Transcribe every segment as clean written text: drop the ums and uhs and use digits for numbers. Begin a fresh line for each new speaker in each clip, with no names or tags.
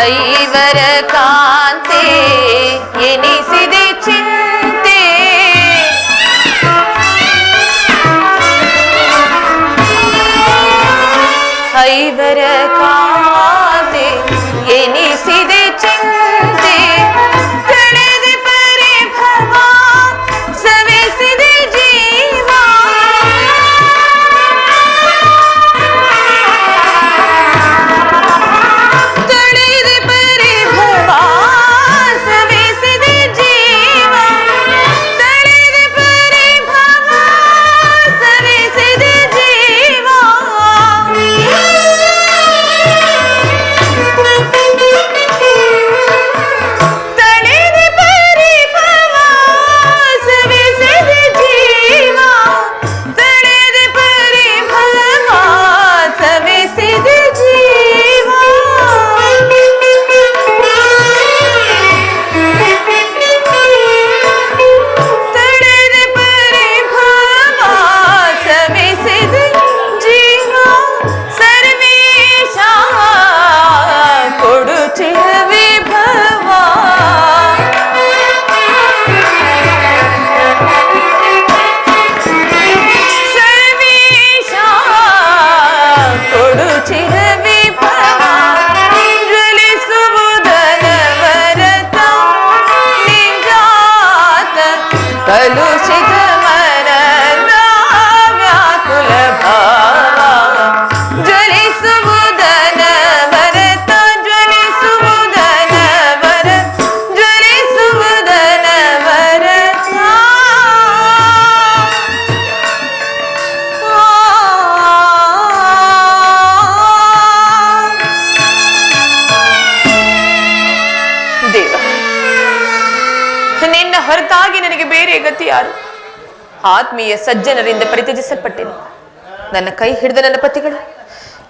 ಐವರ ಕಾಂತೆ ಎನಿಸಿದೆ ಚಿಂತೆ ಐವರ ಕಾಂತೆ ಎನಿಸಿದೆ ಚಿಂತೆ ಕಳೆದೆ ಪರಿಭವ ಸವೆಸಿದೆ ಜೀವ ಕಳೆದೆ ಪರಿಭವ ಸವೆಸಿದೆ ಜೀವ ಕಳೆದೆ ಪರಿಭವ ಸವೆಸಿದೆ ಜೀವ ಕಲುಷಿತ ಮನದ ವ್ಯಾಕುಲ ಭಾವ ಜ್ವಲಿಸುವುದನ ವರತ ಜ್ವಲಿಸುವುದನ ವರ ಜ್ವಲಿಸುವುದನ ವರತ ದೇವ ನಿನ್ನ ಹೊರತಾಗಿ ನನಗೆ ಬೇರೆ ಗತಿ ಯಾರು? ಆತ್ಮೀಯ ಸಜ್ಜನರಿಂದ ಪರಿತ್ಯಜಿಸಲ್ಪಟ್ಟೆನು. ನನ್ನ ಕೈ ಹಿಡಿದ ನನ್ನ ಪತಿಗಳು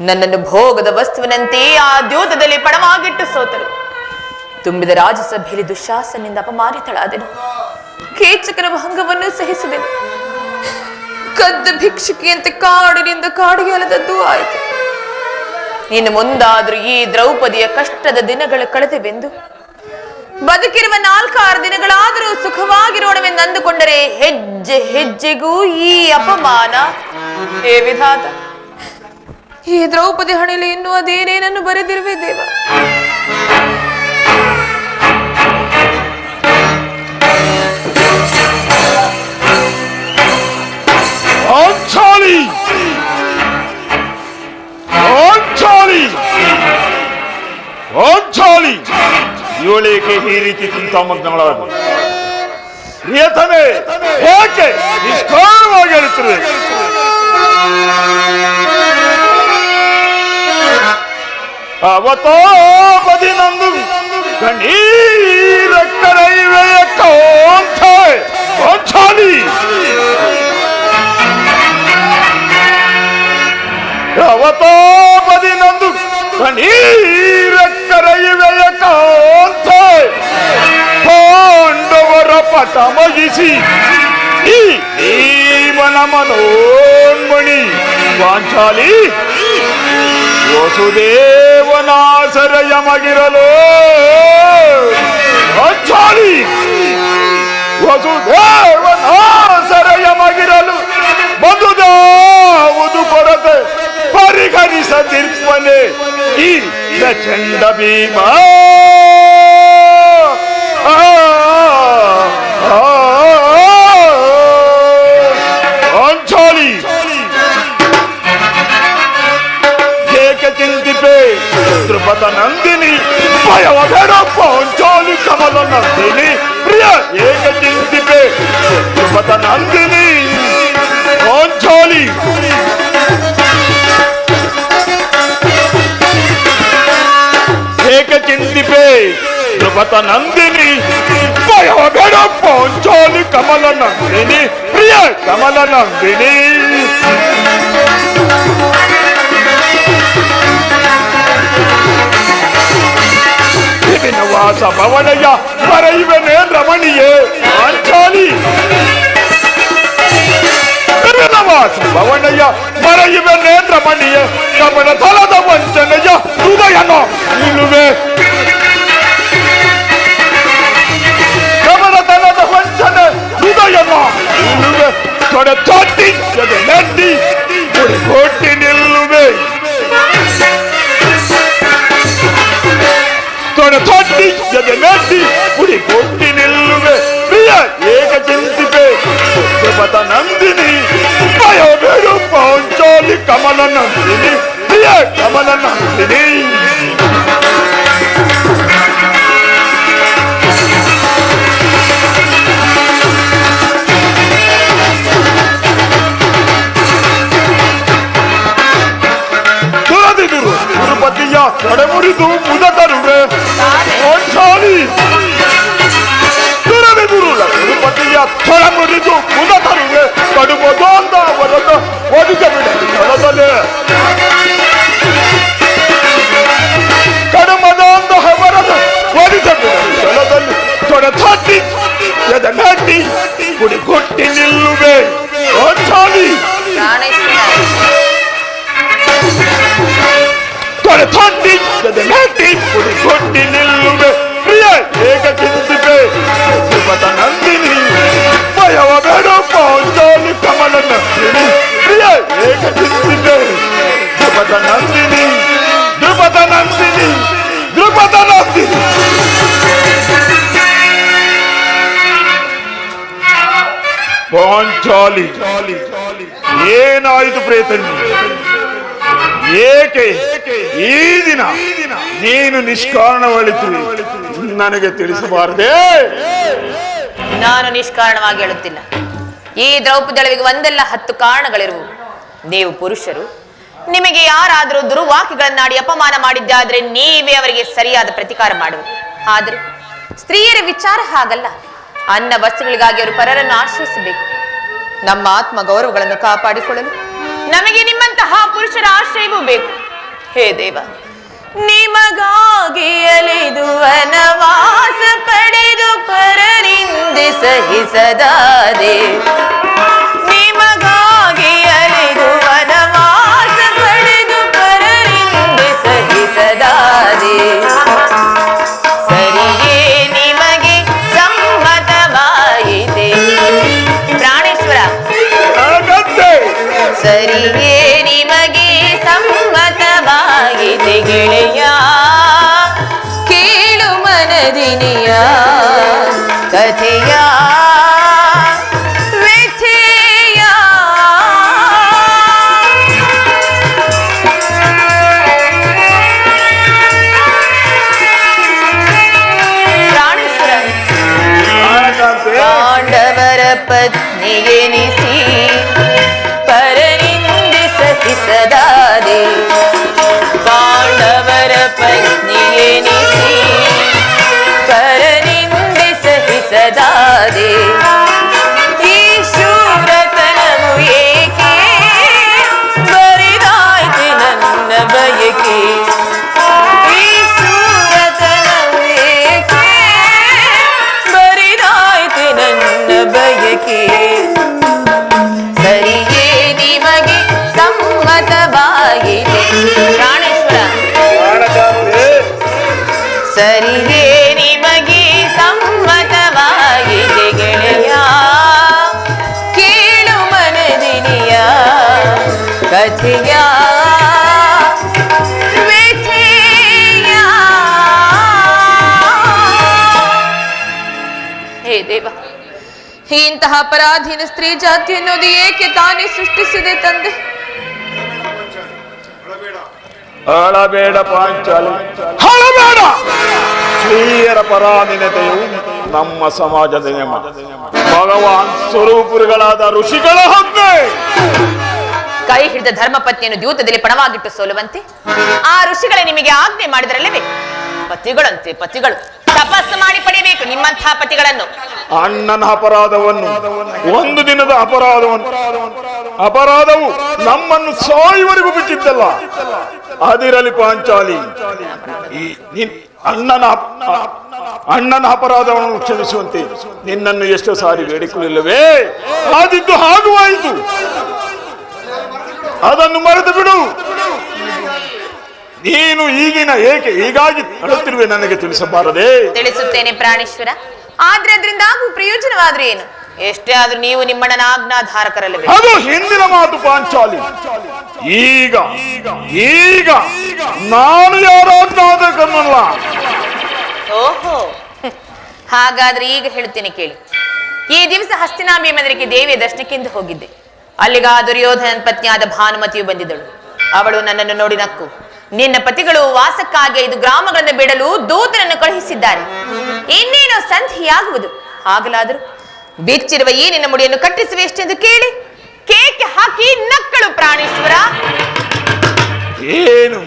ನನ್ನನ್ನು ಭೋಗದ ವಸ್ತುವಿನಂತೆ ಆ ದ್ಯೋತದಲ್ಲಿ ಪಣವಾಗಿಟ್ಟು ಸೋತರು. ತುಂಬಿದ ರಾಜಸಭೆಯಲ್ಲಿ ದುಶಾಸನಿಂದ ಅಪಮಾನಿತಳಾದೆನು. ಕೀಚಕನ ಭಂಗವನ್ನು ಸಹಿಸಿದೆನು. ಕದ್ದ ಭಿಕ್ಷುಕಿಯಂತೆ ಕಾಡಿನಿಂದ ಕಾಡಿಗೆ ಅಲದದ್ದು ಆಯಿತು. ಇನ್ನು ಮುಂದಾದರೂ ಈ ದ್ರೌಪದಿಯ ಕಷ್ಟದ ದಿನಗಳು ಕಳೆದವೆಂದು ಬದುಕಿರುವ 4-6 ದಿನಗಳಾದರೂ ಸುಖವಾಗಿರೋಣವೆಂದು ಅಂದುಕೊಂಡರೆ ಹೆಜ್ಜೆ ಹೆಜ್ಜೆಗೂ ಈ ಅಪಮಾನ. ಹೇ ವಿಧಾತ, ಈ ದ್ರೌಪದಿ ಹಣೆಯಲ್ಲಿ ಇನ್ನೂ ಅದೇನೇನನ್ನು ಬರೆದಿರುವೆ ದೇವ.
ಇವಳಿಗೆ ಈ ರೀತಿ ಚಿಂತಾಮಗ್ನಗಳಾದ ಪ್ರಿಯತಮೆ ಹೇಗೆ ನಿಷ್ಕಾಮವಾಗಿ ಹೇಳುತ್ತಿರುವೆ? ಅವತೋ ಬದಿನಂದು ಕಣ್ಣೀರಕ್ಕರೈವೆಯ ಕೊಂಚಾಲಿ ಅವತೋ ಬದಿನಂದು ಕಣ್ಣೀರಕ್ಕರೈವೆಯ ಪಾಂಡವರ ಪಟ ಮಗಿಸಿ ಈ ಜೀವನ ಮನೋನ್ಮಣಿ ಪಾಂಚಾಲಿ ವಸುದೇವನಾಸರಯ ಮಗಿರಲು ಪಾಂಚಾಲಿ ವಸುದೇವನಾಸರಯ ಮಗಿರಲು ಬಂದುದಾವುದು ಕೊರತೆ ಪರಿಹರಿಸದಿರ್ಪನೆ ಈ ಪ್ರಚಂಡ ಭೀಮ. ಪಾಂಚಾಲಿ ಏಕೆ ಚಿಂತಿಪೆ ದ್ರುಪದ ನಂದಿನಿ ಭಯವಬೇಡ ಪಾಂಚಾಲಿ ಕಮಲ ನಂದಿನಿ ಪ್ರಿಯ ಏಕೆ ಚಿಂತಿಪೆ ದ್ರುಪದ ನಂದಿನಿ ಪಾಂಚಾಲಿ ಏಕೆ ಚಿಂತಿಪೆ ದ್ರುಪದ ನಂದಿನಿ ಭಯವಬೇಡ ಪಾಂಚಾಲಿ ಕಮಲ ನಂದಿನಿ ಪ್ರಿಯ ಕಮಲ ನಂದಿನಿ. ವಾಸ ಭವನಯ ಬರೆಯುವನೇ ರಮಣಿಯೇ ಪಾಂಚಾಲಿ ವಾಸ ಭವನಯ ಬರೆಯುವನೇ ರಮಣಿಯೇ ಕಮಲ ತಲದ ವಂಚನೆಯ ಹೃದಯನ ನಿಲ್ಲುವೆ. ಕಮಲತನದ ವಂಚನೆ ಹೃದಯನ ನಿಲ್ಲುವೆ. ತೊಡೆ ತೊಟ್ಟಿ ಜೊತೆ ನೆಟ್ಟಿ ಕೊಟ್ಟಿ ನಿಲ್ಲುವೆ. ತೊಡೆ ತೊಟ್ಟಿ ಜೊತೆ ನೆಟ್ಟಿ ಪುಡಿ ಕೊಟ್ಟಿ ನಿಲ್ಲುವೆ. ಪ್ರಿಯ ಏಕ ಚಿಂತಿಪೆ ಪದ ನಂದಿನಿ ಭಯ ಬೇಡು ಪಾಂಚಾಲಿ ಕಮಲ ನಂದಿನಿ ಪ್ರಿಯ ಕಮಲ ನಂದಿನಿ. ತುರದಿದುರು ತಿರುಪತಿಯ ತಡೆಮುರಿದು ಮುದ ತರುವೆ ಪಾಂಚಾಲಿ. ತುರದಿದುರು ತಿರುಪತಿಯ ತಡೆಮುರಿದು ಮುದ ತರುವೆ ಕಡುಮದೊಂದ ವರದ ಒದಿಸಬಿಡಲಿ ಸ್ಥಳದಲ್ಲಿ. ಕಡುಮದೊಂದ ವರದ ಒದಿಸಬಿಡಲಿ ಸ್ಥಳದಲ್ಲಿ. ತೊಡೆ ತಟ್ಟಿ ಎದ ನಟ್ಟಿ ಕುಡಿ ಕೊಟ್ಟಿ ನಿಲ್ಲುವೆ ಪಾಂಚಾಲಿ. ತೊಡೆ ತಟ್ಟಿ ಎದ ನಟ್ಟಿ ಕುಡಿ ಕೊಟ್ಟಿ ನಿಲ್ಲುವೆ. ಪ್ರಿಯ ಏಕ ಚಿಂತಿಪೆ ಧ್ರುಪದ ನಂದಿನಿ ಭಯವ ಬೇಡ ಪಾಂಚಾಲಿ ಕಮಲ ನಂದಿನಿ ಪ್ರಿಯ ಏಕ ಚಿಂತಿಪೆ ಧ್ರುಪದ ನಂದಿನಿ ಧ್ರುಪದ ನಂದಿನಿ ಧ್ರುಪದ ನಂದಿನಿ. ಪಾಂಚಾಲಿ ಏನಾಯಿತು ಪ್ರೇತನಿ? ಏಕೆ ಈ ದಿನ ನೀನು ನಿಷ್ಕಾರಣವಳಿತು ನನಗೆ ತಿಳಿಸಬಾರದೆ?
ನಾನು ನಿಷ್ಕಾರಣವಾಗಿ ಹೇಳುತ್ತಿಲ್ಲ. ಈ ದ್ರೌಪದಳಿಗೆ ಒಂದಲ್ಲ 10 ಕಾರಣಗಳಿರುವು. ನೀವು ಪುರುಷರು, ನಿಮಗೆ ಯಾರಾದರೂ ದುರ್ವಾಕ್ಯಗಳನ್ನಾಡಿ ಅಪಮಾನ ಮಾಡಿದ್ದಾದ್ರೆ ನೀವೇ ಅವರಿಗೆ ಸರಿಯಾದ ಪ್ರತಿಕಾರ ಮಾಡುವುದು. ಆದರೆ ಸ್ತ್ರೀಯರ ವಿಚಾರ ಹಾಗಲ್ಲ. ಅನ್ನ ವಸ್ತುಗಳಿಗಾಗಿ ಅವರು ಪರರನ್ನು ಆಶ್ರಯಿಸಬೇಕು. ನಮ್ಮ ಆತ್ಮ ಗೌರವಗಳನ್ನು ಕಾಪಾಡಿಕೊಳ್ಳಲು ನಮಗೆ ನಿಮ್ಮಂತಹ ಪುರುಷರ ಆಶ್ರಯವೂ ಬೇಕು. ಹೇ ದೇವ, ನಿಮಗಾಗಿ ಅಲೆದು ವನವಾಸ ಪಡೆದು ಪರರಿಂದ ಸಹಿಸದಾದೆ. ನಿಮಗಾಗಿ ಅಲೆದು ವನವಾಸ ಪಡೆದು ಪರರಿಂದ ಸಹಿಸದಾದೆ. ಸರಿಯೇ ನಿಮಗೆ ಸಮ್ಮತವಾಯಿತೆ ಪ್ರಾಣೇಶ್ವರ. ಸರಿಯೇ ನಿಮಗೆ ಸಮ್ಮತವಾಗಿದೆ ಗೆಳೆಯ, ಕೇಳು ಮನದಿನಿಯ ಕಥೆಯ ವ್ಯಥೆಯ. ಪಾಂಡವರ ಪತ್ನಿಗೆನಿಸಿ ಪರನಿಂದ ಸಹಿಸದಾದೆ. ಪಾಂಡವರ ಪತ್ನಿಗೆನಿಸಿ ಪರನಿಂದ ಸಹಿಸದಾದೆ. ಈ ಶೂರತನವು ಏಕೆ ಬರಿದಾಯ್ತು ನನ್ನ ಬಯಕೆ. ಈ ಶೂರತನವು ಏಕೆ ಬರಿದಾಯ್ತು ನನ್ನ ಬಯಕೆ. ಸರಿಯೇ ನಿಮಗೆ ಸಮ್ಮತವಾಗಿದೆ ಪ್ರಾಣೇಶ್ವರ. ಸರಿಯೇ ನಿಮಗೆ ಸಮ್ಮತವಾಗಿದೆ ಗೆಳೆಯ, ಕೇಳು ಮನದಿನಿಯ ಕಥೆಯ ವ್ಯಥೆಯ. ಹೇ ದೇವ, ಇಂತಹ ಪರಾಧೀನ ಸ್ತ್ರೀ ಜಾತಿ ಅನ್ನೋದು ಏಕೆ ತಾನೇ ಸೃಷ್ಟಿಸಿದೆ ತಂದೆ?
ಅಳಬೇಡ ಪಾಂಚಾಲಿ, ಅಳಬೇಡ. ಸ್ತ್ರೀಯರ ಪರಾಧೀನತೆಯು ನಮ್ಮ ಸಮಾಜದ ನಿಯಮ. ಭಗವಾನ್ ಸ್ವರೂಪುರುಗಳಾದ ಋಷಿಗಳ ಹಬ್ಬೆ.
ಕೈ ಹಿಡಿದ ಧರ್ಮಪತ್ನಿಯನ್ನು ದ್ಯೂತದಲ್ಲಿ ಪಣವಾಗಿಟ್ಟು ಸೋಲುವಂತೆ ಆ ಋಷಿಗಳೇ ನಿಮಗೆ ಆಜ್ಞೆ ಮಾಡಿದರಲ್ಲವೇ? ಪತಿಗಳಂತೆ ಪತಿಗಳು ತಪಸ್ಸು ಮಾಡಿ ಪಡೆಯಬೇಕು ನಿಮ್ಮಂತಹ ಪತಿಗಳನ್ನು.
ಅಣ್ಣನ ಅಪರಾಧವನ್ನು, ಒಂದು ದಿನದ ಅಪರಾಧವು ನಮ್ಮನ್ನು ಸಾಯುವರೆಗೂ ಬಿಟ್ಟಿದ್ದಲ್ಲ. ಅದಿರಲಿ ಪಾಂಚಾಲಿ, ಅಣ್ಣನ ಅಪರಾಧವನ್ನು ಕ್ಷಮಿಸುವಂತೆ ನಿನ್ನನ್ನು ಎಷ್ಟೋ ಸಾರಿ ಬೇಡಿಕೊಳ್ಳಿಲ್ಲವೇ? ಆದಿದ್ದು ಆಗುವಾಯಿತು, ಅದನ್ನು ಮರೆತು ಬಿಡು. ನೀನು ಈಗಿನ ಏಕೆ ಹೀಗಾಗಿ ಅಳುತ್ತಿರುವೆ ನನಗೆ ತಿಳಿಸಬಾರದೆ?
ತಿಳಿಸುತ್ತೇನೆ ಪ್ರಾಣೇಶ್ವರ. ಆದ್ರೆ ಅದರಿಂದ ಆಗುವ ಪ್ರಯೋಜನವಾದ್ರೆ ಏನು? ಎಷ್ಟೇ ಆದ್ರೂ ನೀವು ನಿಮ್ಮಣ್ಣನ ಆಜ್ಞಾಧಾರಕರಲ್ಲವೇ?
ಅದು ಹಿಂದಿನ ಮಾತು ಪಾಂಚಾಲಿ. ಈಗ ಈಗ ನಾನು ಯಾರ ಆಜ್ಞಾಧಾರಕನಲ್ಲ.
ಓಹೋ, ಹಾಗಾದ್ರೆ ಈಗ ಹೇಳ್ತೇನೆ ಕೇಳಿ. ಈ ದಿವಸ ಹಸ್ತಿನಾಂಬೆ ಮಂದಿರಕ್ಕೆ ದೇವಿಯ ದರ್ಶನಕ್ಕೆಂದು ಹೋಗಿದ್ದೆ. ಅಲ್ಲಿಗ ದುರ್ಯೋಧನನ ಪತ್ನಿಯಾದ ಭಾನುಮತಿಯು ಬಂದಿದ್ದಳು. ಅವಳು ನನ್ನನ್ನು ನೋಡಿ ನಕ್ಕು, ನಿನ್ನ ಪತಿಗಳು ವಾಸಕ್ಕಾಗಿ 5 ಗ್ರಾಮಗಳನ್ನು ಬಿಡಲು ದೂತನನ್ನು ಕಳುಹಿಸಿದ್ದಾರೆ, ಇನ್ನೇನೋ ಸಂಧಿಯಾಗುವುದು. ಆಗಲಾದರೂ ಬಿಚ್ಚಿರುವ ಈ ನಿನ್ನ ಮುಡಿಯನ್ನು ಕಟ್ಟಿಸುವೆ ಎಷ್ಟೆಂದು ಕೇಳಿ ಕೇಕೆ ಹಾಕಿ ನಕ್ಕಳು ಪ್ರಾಣೇಶ್ವರ.
ಏನು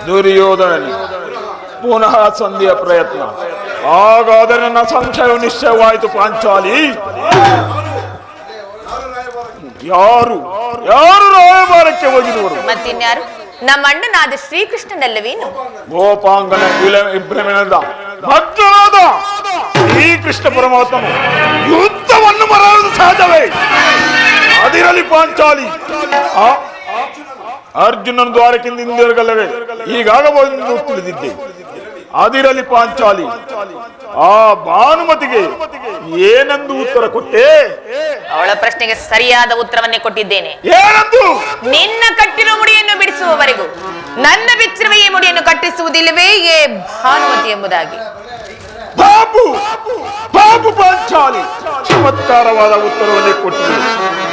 ದುರ್ಯೋಧನ ಪುನಃ ಸಂಧಿಯ ಪ್ರಯತ್ನ? ಹಾಗಾದರೆ ನನ್ನ ಸಂಶಯ ನಿಶ್ಚಯವಾಯಿತು ಪಾಂಚಾಲಿ. ಯಾರು ಯಾರು ರಾಯಭಾರಕ್ಕೆ ಹೋಗಿರುವರು?
ಮತ್ತಿನ್ಯಾರು? ನಮ್ಮ ಅಣ್ಣನಾದ ಶ್ರೀಕೃಷ್ಣನಲ್ಲವೇನು?
ಗೋಪಾಂಗನ ಇಬ್ರಹ್ಮನಿಂದ ಭಕ್ತನಾದ ಶ್ರೀಕೃಷ್ಣ ಪರಮಾತ್ಮನು ಯುದ್ಧವನ್ನು ಮರೆಯುವುದು ಸಹಜವೇ. ಅದಿರಲಿ ಪಾಂಚಾಲಿ, ಅರ್ಜುನನ ದ್ವಾರಕ್ಕಿಂದ ಹಿಂದಿರುಗಲ್ಲವೇ ಹೀಗಾಗಬಹುದು ತಿಳಿದಿದ್ದೆ. ಅದಿರಲಿ ಪಾಂಚಾಲಿ, ಆ ಭಾನುಮತಿಗೆ ಏನೆಂದು ಉತ್ತರ ಕೊಟ್ಟೆ?
ಅವಳ ಪ್ರಶ್ನೆಗೆ ಸರಿಯಾದ ಉತ್ತರವನ್ನೇ ಕೊಟ್ಟಿದ್ದೇನೆ.
ಏನಂದು?
ನಿನ್ನ ಕಟ್ಟಿರುವ ಮುಡಿಯನ್ನು ಬಿಡಿಸುವವರೆಗೂ ನನ್ನ ಬಿಚ್ಚಿರುವ ಈ ಮುಡಿಯನ್ನು ಕಟ್ಟಿಸುವುದಿಲ್ಲವೇ ಏ ಭಾನುಮತಿ ಎಂಬುದಾಗಿ.
ಬಾಬು ಬಾಬು ಪಾಂಚಾಲಿ, ಚಮತ್ಕಾರವಾದ ಉತ್ತರವನ್ನೇ ಕೊಟ್ಟಿದೆ.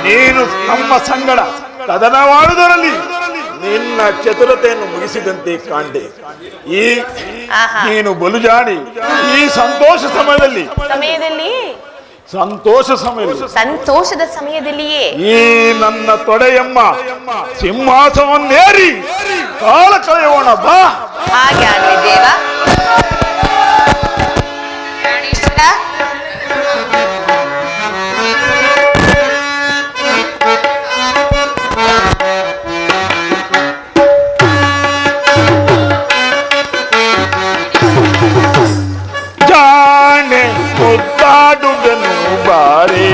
ನೀನು ನಮ್ಮ ಸಂಗಡ ಕದನವಾಡುವುದರಲ್ಲಿ ನಿನ್ನ ಚತುರತೆಯನ್ನು ಮುಗಿಸಿದಂತೆ ಕಾಂಡೆ. ಈ ನೀನು ಬಲುಜಾಣಿ. ಈ ಸಂತೋಷದ ಸಮಯದಲ್ಲಿಯೇ ಈ ನನ್ನ ತೊಡೆಯಮ್ಮ ಸಿಂಹಾಸವನ್ನೇರಿ ಕಾಲ ಕಳೆಯೋಣ ಬಾ.
ಹಾಗೆ ಆಗಲಿ ದೇವ.
ಜಾಣೆ ಮುದ್ದಾಡುಗನು ಬಾರೆ,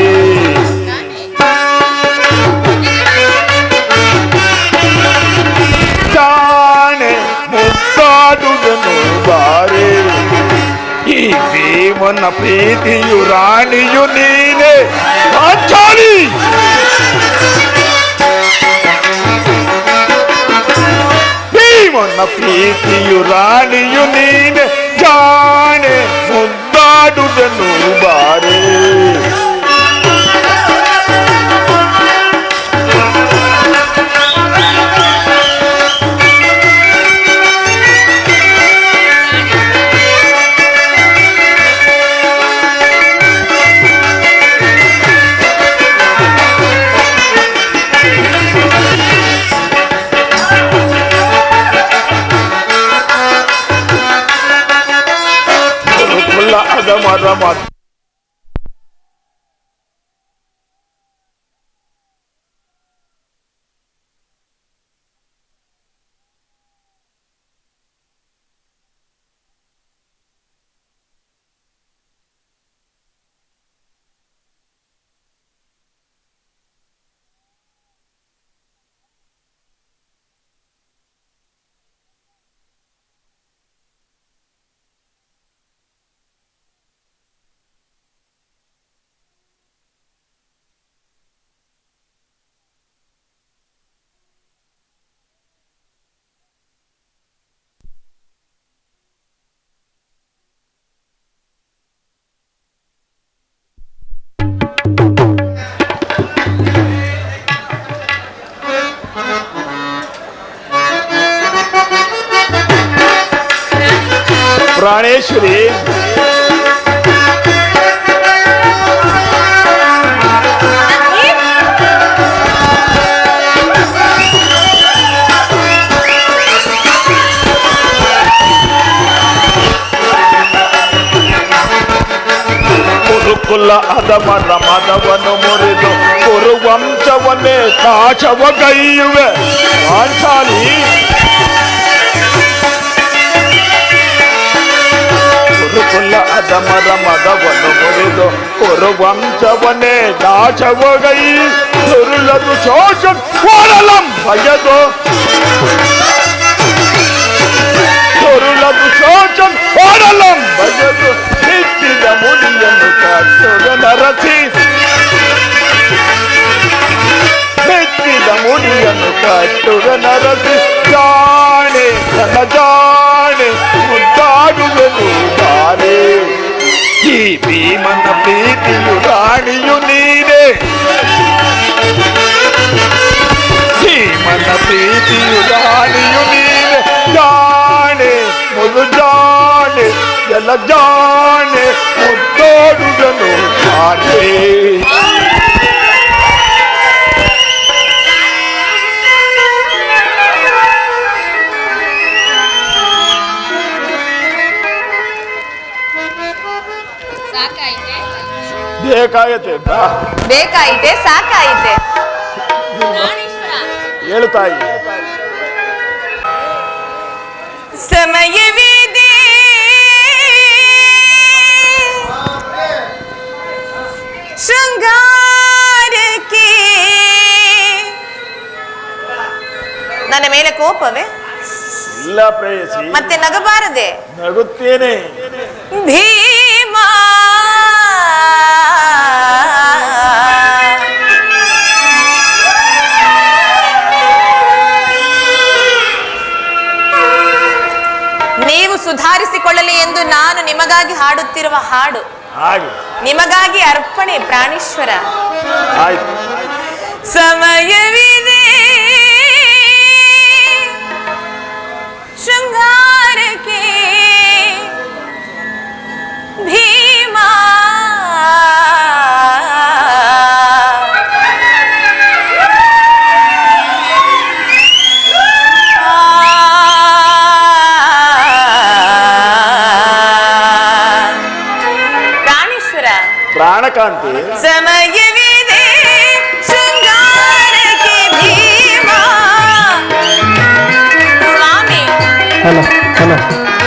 ಜಾಣೆ ಮುದ್ದಾಡುಗನು ಬಾರೆ, ಈ ಭೀಮನ ಪ್ರೀತಿಯು ರಾಣಿಯು ನೀನೆ ಪಾಂಚಾಲಿ. ಭೀಮನ ಪ್ರೀತಿಯು ರಾಣಿಯು ನೀನೆ, ಜಾಣೆ ಮುದ್ದಾಡುಗನು ಬಾರೆ. ಅದಮರ ಪ್ರಾಣೇಶ್ವರಿ, ಕುರುಕುಲ ಅದಮರ ಮದವನ್ನು ಮುರಿದು ಕುರುವಂಶವನ್ನೇ ನಾಶವಗೈಯುವೆ ಪಾಂಚಾಲಿ. ಕುರುಕುಲ ಅದಮರ ಮದವನ್ನು ಮುರಿದು ಕುರುವಂಶವನ್ನೇ ನಾಶವಗೈ ಸುರುಳದು ಶೋಷ ಓಡಲಂ ಭಯದು ಸುರುಳದು ಶೋಷ ಓಡಲಂ ಭಯದು ಹಿಟ್ಟಿದ ಮುಡಿಯನ್ನು ಕಟ್ಟುವ ನರಸಿ ಹಿಟ್ಟಿದ ಮುಡಿಯನ್ನು ಕಟ್ಟುವ ನರಸಿ ಜಾಣೆ ನನ್ನ ಜಾಣೆ ಮುದ್ದಾಡುವೆನು ಬಾರೆ ಈ ಭೀಮನ ಪ್ರೀತಿಯು ರಾಣಿಯು ನೀನೆ ಭೀಮನ ಪ್ರೀತಿಯು ರಾಣಿಯು ನೀನೆ ಜಾಣೆ ಮೊದಲು ಜಾಣೆ ಎಲ್ಲ ಜಾಣೆ ಮುದ್ದಾಡುವೆನು ಬಾರೆ
ಬೇಕಾಯಿತೆ ಸಾಕಾಯಿತೆ
ಹೇಳು ತಾಯಿ.
ಸಮಯವಿದೆ ಶೃಂಗಾರಕ್ಕೆ ನನ್ನ ಮೇಲೆ ಕೋಪವೇ?
ಇಲ್ಲ ಪ್ರೇಯಸಿ,
ಮತ್ತೆ ನಗಬಾರದೆ?
ನಗುತ್ತೇನೆ.
ಭೀಮಾ ನೀವು ಸುಧಾರಿಸಿಕೊಳ್ಳಲಿ ಎಂದು ನಾನು ನಿಮಗಾಗಿ ಹಾಡುತ್ತಿರುವ ಹಾಡು ನಿಮಗಾಗಿ ಅರ್ಪಣೆ ಪ್ರಾಣೇಶ್ವರ. ಸಮಯವಿದೆ ಶೃಂಗಾರಕ್ಕೆ ಭೀಮಾ
ಪ್ರಾಣಕಾಂತಿ.
ಸಮಯವಿದೆ ಶೃಂಗಾರಕ್ಕೆ ಭೀಮಾ. ಸ್ವಾಮಿ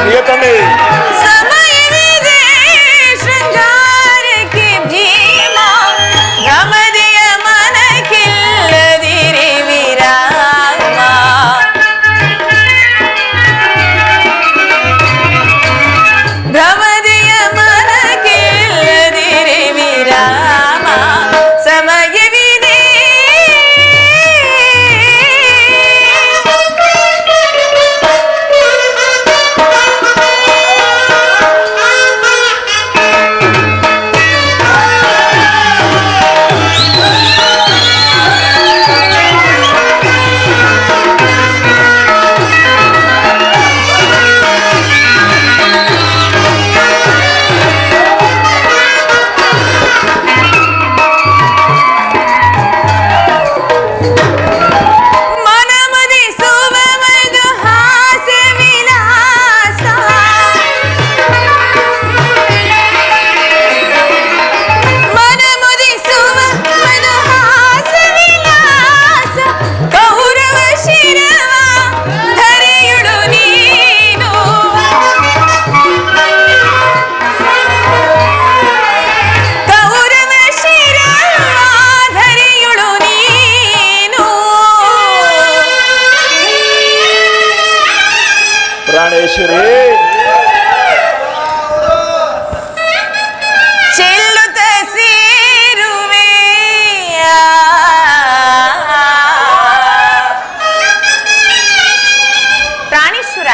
ಪ್ರಿಯತಮೆ,
ಸಮಯವಿದೆ ಶೃಂಗಾರಕ್ಕೆ ಭೀಮಾ. ಗಮದೆಯ ಮನಕ್ಕಿಲ್ಲದಿರಿ ವಿರಾಮ. ಗಮದೆಯ ಮನಕ್ಕಿಲ್ಲದಿರಿ ವಿರಾಮ. ಸಮಯವಿದೆ
ಪ್ರಾಣೇಶ್ವರಿ.
ಚೆಲ್ಲುತ್ತ ಸೇರುವೆ ಪ್ರಾಣೇಶ್ವರ.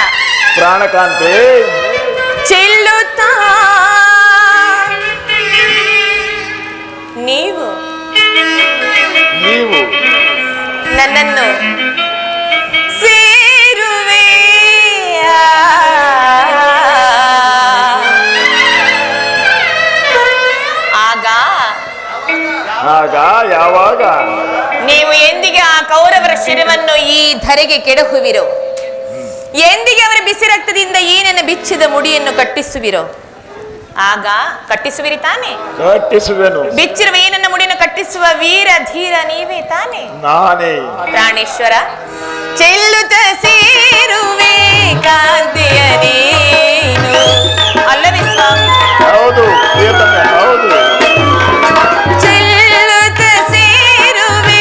ಪ್ರಾಣಕಾಂತಿ.
ಚೆಲ್ಲುತ್ತ ನೀವು ನನ್ನನ್ನು ಸೇರುವೆ.
ಆಗ ಯಾವಾಗ
ನೀವು ಎಂದಿಗೆ ಆ ಕೌರವರ ಶಿರವನ್ನು ಈ ಧರೆಗೆ ಕೆಡಹುವಿರೋ, ಎಂದಿಗೆ ಅವರ ಬಿಸಿ ರಕ್ತದಿಂದ ಈ ನನ್ನ ಬಿಚ್ಚಿದ ಮುಡಿಯನ್ನು ಕಟ್ಟಿಸುವಿರೋ, ಆಗ ಕಟ್ಟಿಸುವಿರಿ ತಾನೆ?
ಕಟ್ಟಿಸುವೆನು.
ಬಿಚ್ಚಿರುವ ಈ ನನ್ನ ಮುಡಿಯನ್ನು ಕಟ್ಟಿಸುವ ವೀರ ಧೀರ ನೀವೇ ತಾನೆ?
ನಾನೇ.
ಪ್ರಾಣೇಶ್ವರ, ಚೆಲ್ಲುತ್ತ ಸೇರುವೆ ಕಾಂತಿಯ ನೀನು ಅಲ್ಲವೇ ಸ್ವಾಮಿ?
ಹೌದು ಪ್ರಿಯತಮೆ, ಹೌದು.
ಚೆಲ್ಲುತ್ತ ಸೇರುವೆ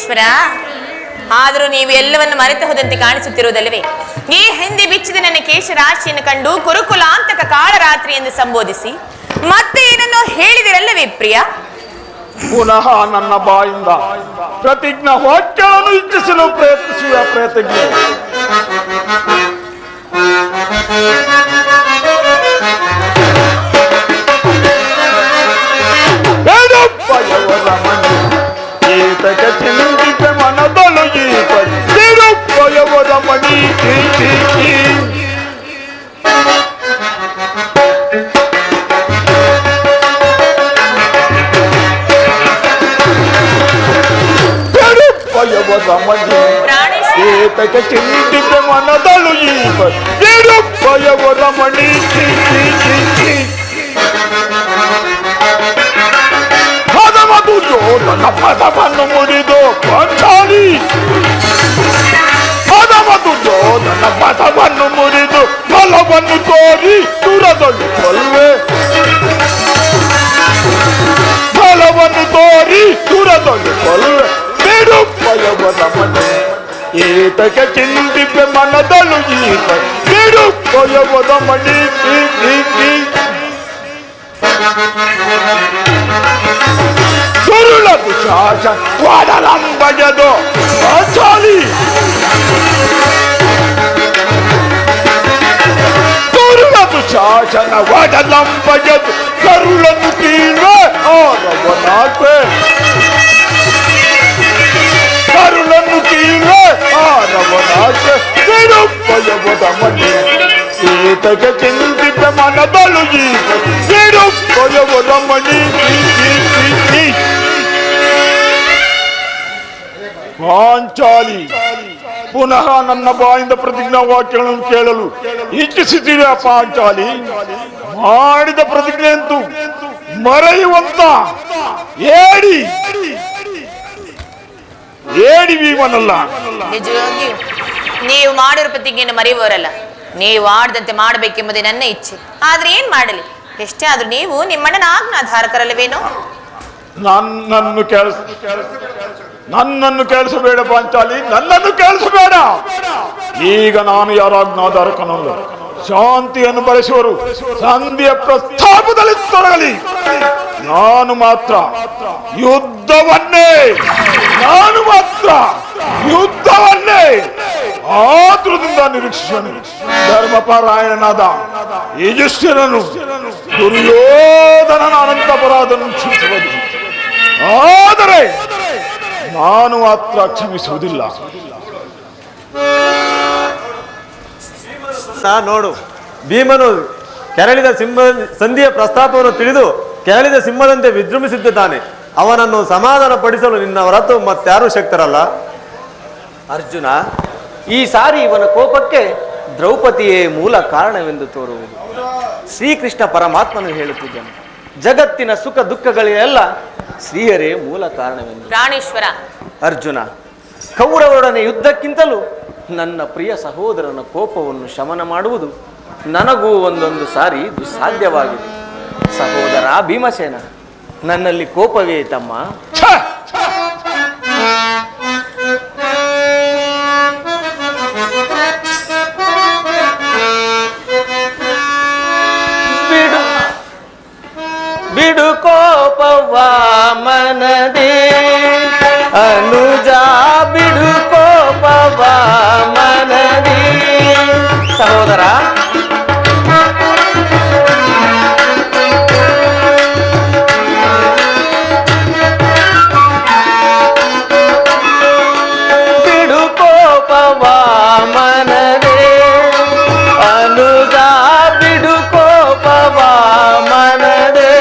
ಪ್ರಾಣೇಶ್ವರ, ಆದರೂ ನೀವು ಎಲ್ಲವನ್ನು ಮರೆತು ಹೋದಂತೆ ಕಾಣಿಸುತ್ತಿರುವುದಲ್ಲವೇ? ಈ ಹಿಂದೆ ಬಿಚ್ಚಿದ ನನ್ನ ಕೇಶರಾಶಿಯನ್ನು ಕಂಡು ಕುರುಕುಲಾಂತಕ ಕಾಳರಾತ್ರಿ ಎಂದು ಸಂಬೋಧಿಸಿ ಮತ್ತೆ ಏನನ್ನೋ ಹೇಳಿದಿರಲ್ಲವೇ ಪ್ರಿಯ?
ಪುನಃ ನನ್ನ ಬಾಯಿಂದ ಪ್ರತಿಜ್ಞಾ ವಾಕ್ಯವನ್ನು ಇಚ್ಛಿಸಲು ಪ್ರಯತ್ನಿಸುವ ಪ್ರತಿಜ್ಞೆ. ಬೇಡಪ್ಪಯವರ ಮನೆ ಈತಕ್ಕೆ ಚಿಂತಿತ ಮನದಳು ಈತ ಬೇಡಪ್ಪಯವರ ಮಣಿ ಏತಕ್ಕೆ ಚಿಂತಿತ ಮನದಳು ಈತ ಬೇಡಪ್ಪಯವರ ಮಣಿ ಪದಮದು ಯೋಧನ ಪದವನ್ನು ಮುರಿದು ಪಾಂಚಾಲಿ ಪದಮದು ಯೋಧನ ಪದವನ್ನು ಮುರಿದು ಫಲವನ್ನು ತೋರಿ ದೂರದಳು ಕೊಲ್ವೆ ಫಲವನ್ನು ತೋರಿ ದೂರದಳು ಕೊಲ್ವೆ ಬೇಡುಪ್ಪಯವರ ಮನೆ ಈತಕ್ಕೆ ಚಿಂತಿಪ ಮನದಳು ಈತ ಬೇಡುಪ್ಪಯವರ ಮಣಿ ಸುರುಳದು ಶಾಸ ವಾಡಲಂಬಜದು ಪಾಂಚಾಲಿ ಸುರುಳದು ಶಾಸನ ವಾಡಲಂಬಜದು ಕರುಳನ್ನು ಕೀಳ್ವೆ ಆರವನಾಕ್ವೆ ಕರುಳನ್ನು ಕೀಳ್ವೆ ಆರವನಾಕ್ವೆ ಬೇಡುಪ್ಪಯವರ ಮನೆ ಈತಕ್ಕೆ ಚಿಂತಿತ ಮನದಳು ಈತ ಬೇಡುಪ್ಪಯವರ ಮಣಿ ಪಾಂಚಾಲಿ. ಪುನಃ ನನ್ನ ಬಾಯಿಂದ ಪ್ರತಿಜ್ಞಾ ವಾಕ್ಯಗಳನ್ನು ಕೇಳಲು ಇಚ್ಛಿಸುತ್ತೀರ ಪಾಂಚಾಲಿ? ಮಾಡಿದ ಪ್ರತಿಜ್ಞೆ ಅಂತೂ ಮರೆಯುವಂತ ಏಡಿ ಭೀಮನಲ್ಲ.
ನಿಜವಾಗಿಯೂ ನೀವು ಮಾಡಿರೋ ಪ್ರತಿಜ್ಞೆಯನ್ನು ಮರೆಯುವವರಲ್ಲ. ನೀವು ಆಡದಂತೆ ಮಾಡಬೇಕೆಂಬುದೇ ನನ್ನ ಇಚ್ಛೆ. ಆದ್ರೆ ಏನ್ ಮಾಡಲಿ? ಎಷ್ಟೇ ಆದ್ರೂ ನೀವು ನಿಮ್ಮಣ್ಣನ ಆಜ್ಞಾಧಾರಕರಲ್ಲವೇನೋ?
ನನ್ನನ್ನು ಕೇಳಿಸಬೇಡ ಪಾಂಚಾಲಿ, ನನ್ನನ್ನು ಕೇಳಿಸಬೇಡ. ಈಗ ನಾನು ಯಾರ ಆಜ್ಞಾಧಾರಕನಲ್ಲ. ಶಾಂತಿಯನ್ನು ಬಯಸುವರು ಸಂಧಿಯ ಪ್ರಸ್ತಾಪದಲ್ಲಿ ತೊಡಗಲಿ. ನಾನು ಮಾತ್ರ ಯುದ್ಧವನ್ನೇ ಆತುರದಿಂದ ನಿರೀಕ್ಷಿಸನು. ಧರ್ಮಪರಾಯಣನಾದ ಯುಧಿಷ್ಠಿರನು ದುರ್ಯೋಧನನ ಅನಂತ ಅಪರಾಧವನ್ನು ಕ್ಷಮಿಸಬಹುದು, ಆದರೆ ನಾನು ಮಾತ್ರ ಕ್ಷಮಿಸುವುದಿಲ್ಲ.
ನೋಡು, ಭೀಮನು ಕೆರಳಿದ ಸಿಂಹ ಸಂಧಿಯ ಪ್ರಸ್ತಾಪವನ್ನು ತಿಳಿದು ಕೆರಳಿದ ಸಿಂಹದಂತೆ ವಿಜೃಂಭಿಸುತ್ತಿದ್ದಾನೆ. ಅವನನ್ನು ಸಮಾಧಾನ ಪಡಿಸಲು ನಿನ್ನ ಹೊರತು ಮತ್ತಾರೂ ಶಕ್ತರಲ್ಲ.
ಅರ್ಜುನ, ಈ ಸಾರಿ ಇವನ ಕೋಪಕ್ಕೆ ದ್ರೌಪದಿಯೇ ಮೂಲ ಕಾರಣವೆಂದು ತೋರುವುದು. ಶ್ರೀಕೃಷ್ಣ ಪರಮಾತ್ಮನು ಹೇಳುತ್ತಿದ್ದಾನೆ, ಜಗತ್ತಿನ ಸುಖ ದುಃಖಗಳಿಗೆಲ್ಲ ಶ್ರೀಯರೇ ಮೂಲ ಕಾರಣವೆಂದು.
ಪ್ರಾಣೇಶ್ವರ,
ಅರ್ಜುನ, ಕೌರವರೊಡನೆ ಯುದ್ಧಕ್ಕಿಂತಲೂ ನನ್ನ ಪ್ರಿಯ ಸಹೋದರನ ಕೋಪವನ್ನು ಶಮನ ಮಾಡುವುದು ನನಗೂ ಒಂದೊಂದು ಸಾರಿ ದುಸ್ಸಾಧ್ಯವಾಗಿದೆ. ಸಹೋದರ ಭೀಮಸೇನ, ನನ್ನಲ್ಲಿ ಕೋಪವೇ ತಮ್ಮ? ಬಿಡು ಕೋಪವ ಮನದೇ ಅನುಜ, ಬಿಡು ಕೋಪವ ಮನದೇ. ಸಹೋದರ, ಬಿಡು ಕೋಪವ ಮನದೇ ಅನುಜ, ಬಿಡು ಕೋಪವ ಮನದೇ.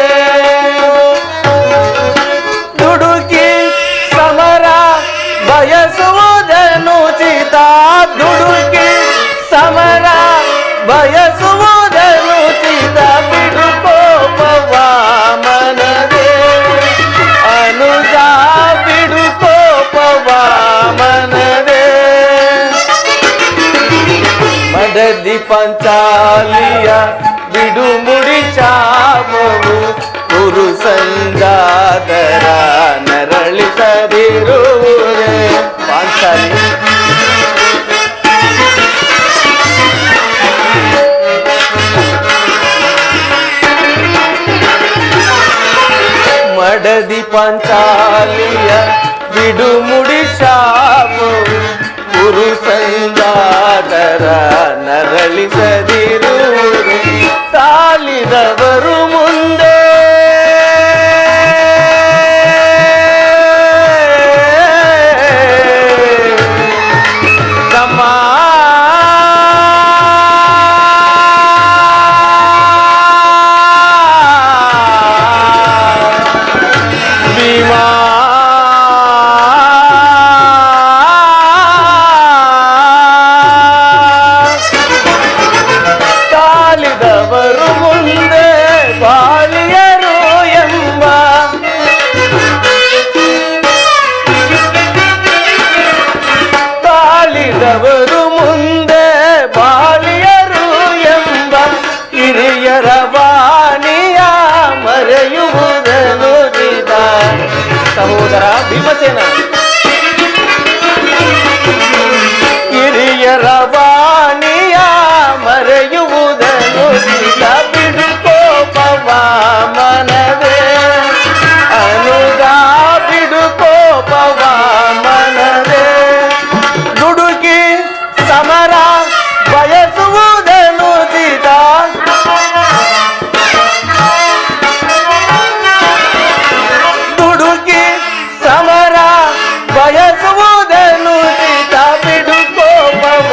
ದುಡುಕಿ ಸಮರ ಬಯಸುವುದನುಚಿತ, ದುಡುಕಿ ಸಮರ ಬಯಸುವುದನುಚಿತ. ಬಿಡು ಕೋಪವ ಮನದೇ ಅನುಜ, ಬಿಡು ಕೋಪವ ಮನದೇ. ಮಡದಿ ಪಂಚಾಲಿಯ ಬಿಡು ಮುಡಿ ಶಾಪವು ಕುರು ಸಂಜಾದರ ನರಳಿಸದಿರುವುದೇ. ಪಾಂಚಾಲಿಯ ಬಿಡುಮುಡಿ ಶಾಪವು ಗುರು ಸಂಗಾತರ ನರಳಿಸದಿರುವುದು ತಾಳಿದವರು ಮುಂದೆ ಸಹೋದರ ಭೀಮಸೇನ ಹಿರಿಯರ ವಾಣಿಯ ಮರೆಯುವುದನ್ನು ಬಿಡುಕೋಪವ ಮನವೇ ಅನುಗ ಬಿಡುಕೋಪವ ಮನವೇ ದುಡುಕಿ ಸಮರ ಬಯಸುವುದನ್ನು ದುಡುಕಿ ಸಮರ ಬಯಸುವುದನ್ನು ಬಿಡುಕೋಪವ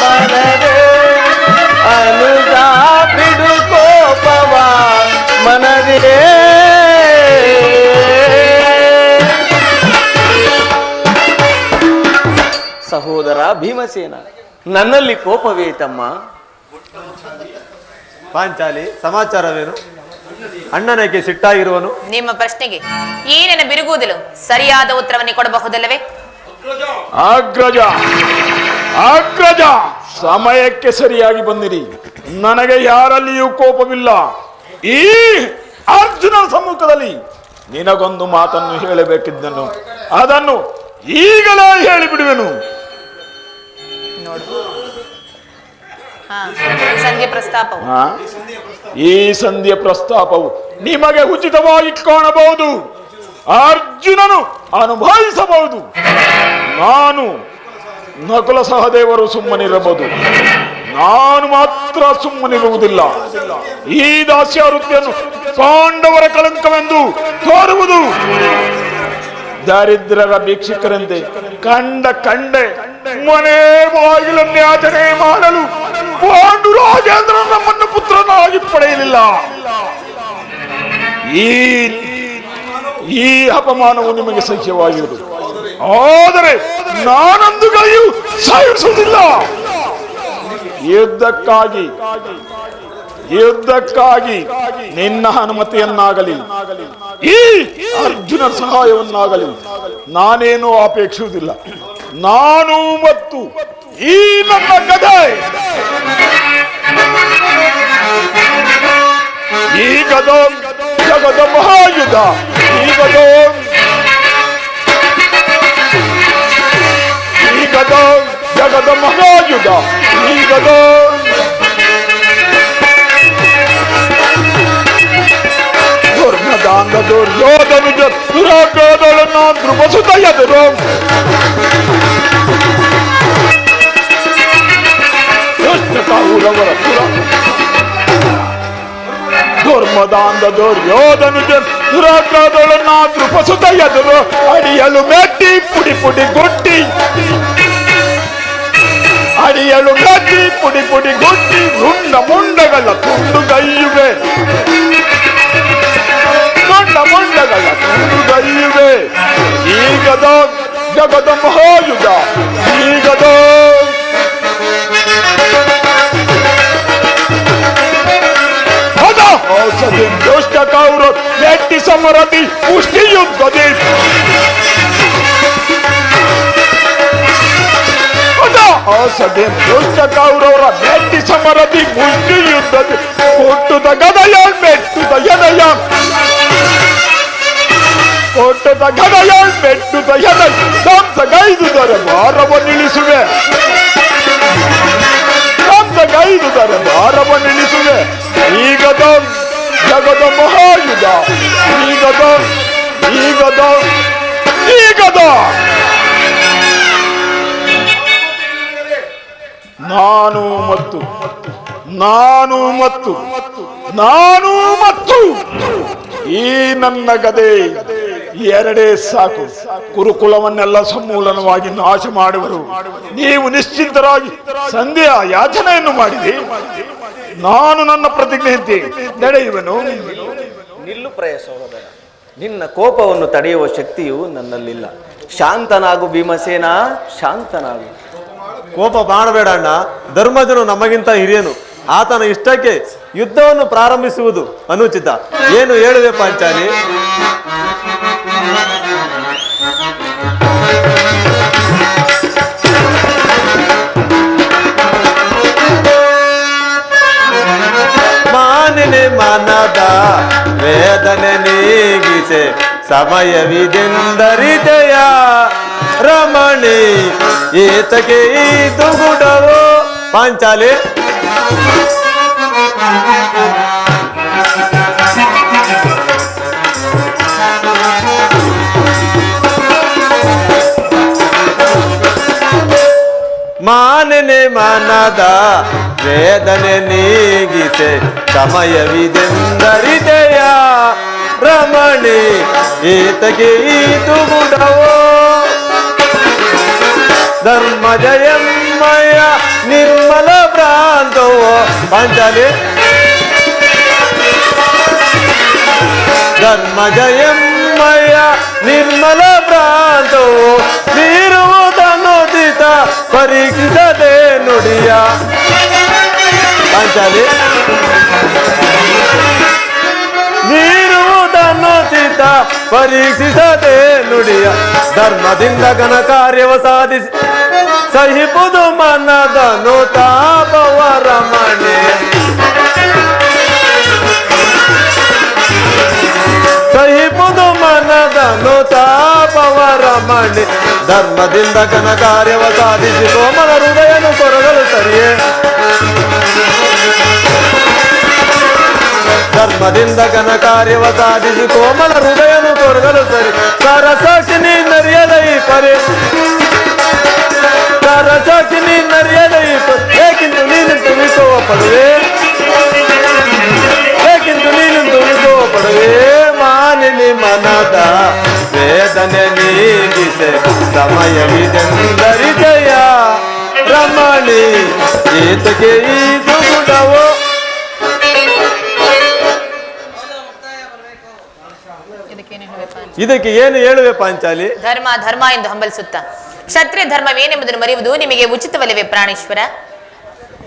ಮನವೇ ಅನುಗ ಬಿಡುಕೋಪವ ಮನವೇ ಸಹೋದರ ಭೀಮಸೇನ ನನ್ನಲ್ಲಿ ಕೋಪವೇ ತಮ್ಮ?
ಪಾಂಚಾಲಿ, ಸಮಾಚಾರವೇನು? ಅಣ್ಣನಕ್ಕೆ ಸಿಟ್ಟಾಗಿರುವನು?
ನಿಮ್ಮ ಪ್ರಶ್ನೆಗೆ ಏನೇನು ಬಿರುಗುವುದಿಲ್ಲ ಸರಿಯಾದ ಉತ್ತರವನ್ನೇ ಕೊಡಬಹುದಲ್ಲವೇ?
ಅಗ್ರಜ ಅಗ್ರಜ, ಸಮಯಕ್ಕೆ ಸರಿಯಾಗಿ ಬಂದಿರಿ. ನನಗೆ ಯಾರಲ್ಲಿಯೂ ಕೋಪವಿಲ್ಲ. ಈ ಅರ್ಜುನನ ಸಮ್ಮುಖದಲ್ಲಿ ನಿನಗೊಂದು ಮಾತನ್ನು ಹೇಳಬೇಕಿದ್ದನು, ಅದನ್ನು ಈಗಲೇ ಹೇಳಿಬಿಡುವೆನು.
ಸಂಧ್ಯೆ ಪ್ರಸ್ತಾಪವು
ಈ ಸಂಧಿಯ ಪ್ರಸ್ತಾಪವು ನಿಮಗೆ ಉಚಿತವಾಗಿ ಕಾಣಬಹುದು. ಅರ್ಜುನನು ಅನುಭವಿಸಬಹುದು. ನಾನು ನಕುಲ ಸಹದೇವರು ಸುಮ್ಮನಿರಬಹುದು, ನಾನು ಮಾತ್ರ ಸುಮ್ಮನಿರುವುದಿಲ್ಲ. ಈ ದಾಸ್ಯವೃತ್ತಿಯನ್ನು ಪಾಂಡವರ ಕಳಂಕವೆಂದು ತೋರುವುದು. ದಾರಿದ್ರ್ಯರ ಭಿಕ್ಷುಕರಂತೆ ಕಂಡೆ ಮನೆ ಬಾಗಿಲನ್ನೇ ಯಾಚನೆ ಮಾಡಲು ಪಾಂಡು ರಾಜೇಂದ್ರ ನಮ್ಮನ್ನು ಪುತ್ರನಾಗಿ ಪಡೆಯಲಿಲ್ಲ. ಈ ಅಪಮಾನವು ನಿಮಗೆ ಸಹ್ಯವಾಗಿರುವುದು, ಆದರೆ ನಾನೊಂದುಗಳಿಯೂ ಸಹಿಸುವುದಿಲ್ಲ. ಯುದ್ಧಕ್ಕಾಗಿ ನಿನ್ನ ಅನುಮತಿಯನ್ನಾಗಲಿ ಈ ಅರ್ಜುನ ಸಹಾಯವನ್ನಾಗಲಿ ನಾನೇನೂ ಅಪೇಕ್ಷಿಸುವುದಿಲ್ಲ. ನಾನು ಮತ್ತು ಈ ನನ್ನ ಗದೆ, ಈ ಗದೋ ಜಗದ ಮಹಾಯುಧ, ಈ ಗದೋ ಜಗದ ಮಹಾಯುಧ, ಈ ಗದೋ ದುರ್ಮದಾಂಗ ದುರ್ಯೋಧನು ದುರಾಗೋದಳನ್ನ ಧ್ರುವಸುತ ಎದುರು ಕೌರವರ ದುರ್ಮದಾಂಗ ದುರ್ಯೋಧನು ದುರಾಗೋದಳನ್ನ ಧ್ರುವಸುತ ಎದುರು ಅಡಿಯಲು ಮೆಟ್ಟಿ ಪುಡಿ ಪುಡಿ ಗುಟ್ಟಿ, ಅಡಿಯಲು ಮೆಟ್ಟಿ ಪುಡಿ ಪುಡಿ ಗುಟ್ಟಿ ರುಂಡ ಮುಂಡಗಳ ತುಂಡುಗೈಯುವೆ, ಮುಂಡಗಳ ತುಂಡುಗೈಯುವೆ. ಈಗದ ಜಗದ ಮಹಾಯುಧ, ಈಗದ ಔಷಧಿ ದುಷ್ಟ ಕೌರ ಮೆಟ್ಟಿ ಸಮರದಿ ಪುಷ್ಟಿ ಯುದ್ಧದಿ ಔಷಧಿ ದುಷ್ಟ ಕೌರವರ ಮೆಟ್ಟಿ ಸಮರದಿ ಪುಷ್ಟಿ ಯುದ್ಧದಿ ಹುಟ್ಟುದ ಗದಯ ಮೆಟ್ಟುದ ಎದಯ, ಕೊಟ್ಟದ ಗದಯ ಮೆಟ್ಟುದ ಎದಯ ಸಂಸಗೈದುದರ ಭಾರವನ್ನಿಳಿಸುವೆ, ಸಂಸಗೈದುದರ ಭಾರವನ್ನಿಳಿಸುವೆ. ಈಗದ ಜಗದ ಮಹಾಯುಧ, ಈಗದ ಈಗದ ಈಗದ ನಾನು ಮತ್ತು ಈ ನನ್ನ ಗದೆ ಎರಡೇ ಸಾಕು. ಕುರುಕುಲವನ್ನೆಲ್ಲ ಸಮೂಲನವಾಗಿ ನಾಶ ಮಾಡುವರು. ನೀವು ನಿಶ್ಚಿಂತರಾಗಿ ಸಂಧ್ಯಾ ಯಾಚನೆಯನ್ನು ಮಾಡಿದೆ. ನಾನು ನನ್ನ ಪ್ರತಿಜ್ಞೆಯಂತೆ ನಡೆಯುವೆನು.
ನಿಲ್ಲು ಪ್ರಿಯ ಸಹೋದರ, ನಿನ್ನ ಕೋಪವನ್ನು ತಡೆಯುವ ಶಕ್ತಿಯು ನನ್ನಲ್ಲಿಲ್ಲ. ಶಾಂತನಾಗು ಭೀಮಸೇನ, ಶಾಂತನಾಗು.
ಕೋಪ ಮಾಡಬೇಡ ಅಣ್ಣ. ಧರ್ಮಜನು ನಮಗಿಂತ ಹಿರಿಯನು. ಆತನ ಇಷ್ಟಕ್ಕೆ ಯುದ್ಧವನ್ನು ಪ್ರಾರಂಭಿಸುವುದು ಅನುಚಿತ. ಏನು ಹೇಳುವೆ ಪಾಂಚಾಲಿ? ಮಾನಿನಿ ಮನದ ವೇದನೆ ನೀಗಿಸೆ ಸಮಯವಿದೆಂದರಿದೆಯ ರಮಣಿ ಈತಕ್ಕೆ ಇದು ಗುಡವೋ. ಪಾಂಚಾಲಿ ಮಾನಿನಿ ಮನದ ವೇದನೆ ನೀಗಿಸೆ ಸಮಯವಿದೆಂದರಿದೆಯ ರಮಣಿ ಈತಗೆ ಇದು ಗುಡವೋ. ಧರ್ಮ ಜಯಮ್ಮಯ ನಿರ್ಮಲ ಭ್ರಾಂತವೋ. ಪಾಂಚಾಲಿ ಧರ್ಮ ಜಯಮ್ಮಯ ನಿರ್ಮಲ ಭ್ರಾಂತವೋ. ನೀರುವುದನ್ನೋದಿತ ಪರೀಕ್ಷಿಸದೆ ನುಡಿಯ. ಪಾಂಚಾಲಿ ನೀರುವುದನ್ನೋದಿತ ಪರೀಕ್ಷಿಸದೆ ನುಡಿಯ. ಧರ್ಮದಿಂದ ಘನ ಕಾರ್ಯವ ಸಾಧಿಸಿ ಸಹಿಪುದು ಮನದನು ತಾಪವ ರಮಣೆ. ಸಹಿಪುದು ಮನದನು ತಾಪವ ರಮಣೆ. ಧರ್ಮದಿಂದ ಘನ ಕಾರ್ಯವ ಸಾಧಿಸಿ ಕೋಮಲ ಹೃದಯನು ಕೊರಗಲು ಸರಿಯೇ. ಧರ್ಮದಿಂದ ಘನ ಕಾರ್ಯವ ಸಾಧಿಸಿ ಕೋಮಲ ಹೃದಯನು ಕೊರಗಲು ಸರಿ. ಸರಸಾಕ್ಷಿನಿ ನರಿಯದೈ ಪರಿ ಸರಸಾಕ್ಷಿನಿ ನರಿಯದೈ ಏಕೆಂದು ನೀನು ತುಮಿಸುವ ಪಡುವೆ. ಏಕೆಂದು ನೀನು ತುಮಿಸುವ ಪಡುವೆ. ಮಾನಿನಿ ಮನದ ವೇದನೆ ನೀಗಿಸೆ ಸಮಯವಿದೆಂದರಿದೆಯ ರಮಣಿ ಈತಗೆ ಇದು ಗುಡವೋ. ಇದಕ್ಕೆ ಏನು ಹೇಳುವೆ ಪಾಂಚಾಲಿ?
ಧರ್ಮ ಧರ್ಮ ಎಂದು ಹಂಬಲಿಸುತ್ತ ಕ್ಷತ್ರಿಯ ಧರ್ಮವೇನೆಂಬುದನ್ನು ಮರೆಯುವುದು ನಿಮಗೆ ಉಚಿತವಲ್ಲವೇ ಪ್ರಾಣೇಶ್ವರ?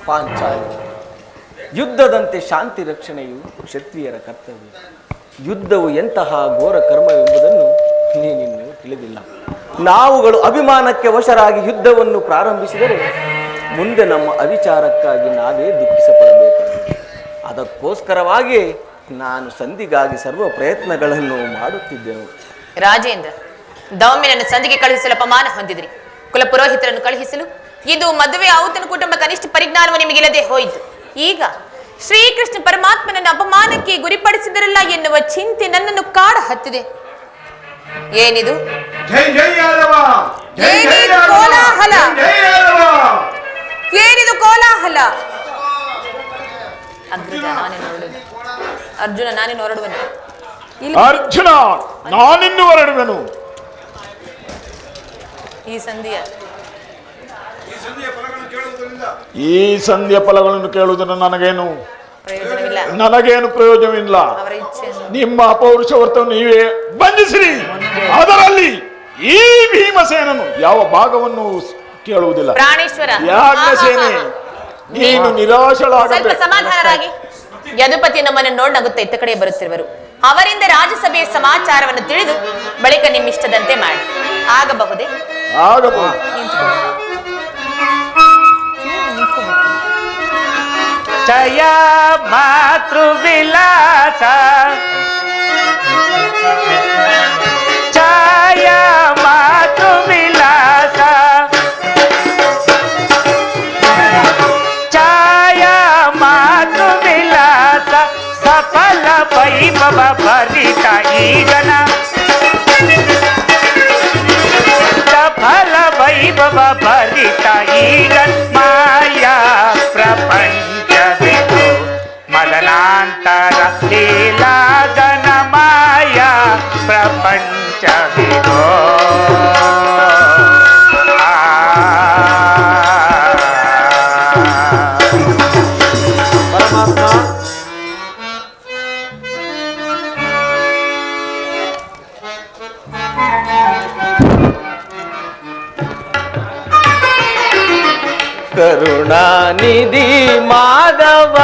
ಪಾಂಚಾಲಿ, ಯುದ್ಧದಂತೆ ಶಾಂತಿ ರಕ್ಷಣೆಯು ಕ್ಷತ್ರಿಯರ ಕರ್ತವ್ಯ. ಯುದ್ಧವು ಎಂತಹ ಘೋರ ಕರ್ಮವೆಂಬುದನ್ನು ನೀನಿನ್ನೂ ತಿಳಿದಿಲ್ಲ. ನಾವುಗಳು ಅಭಿಮಾನಕ್ಕೆ ವಶರಾಗಿ ಯುದ್ಧವನ್ನು ಪ್ರಾರಂಭಿಸಿದರೆ ಮುಂದೆ ನಮ್ಮ ಅವಿಚಾರಕ್ಕಾಗಿ ನಾವೇ ದುಃಖಿಸಪಡಬೇಕು. ಅದಕ್ಕೋಸ್ಕರವಾಗಿ ನಾನು ಸಂಧಿಗಾಗಿ ಸರ್ವ ಪ್ರಯತ್ನಗಳನ್ನು ಮಾಡುತ್ತಿದ್ದೆನು.
ರಾಜೇಂದ್ರ, ದೌಮ್ಯನನ್ನು ಸಂಧಿಗೆ ಕಳುಹಿಸಲು ಅಪಮಾನ ಹೊಂದಿದ್ರಿ. ಕುಲಪುರೋಹಿತರನ್ನು ಕಳುಹಿಸಲು ಇದು ಮದುವೆ ಔತಣ ಕುಟುಂಬ ಕನಿಷ್ಠ ಪರಿಜ್ಞಾನವು ನಿಮಗಿಲ್ಲದೆ ಹೋಯಿತು. ಈಗ ಶ್ರೀಕೃಷ್ಣ ಪರಮಾತ್ಮನನ್ನು ಅಪಮಾನಕ್ಕೆ ಗುರಿಪಡಿಸಿದರಲ್ಲ ಎನ್ನುವ ಚಿಂತೆ ನನ್ನನ್ನು ಕಾಡ ಹತ್ತಿದೆ. ಏನಿದು ಏನಿದು ಕೋಲಾಹಲ? ಏನಿದು ಕೋಲಾಹಲ? ಅರ್ಜುನ ನಾನೇನು ಹೊರಡುವನು.
ಅರ್ಜುನ ನಾನಿನ್ನು ಹೊರಡುವೆನು.
ಈ ಸಂಧಿಯ
ಫಲಗಳನ್ನು ಕೇಳುವುದನ್ನು ನನಗೇನು ಪ್ರಯೋಜನವಿಲ್ಲ. ನಿಮ್ಮ ಅಪೌರುಷವರ್ತವನ್ನು ನೀವೇ ಬಂಧಿಸಿರಿ. ಅದರಲ್ಲಿ ಈ ಭೀಮಸೇನನು ಯಾವ ಭಾಗವನ್ನು ಕೇಳುವುದಿಲ್ಲ.
ಪ್ರಾಣೇಶ್ವರ,
ಯಾಜ್ಞಸೇನೆ, ನೀನು ನಿರಾಶಳಾಗಬೇಕು.
ಸಮಾಧಾನರಾಗಿ. ಯದುಪತಿ ನಮ್ಮನ್ನು ನೋಡಿ ನಗುತ್ತಾ ಇತ್ತ ಕಡೆ ಬರುತ್ತಿರುವರು. ಅವರಿಂದ ರಾಜ್ಯಸಭೆಯ ಸಮಾಚಾರವನ್ನು ತಿಳಿದು ಬಳಿಕ ನಿಮ್ಮಿಷ್ಟದಂತೆ ಮಾಡಿ ಆಗಬಹುದೇ?
ಆಗಬಹುದು.
ಜಯ ಮಾತೃ ವಿಲಾಸ, ಜಯ ಮಾತೃ ವಿಲಾಸ, ಜಯ ಮಾತೃ ವಿಲಾಸ, ಸಫಲ ವೈಭವ ಭರಿತ ಈ ಜನ ವೈಭವ ಭರಿತ ಈಗ ಮಾಯಾ ಪ್ರಪಂಚವಿದು ಮದನಾಂತರ ಲೀಲಾಗನ ಮಾಯಾ ಪ್ರಪಂಚವಿದು
ಪರಮಾತ್ಮ
ಕರುಣಾನಿಧಿ ಮಾಧವ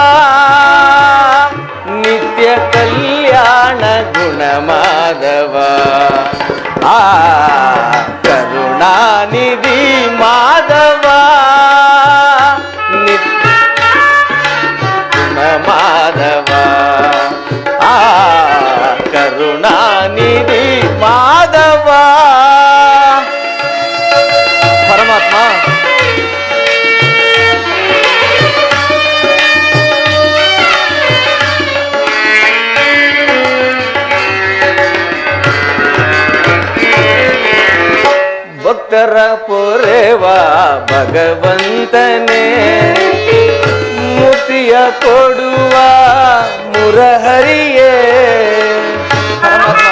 ನಿತ್ಯ ಕಲ್ಯಾಣ ಗುಣ ಮಾಧವ ಆ ಕರುಣಾನಿಧಿ ಮಾಧವ ನಿತ್ಯ ಗುಣ ಮಾಧವ ಆ ಕರುಣಾನಿಧಿ ಮಾಧವ ಪರಮಾತ್ಮ ಭಕ್ತರ ಪೊರೆವ ಭಗವಂತನೇ ಮುಕ್ತಿಯ ಕೊಡುವ ಮುರಹರಿಯೇ ಪರಮಾತ್ಮ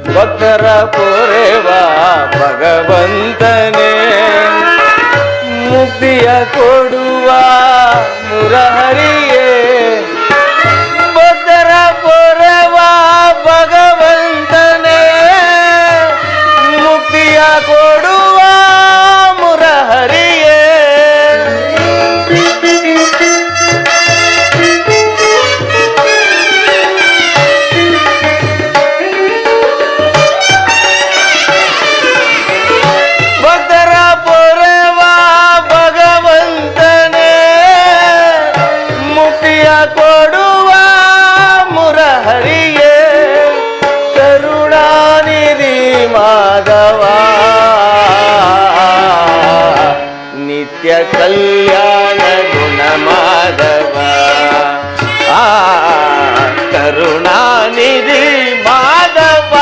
ಭಕ್ತರ ಪೊರೆವ ಭಗವಂತನೇ ಮುಕ್ತಿಯ ಕೊಡುವ ಮುರಹರಿಯೇ ಭಕ್ತರ ಪೊರೆವ ಭಗವಂತನೇ ಮುಕ್ತಿಯ ಕೊಡುವ ಮುರಹರಿಯೇ ಭಕ್ತರ ಪೊರೆವ ಭಗವಂತನೇ ಮುಕ್ತಿಯ ಕೊಡುವ ಮುರಹರಿಯೇ ಕರುಣಾನಿಧಿ ಮಾಧವ ನಿತ್ಯ ಕಲ್ಯಾಣ ಗುಣ ಮಾಧವ ಆ ಕರುಣಾನಿಧಿ ಮಾಧವ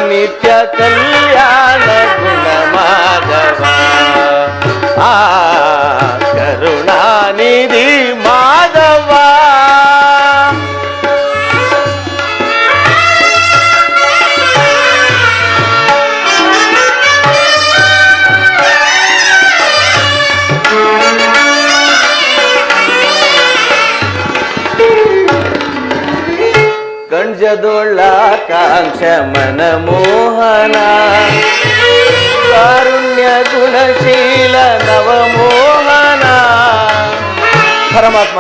ನಿತ್ಯ ಕಲ್ಯಾಣ ಗುಣ ಮಾಧವ ಆ ಕರುಣಾನಿಧಿ ಮಾಧವ ಕಣ್ಜದೊಳ್ಳಾಕಾಂಕ್ಷ ಮನಮೋಹನ ಕಾರುಣ್ಯ ಗುಣಶೀಲ ನವಮೋಹನ ಪರಮಾತ್ಮ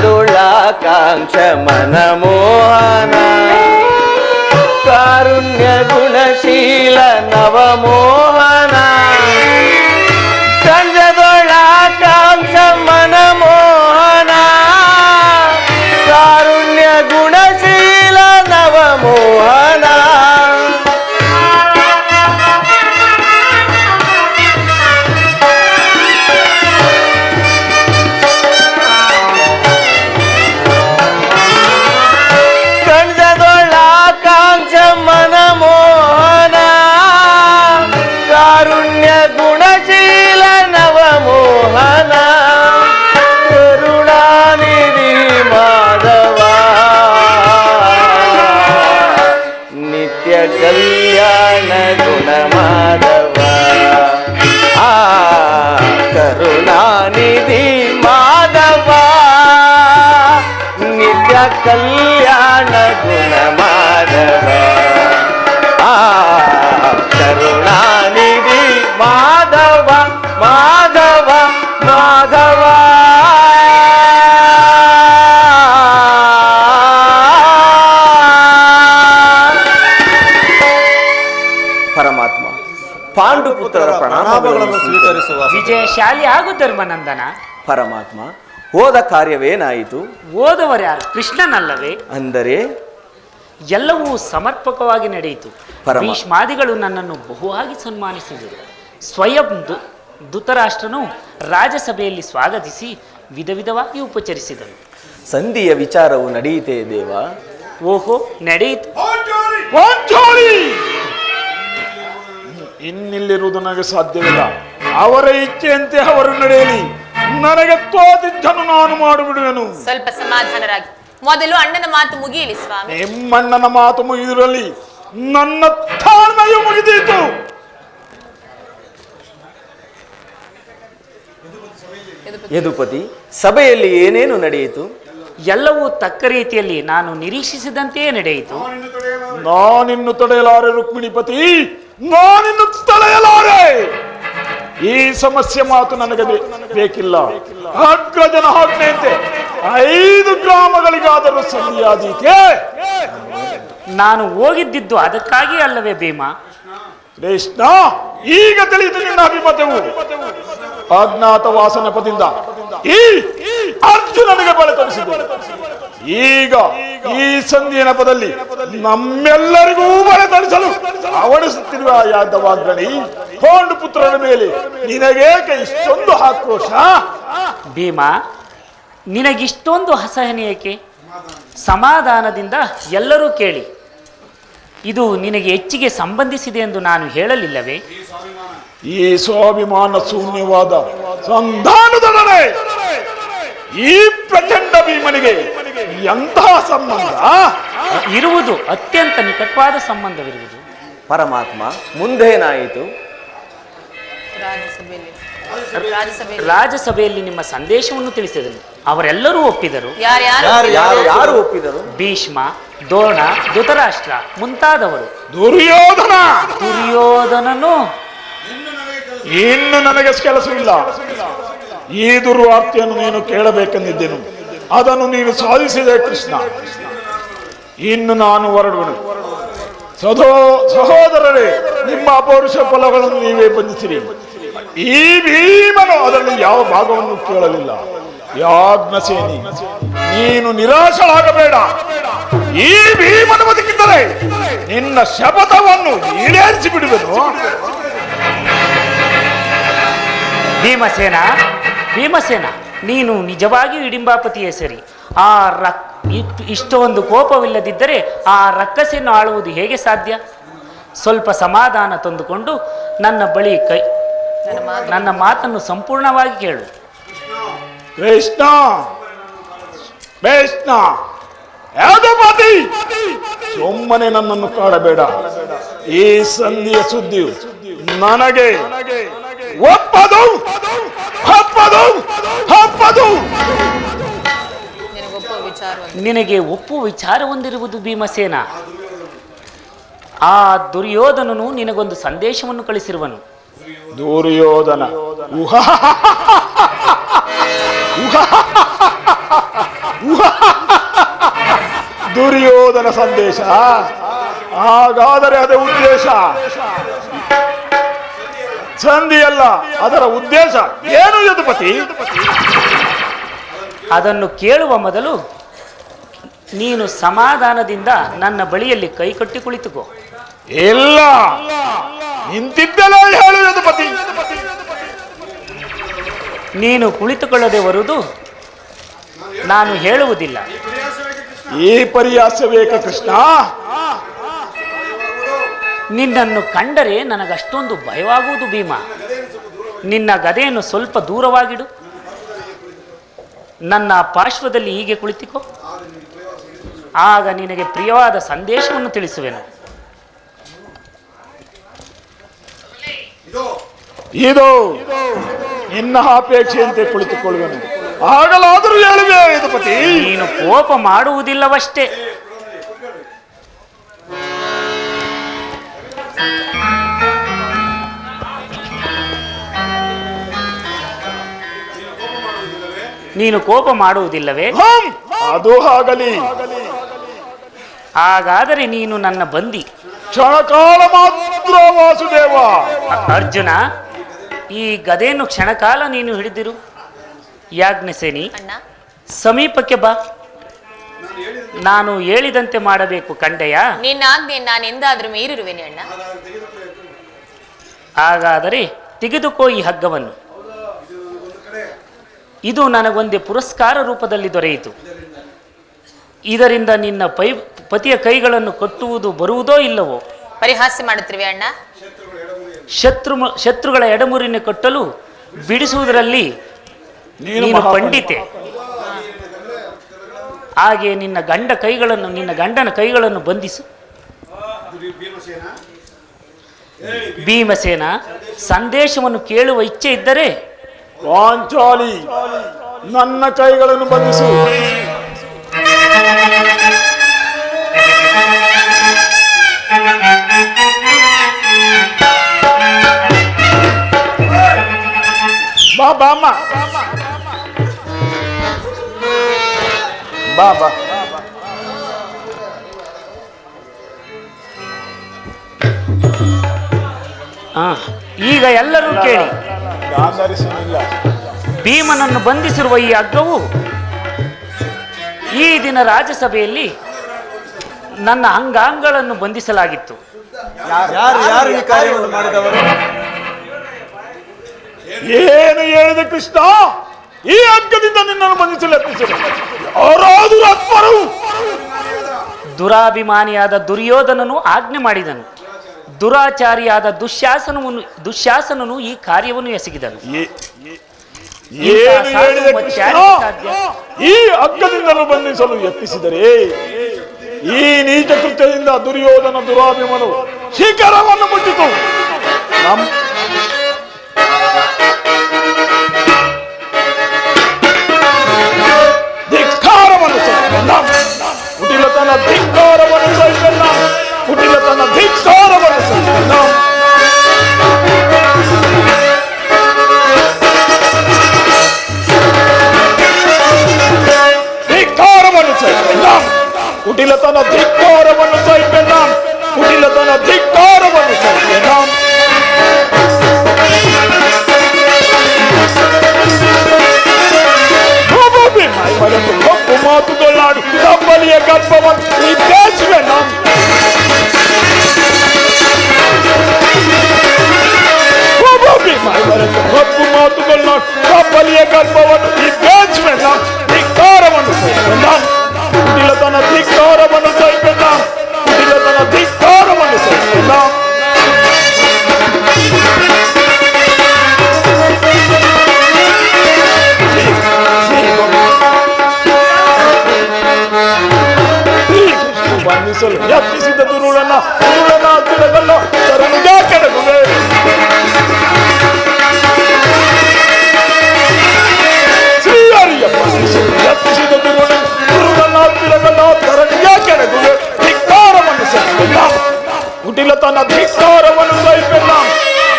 ಕಣ್ಜದೊಳ್ಳಾಕಾಂಕ್ಷ ಮನಮೋಹನ ಕಾರುಣ್ಯ ಗುಣಶೀಲ ನವಮೋಹನ ಕಂಜದೊಳಾಕಾಂಕ್ಷ ಮನಮೋಹನ ಕಾರುಣ್ಯ ಗುಣಶೀಲ ನವಮೋಹನ ಕಂಜದೊಳಾಕಾಂಕ್ಷ ಮನಮೋಹನ ಕಾರುಣ್ಯ ಗುಣಶೀಲ ನವಮೋಹನ ಕರುಣಾನಿಧಿ ಮಾಧವ ನಿತ್ಯ ಕಲ್ಯಾಣ ಗುಣ ಮಾಧವ ಆ ಕರುಣಾನಿಧಿ ಮಾಧವ ನಿತ್ಯ ಕಲ್ಯಾಣ ಗುಣ ಮಾಧವ ಆ ಕರುಣಾನಿಧಿ ಮಾಧವ ಮಾಧವ ಮಾಧವ ಪರಮಾತ್ಮ ಪಾಂಡುಪುತ್ರರ ಪ್ರಣಾಮಗಳನ್ನು ಸ್ವೀಕರಿಸುವ
ವಿಜಯಶಾಲಿ ಆಗು ಧರ್ಮನಂದನ.
ಪರಮಾತ್ಮ ಹೋದ ಕಾರ್ಯವೇನಾಯಿತು?
ಓದವರು ಯಾರು? ಕೃಷ್ಣನಲ್ಲವೇ?
ಅಂದರೆ
ಎಲ್ಲವೂ ಸಮರ್ಪಕವಾಗಿ ನಡೆಯಿತು.
ಪರಮ.
ಭೀಷ್ಮಾದಿಗಳು ನನ್ನನ್ನು ಬಹುವಾಗಿ ಸನ್ಮಾನಿಸಿದರು. ಸ್ವಯಂ ಧೃತರಾಷ್ಟ್ರನು ರಾಜಸಭೆಯಲ್ಲಿ ಸ್ವಾಗತಿಸಿ ವಿಧ ವಿಧವಾಗಿ ಉಪಚರಿಸಿದನು.
ಸಂಧಿಯ ವಿಚಾರವು ನಡೆಯಿತೆ ದೇವ.
ಓಹೋ, ನಡೆಯಿತು.
ಪಾಂಚಾಲಿ ಇನ್ನಿಲ್ಲಿರುವುದು ನನಗೆ ಸಾಧ್ಯವಿಲ್ಲ. ಅವರ ಇಚ್ಛೆಯಂತೆ ಅವರು ನಡೆಯಲಿ. ನನಗೆ ತೋಚಿದ್ದನ್ನು ನಾನು ಮಾಡಿಬಿಡುವೆನು.
ಸ್ವಲ್ಪ ಸಮಾಧಾನರಾಗಿ ಮೊದಲು ಅಣ್ಣನ ಮಾತು ಮುಗಿಯಲಿ ಸ್ವಾಮಿ.
ನಿಮ್ಮಣ್ಣನ ಮಾತು ಮುಗಿದಿರಲಿ, ನನ್ನ ತಾಳ್ಮೆಯು ಮುಗಿದೀತು.
ಯದುಪತಿ, ಸಭೆಯಲ್ಲಿ ಏನೇನು ನಡೆಯಿತು?
ಎಲ್ಲವೂ ತಕ್ಕ ರೀತಿಯಲ್ಲಿ ನಾನು ನಿರೀಕ್ಷಿಸಿದಂತೆಯೇ ನಡೆಯಿತು.
ನಾನಿನ್ನು ತಡೆಯಲಾರೆ ರುಕ್ಮಿಣಿಪತಿ, ನಾನಿನ್ನು ತಡೆಯಲಾರೆ. ಈ ಸಮಸ್ಯೆ ಮಾತು ನನಗೆ ಬೇಕಿಲ್ಲ. ಅಗ್ರಜನ ಆಜ್ಞೆಯಂತೆ 5 ಗ್ರಾಮಗಳಿಗಾದರೂ ಸರಿಯಾದೀತೆ.
ನಾನು ಹೋಗಿದ್ದಿದ್ದು ಅದಕ್ಕಾಗಿ ಅಲ್ಲವೇ ಭೀಮ?
ಕೃಷ್ಣ, ಈಗ ತಿಳಿಯಿತು ನಿನ್ನ ಅಭಿಮತವು. ಅಜ್ಞಾತವಾಸ ನೆಪದಿಂದ ಈ ಅರ್ಜುನನಿಗೆ ಬಳೆ ತರಿಸಿದೆ. ಈಗ ಈ ಸಂಧಿಯ ನೆಪದಲ್ಲಿ ನಮ್ಮೆಲ್ಲರಿಗೂ ಬಳೆ ತರಿಸಲು ಅವಡಿಸುತ್ತಿರುವ ಯಾದವಾಗ್ರಣಿ ಪಾಂಡು ಪುತ್ರರ ಮೇಲೆ ನಿನಗೇಕೆ ಇಷ್ಟೊಂದು ಆಕ್ರೋಶ?
ಭೀಮ, ನಿನಗಿಷ್ಟೊಂದು ಅಸಹನೆ ಏಕೆ? ಸಮಾಧಾನದಿಂದ ಎಲ್ಲರೂ ಕೇಳಿ. ಇದು ನಿನಗೆ ಹೆಚ್ಚಿಗೆ ಸಂಬಂಧಿಸಿದೆ ಎಂದು ನಾನು ಹೇಳಲಿಲ್ಲವೇ?
ಈ ಸ್ವಾಭಿಮಾನ ಶೂನ್ಯವಾದ ಸಂಧಾನದೊಡನೆ ಈ ಪ್ರಚಂಡ ಭೀಮನಿಗೆ ಎಂತಹ ಸಂಬಂಧ?
ಇರುವುದು ಅತ್ಯಂತ ನಿಕಟವಾದ ಸಂಬಂಧವಿರುವುದು.
ಪರಮಾತ್ಮ, ಮುಂದೇನಾಯಿತು?
ರಾಜಸಭೆಯಲ್ಲಿ ನಿಮ್ಮ ಸಂದೇಶವನ್ನು ತಿಳಿಸಿದರು. ಅವರೆಲ್ಲರೂ ಒಪ್ಪಿದರು.
ಯಾರು ಒಪ್ಪಿದರು?
ಭೀಷ್ಮ, ದ್ರೋಣ, ಧೃತರಾಷ್ಟ್ರ ಮುಂತಾದವರು. ದುರ್ಯೋಧನನು
ಇನ್ನು ನನಗೆ ಕೆಲಸವಿಲ್ಲ. ಈ ದುರ್ವಾರ್ತೆಯನ್ನು ನೀನು ಕೇಳಬೇಕೆಂದಿದ್ದೆನು, ಅದನ್ನು ನೀನು ಸಾಧಿಸಿದೆ ಕೃಷ್ಣ. ಇನ್ನು ನಾನು ಹೊರಡುವೆನು. ಸಹೋದರರೇ, ನಿಮ್ಮ ಅಪೌರುಷ ಫಲಗಳನ್ನು ನೀವೇ ಬಂಧಿಸಿರಿ. ಈ ಭೀಮನು ಅದರಲ್ಲಿ ಯಾವ ಭಾಗವನ್ನು ಕೇಳಲಿಲ್ಲ. ಯಾಜ್ಞಸೇನಿ, ನೀನು ನಿರಾಶರಾಗಬೇಡ. ಈ ಭೀಮನು ಬದುಕಿದ್ದರೆ ನಿನ್ನ ಶಪಥವನ್ನು ಈಡೇರಿಸಿ ಬಿಡುವೆನು.
ಭೀಮಸೇನ, ನೀನು ನಿಜವಾಗಿಯೂ ಹಿಡಿಂಬಾಪತಿಯೇ ಸರಿ. ಇಷ್ಟೊಂದು ಕೋಪವಿಲ್ಲದಿದ್ದರೆ ಆ ರಕ್ಕಸೆಯನ್ನು ಆಳುವುದು ಹೇಗೆ ಸಾಧ್ಯ? ಸ್ವಲ್ಪ ಸಮಾಧಾನ ತಂದುಕೊಂಡು ನನ್ನ ಮಾತನ್ನು ಸಂಪೂರ್ಣವಾಗಿ ಕೇಳು.
ಕೃಷ್ಣ, ಯದುಪತಿ, ಸುಮ್ಮನೆ ನನ್ನನ್ನು ಕಾಡಬೇಡ. ಈ ಸಂಧಿಯ ಸುದ್ದಿಯು ನನಗೆ ಒಪ್ಪದು.
ನಿನಗೆ ಒಪ್ಪುವ ವಿಚಾರ ಹೊಂದಿರುವುದು ಭೀಮಸೇನ. ಆ ದುರ್ಯೋಧನನು ನಿನಗೊಂದು ಸಂದೇಶವನ್ನು ಕಳಿಸಿರುವನು.
ದುರ್ಯೋಧನ ದುರ್ಯೋಧನ ಸಂದೇಶ? ಹಾಗಾದರೆ ಅದೇ ಉದ್ದೇಶ. ಸಂಧಿಯಲ್ಲ, ಅದರ ಉದ್ದೇಶ ಏನು ಯದುಪತಿ?
ಅದನ್ನು ಕೇಳುವ ಮೊದಲು ನೀನು ಸಮಾಧಾನದಿಂದ ನನ್ನ ಬಳಿಯಲ್ಲಿ ಕೈಕಟ್ಟಿ ಕುಳಿತುಕೋ.
ಇಲ್ಲ, ನಿಂತಿದ್ದಲೇ ಹೇಳು ಯದುಪತಿ.
ನೀನು ಕುಳಿತುಕೊಳ್ಳದೆ ಬರುವುದು ನಾನು ಹೇಳುವುದಿಲ್ಲ.
ಈ ಪರಿಹಾಸ ಬೇಕ ಕೃಷ್ಣ?
ನಿನ್ನನ್ನು ಕಂಡರೆ ನನಗಷ್ಟೊಂದು ಭಯವಾಗುವುದು ಭೀಮ. ನಿನ್ನ ಗದೆಯನ್ನು ಸ್ವಲ್ಪ ದೂರವಾಗಿಡು. ನನ್ನ ಪಾರ್ಶ್ವದಲ್ಲಿ ಹೀಗೆ ಕುಳಿತುಕೋ. ಆಗ ನಿನಗೆ ಪ್ರಿಯವಾದ ಸಂದೇಶವನ್ನು ತಿಳಿಸುವೆನು.
ಇದು ನಿನ್ನ ಅಪೇಕ್ಷೆಯಂತೆ ಕುಳಿತುಕೊಳ್ಳುವೆನು. ಆಗಲಾದರೂ ಹೇಳುವೆ ಯದುಪತಿ.
ನೀನು ಕೋಪ ಮಾಡುವುದಿಲ್ಲವಷ್ಟೇ. ನೀನು ಕೋಪ ಮಾಡುವುದಿಲ್ಲವೇ?
ಅದು ಆಗಲಿ.
ಹಾಗಾದರೆ ನೀನು ನನ್ನ ಬಂದಿ.
ಕ್ಷಣಕಾಲ ಮಾತ್ರ ವಾಸುದೇವ.
ಅರ್ಜುನ, ಈ ಗದೆಯನ್ನು ಕ್ಷಣಕಾಲ ನೀನು ಹಿಡಿದಿರು. ಯಾಜ್ಞಸೇನಿ, ಸಮೀಪಕ್ಕೆ ಬಾ. ನಾನು ಹೇಳಿದಂತೆ ಮಾಡಬೇಕು ಕಂಡೆಯ.
ನಿನ್ನ ಆಜ್ಞೆ ನಾನು ಎಂದಾದ್ರೂ ಮೀರಿರುವೆನೆ ಅಣ್ಣ.
ಹಾಗಾದರೆ ತೆಗೆದುಕೋ ಈ ಹಗ್ಗವನ್ನು. ಇದು ನನಗೊಂದೇ ಪುರಸ್ಕಾರ ರೂಪದಲ್ಲಿ ದೊರೆಯಿತು. ಇದರಿಂದ ನಿನ್ನ ಪತಿಯ ಕೈಗಳನ್ನು ಕಟ್ಟುವುದು ಬರುವುದೋ ಇಲ್ಲವೋ.
ಪರಿಹಾಸ್ಯ ಮಾಡುತ್ತಿರುವೆ ಅಣ್ಣ.
ಶತ್ರುಗಳ ಎಡಮುರಿನ ಕಟ್ಟಲು ಬಿಡಿಸುವುದರಲ್ಲಿ ನೀನು ಪಂಡಿತೆ. ಹಾಗೆ ನಿನ್ನ ಗಂಡನ ಕೈಗಳನ್ನು ಬಂಧಿಸು. ಭೀಮಸೇನ, ಸಂದೇಶವನ್ನು ಕೇಳುವ ಇಚ್ಛೆ ಇದ್ದರೆ
ಪಾಂಚಾಲಿ ನನ್ನ ಕೈಗಳನ್ನು ಬಂಧಿಸು. ಬಾ ಬಾ ಅಮ್ಮ, ಬಾ ಬಾ.
ಈಗ ಎಲ್ಲರೂ ಕೇಳಿ. ಭೀಮನನ್ನು ಬಂಧಿಸಿರುವ ಈ ಹಗ್ಗವು ಈ ದಿನ ರಾಜ್ಯಸಭೆಯಲ್ಲಿ ನನ್ನ ಅಂಗಾಂಗಗಳನ್ನು ಬಂಧಿಸಲಾಗಿತ್ತು.
ಯಾರು ಈ ಕಾರ್ಯವನ್ನು ಮಾಡಿದವರು?
ಏನು ಹೇಳಿದೆ ಕೃಷ್ಣ? ಈ ಹಗ್ಗದಿಂದ ನಿನ್ನನ್ನು ಬಂಧಿಸಲು ಯತ್ನಿಸಿದೆ ಯಾರಾದರೂ ಆತ್ಮರು?
ದುರಾಭಿಮಾನಿಯಾದ ದುರ್ಯೋಧನನು ಆಜ್ಞೆ ಮಾಡಿದನು. ದುರಾಚಾರಿಯಾದ ದುಶ್ಯಾಸನನು ಈ ಕಾರ್ಯವನ್ನು ಎಸಗಿದನು.
ಏನು ಹೇಳಿದೆ ಕೃಷ್ಣ? ಈ ಹಗ್ಗದಿಂದಲೂ ಬಂಧಿಸಲು ಯತ್ನಿಸಿದರೆ ಈ ನೀಚ ಕೃತ್ಯದಿಂದ ದುರ್ಯೋಧನ ದುರಾಭಿಮಾನವು ಶಿಖರವನ್ನು ಮುಟ್ಟಿತು. ಧಿಕ್ಕಾರವನ್ನು ಸಹಿಸಲ್ಲ, ಕುಟಿಲತನ ಧಿಕ್ಕಾರವನ್ನು ಸಹಿಸಲ್ಲ, ಕುಟಿಲತನ ಧಿಕ್ಕಾರವನ್ನು ಸಹಿಸಲ್ಲ. ಧಿಕ್ಕಾರವನ್ನು ಸಹಿಸಲ್ಲ, ಕುಟಿಲತನ ಧಿಕ್ಕಾರವನ್ನು ಸಹಿಸಲ್ಲ, ಕುಟಿಲತನ ಧಿಕ್ಕಾರವನ್ನು ಸಹಿಸಲ್ಲ. ಕಪ್ಪು ಮಾತುಗಳಾಡಿ ತಪ್ಪಲಿಯ ಗರ್ಭವನ್ನು ಇದ್ದೇಸುವೆ ನಾನು. ಕಪ್ಪು ಮಾತುಗಳಾಡಿ ತಪ್ಪಲಿಯ ಗರ್ಭವನ್ನು ಇದ್ದೇಸುವೆ ನಾನು. ಧಿಕ್ಕಾರವನ್ನು ಸಹಿಸಲ್ಲ, ಕುಟಿಲತನ ಧಿಕ್ಕಾರವನ್ನು ಸಹಿಸಲ್ಲ, ಕುಟಿಲತನ ಧಿಕ್ಕಾರವನ್ನು ಸಹಿಸಲ್ಲ. ಬಂಧಿಸಲು ಯತ್ನಿಸಿದ ದುರುಳನ ತಿರಗಲ್ಲ ತರನಿಗೆ ಕೆಡಗುವೆ. ಶ್ರೀಹರಿಯ ಬಂಧಿಸಲು ಯತ್ನಿಸಿದ ದುರುಳನ ತಿರಗಲ್ಲ ತರನಿಗೆ ಕೆಡಗುವೆ. ಧಿಕ್ಕಾರವನ್ನು ಸಹಿಸಲ್ಲ, ಕುಟಿಲತನ ಧಿಕ್ಕಾರವನ್ನು ಸಹಿಸಲ್ಲ,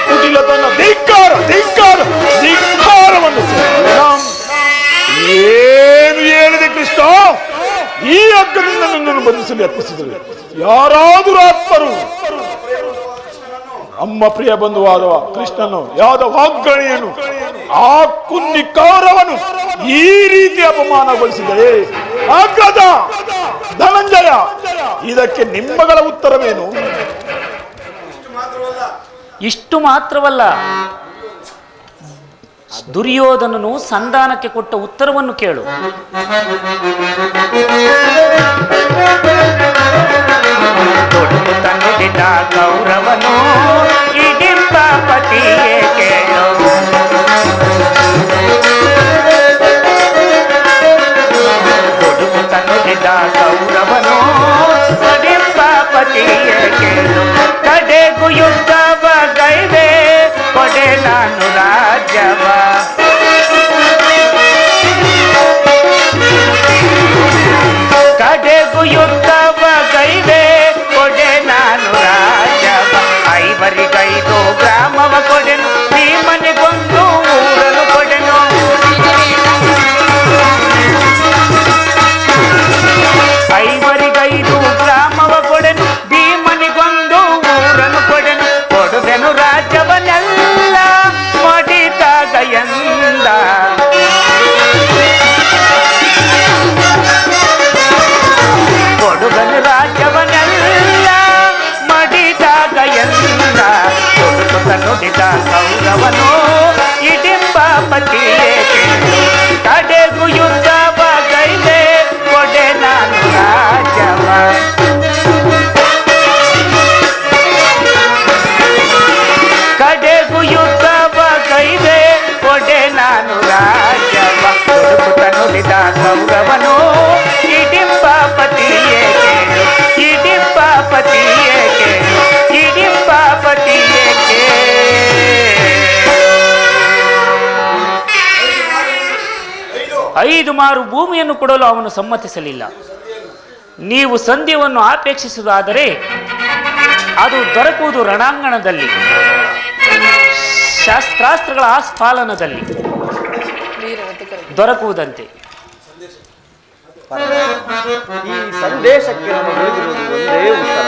ಕುಟಿಲತನ ಧಿಕ್ಕಾರ ಧಿಕ್ಕಾರ ಧಿಕ್ಕಾರವನ್ನು ಸಹಿಸಲ್ಲ. ಏನು ಹೇಳಿದೆ ಕೃಷ್ಣ? ಈ ಹಗ್ಗದಿಂದ ನನ್ನನ್ನು ಬಂಧಿಸಲು ಯತ್ನಿಸಿದರು ಯಾರಾದರೂ ಆತ್ಮರು. ನಮ್ಮ ಪ್ರಿಯ ಬಂಧುವಾದವ ಕೃಷ್ಣನು ಯಾವ್ದ ವಾಗ್ಗಣಿಯನು ಆ ಕುನ್ನಿಕಾರವನು ಈ ರೀತಿ ಅಪಮಾನಗೊಳಿಸಿದರೆ ಅಗ್ಗದ ಧನಂಜಯ, ಇದಕ್ಕೆ ನಿಮ್ಮಗಳ ಉತ್ತರವೇನು?
ಇಷ್ಟು ಮಾತ್ರವಲ್ಲ, ದುರ್ಯೋಧನನು ಸಂಧಾನಕ್ಕೆ ಕೊಟ್ಟ ಉತ್ತರವನ್ನು ಕೇಳು. ತೊಡುಗುತ್ತನುಡಿದ ಗೌರವನು ಇಡಿಂಬ ಪತಿಯೇ ಕೇಳು. ತೊಡುಗುತ್ತನುಡಿದ ಗೌರವನು ಇಡಿಂಬ ಪತಿಯೇ ಕೇಳು. ಕಡೆಗೂ ಯುದ್ಧವ ಗೈವೆ ಕೊಡೆ ನಾನು ರಾಜ್ಯವ. ಕಡೆಗೂ ಯುದ್ಧವ ಗೈವೆ ಕೊಡೆ ನಾನು ರಾಜ್ಯವ. ಐವರಿಗೈದು ಗ್ರಾಮವ ಕೊಡೆನು, ಭೀಮನಿಗೊಂದು ಊರನ್ನು ಕೊಡೆನು. ಐವರಿಗೈದು ಗ್ರಾಮವ ಕೊಡೆನು, ಭೀಮನಿಗೊಂದು ಊರನ್ನು ಕೊಡೆನು. ಕೊಡುವೆನು 5 ಮಾರು ಭೂಮಿಯನ್ನು ಕೊಡಲು ಅವನು ಸಮ್ಮತಿಸಲಿಲ್ಲ. ನೀವು ಸಂಧ್ಯವನ್ನು ಅಪೇಕ್ಷಿಸುವುದಾದರೆ ಅದು ದೊರಕುವುದು ರಣಾಂಗಣದಲ್ಲಿ, ಶಾಸ್ತ್ರಾಸ್ತ್ರಗಳ ಆಸ್ಫಾಲನದಲ್ಲಿ ದೊರಕುವುದಂತೆ.
ಈ ಸಂದೇಶಕ್ಕೆ ನಮ್ಮ ಉಳಿದಿರುವುದು ಒಂದೇ ಉತ್ತರ.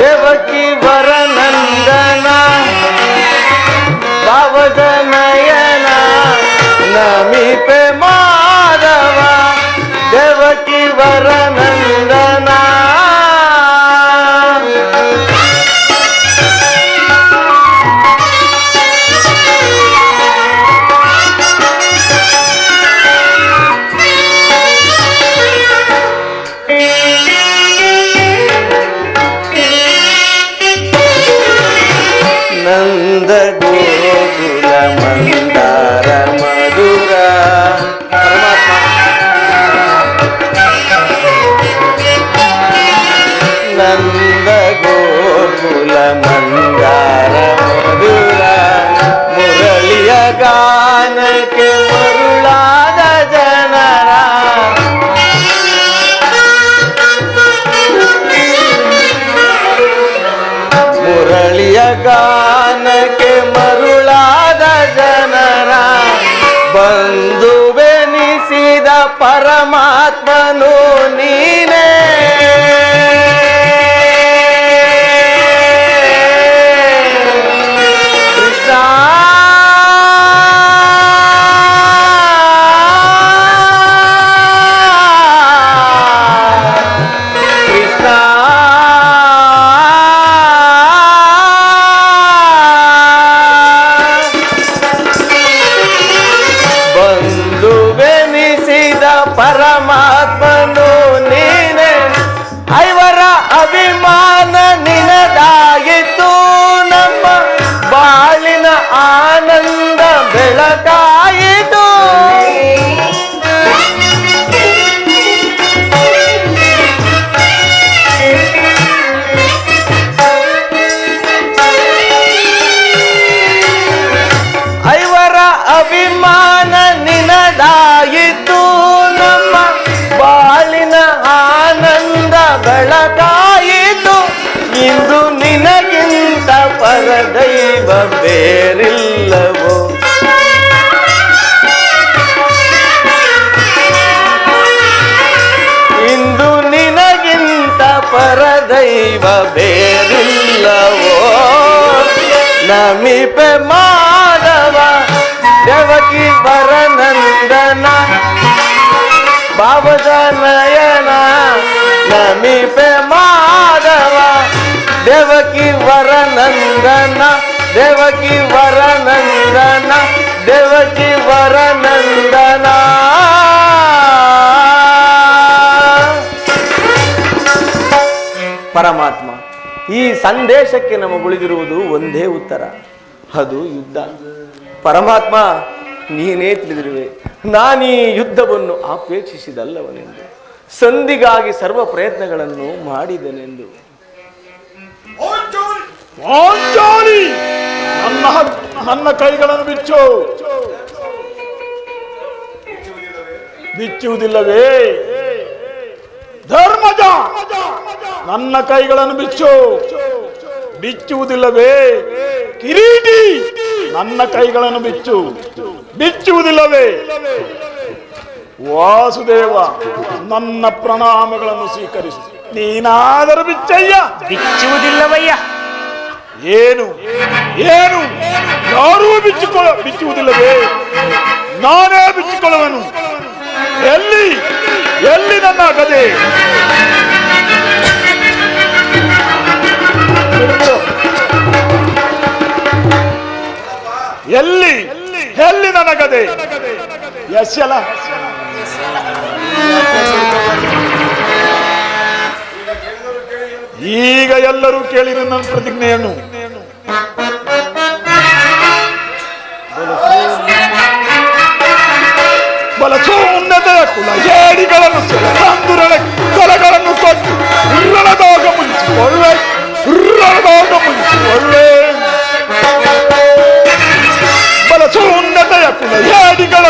ದೇವಕಿ ವರನಂದನ ಭಾವದನಯನ ನಮಿಪೆ ಮಾಧವ ದೇವಕಿ ವರನಂದನ. ನಂದ ಗೋಕುಲ ಮಂದಾರ ಮಧುರ. ನಂದ ಗೋಕುಲ ಮಂದಾರ ಮಧುರ ಮುರಳಿಯ ಗಾನಕ್ಕೆ ಮರುಳಾದ ಜನರ. ಮುರಳಿಯ ಗಾನಕ್ಕೆ ಮರುಳಾದ ಜನರ ಬಂಧುವೆನಿಸಿದ ಪರಮಾತ್ಮನು ನೀನೇ. ಕೃಷ್ಣ ಕೃಷ್ಣ ಬಂಧುವೆನಿಸಿದ ಪರಮಾತ್ಮನು ನೀನೆ. ಐವರ ಅಭಿಮಾನ ನಿನದಾಯಿತು, ನಮ್ಮ ಬಾಳಿನ ಆನಂದ ಬೆಳಕಾಯಿತು. ಐವರ ಅಭಿಮಾನ ನಿನದಾಯಿತು, ನಮ್ಮ ಬಾಳಿನ ಆನಂದ ಬೆಳಕಾಯಿತು. ಇಂದು ನಿನಗಿಂತ ಪರದೈವ ಬೇರಿಲ್ಲವೋ. ಇಂದು ನಿನಗಿಂತ ಪರದೈವ ಬೇರಿಲ್ಲವೋ. ನಮಿಪೆ ಮಾಧವ ದೇವಕಿ ವರನಂದನ ಭಾವದ ನಯನ ನಮಿಪೆ ಮಾಧವ ದೇವಕಿ ವರನಂದನ ದೇವಕಿ ವರನಂದನ ದೇವಕಿ ವರನಂದನ. ಪರಮಾತ್ಮ, ಈ ಸಂದೇಶಕ್ಕೆ ನಮಗುಳಿದಿರುವುದು ಒಂದೇ ಉತ್ತರ, ಅದು ಯುದ್ಧ. ಪರಮಾತ್ಮ, ನೀನೇ ತಿಳಿದಿರುವೆ ನಾನೀ ಯುದ್ಧವನ್ನು ಅಪೇಕ್ಷಿಸಿದಲ್ಲವನೆಂದು, ಸಂಧಿಗಾಗಿ ಸರ್ವ ಪ್ರಯತ್ನಗಳನ್ನು ಮಾಡಿದನೆಂದು.
ಪಾಂಚಾಲಿ, ನನ್ನ ಕೈಗಳನ್ನು ಬಿಚ್ಚು. ಬಿಚ್ಚುವುದಿಲ್ಲವೇ? ಧರ್ಮಜ, ನನ್ನ ಕೈಗಳನ್ನು ಬಿಚ್ಚು. ಬಿಚ್ಚುವುದಿಲ್ಲವೇ? ಕಿರೀಟಿ, ನನ್ನ ಕೈಗಳನ್ನು ಬಿಚ್ಚು. ಬಿಚ್ಚುವುದಿಲ್ಲವೇ? ವಾಸುದೇವ, ನನ್ನ ಪ್ರಣಾಮಗಳನ್ನು ಸ್ವೀಕರಿಸು. ನೀನಾದರೂ ಬಿಚ್ಚಯ್ಯ.
ಬಿಚ್ಚುವುದಿಲ್ಲವಯ್ಯ.
ಏನು ಏನು ಯಾರೂ ಬಿಚ್ಚುವುದಿಲ್ಲವೇ? ನಾನೇ ಬಿಚ್ಚಿಕೊಳ್ಳುವನು. ಎಲ್ಲಿ ಎಲ್ಲಿ ನನ್ನ ಗದೆ? ಎಲ್ಲಿ ಎಲ್ಲಿ ನನ್ನ ಗದೆ? ಯಶಲ ಈಗ ಎಲ್ಲರೂ ಕೇಳಿದ ನನ್ನ ಪ್ರತಿಜ್ಞೆಯನ್ನು. ಬಲಸು ಉನ್ನತ ಕುಲ ಏಡಿಗಳನ್ನು ತಲೆಗಳನ್ನು ಕೊಟ್ಟು ರಣದಾಗ ಮುಗಿಸಿಕೊಳ್ಳೆ ಬಲಸೋನ್ನತೆಯ ಕುಲ ಏಡಿಗಳ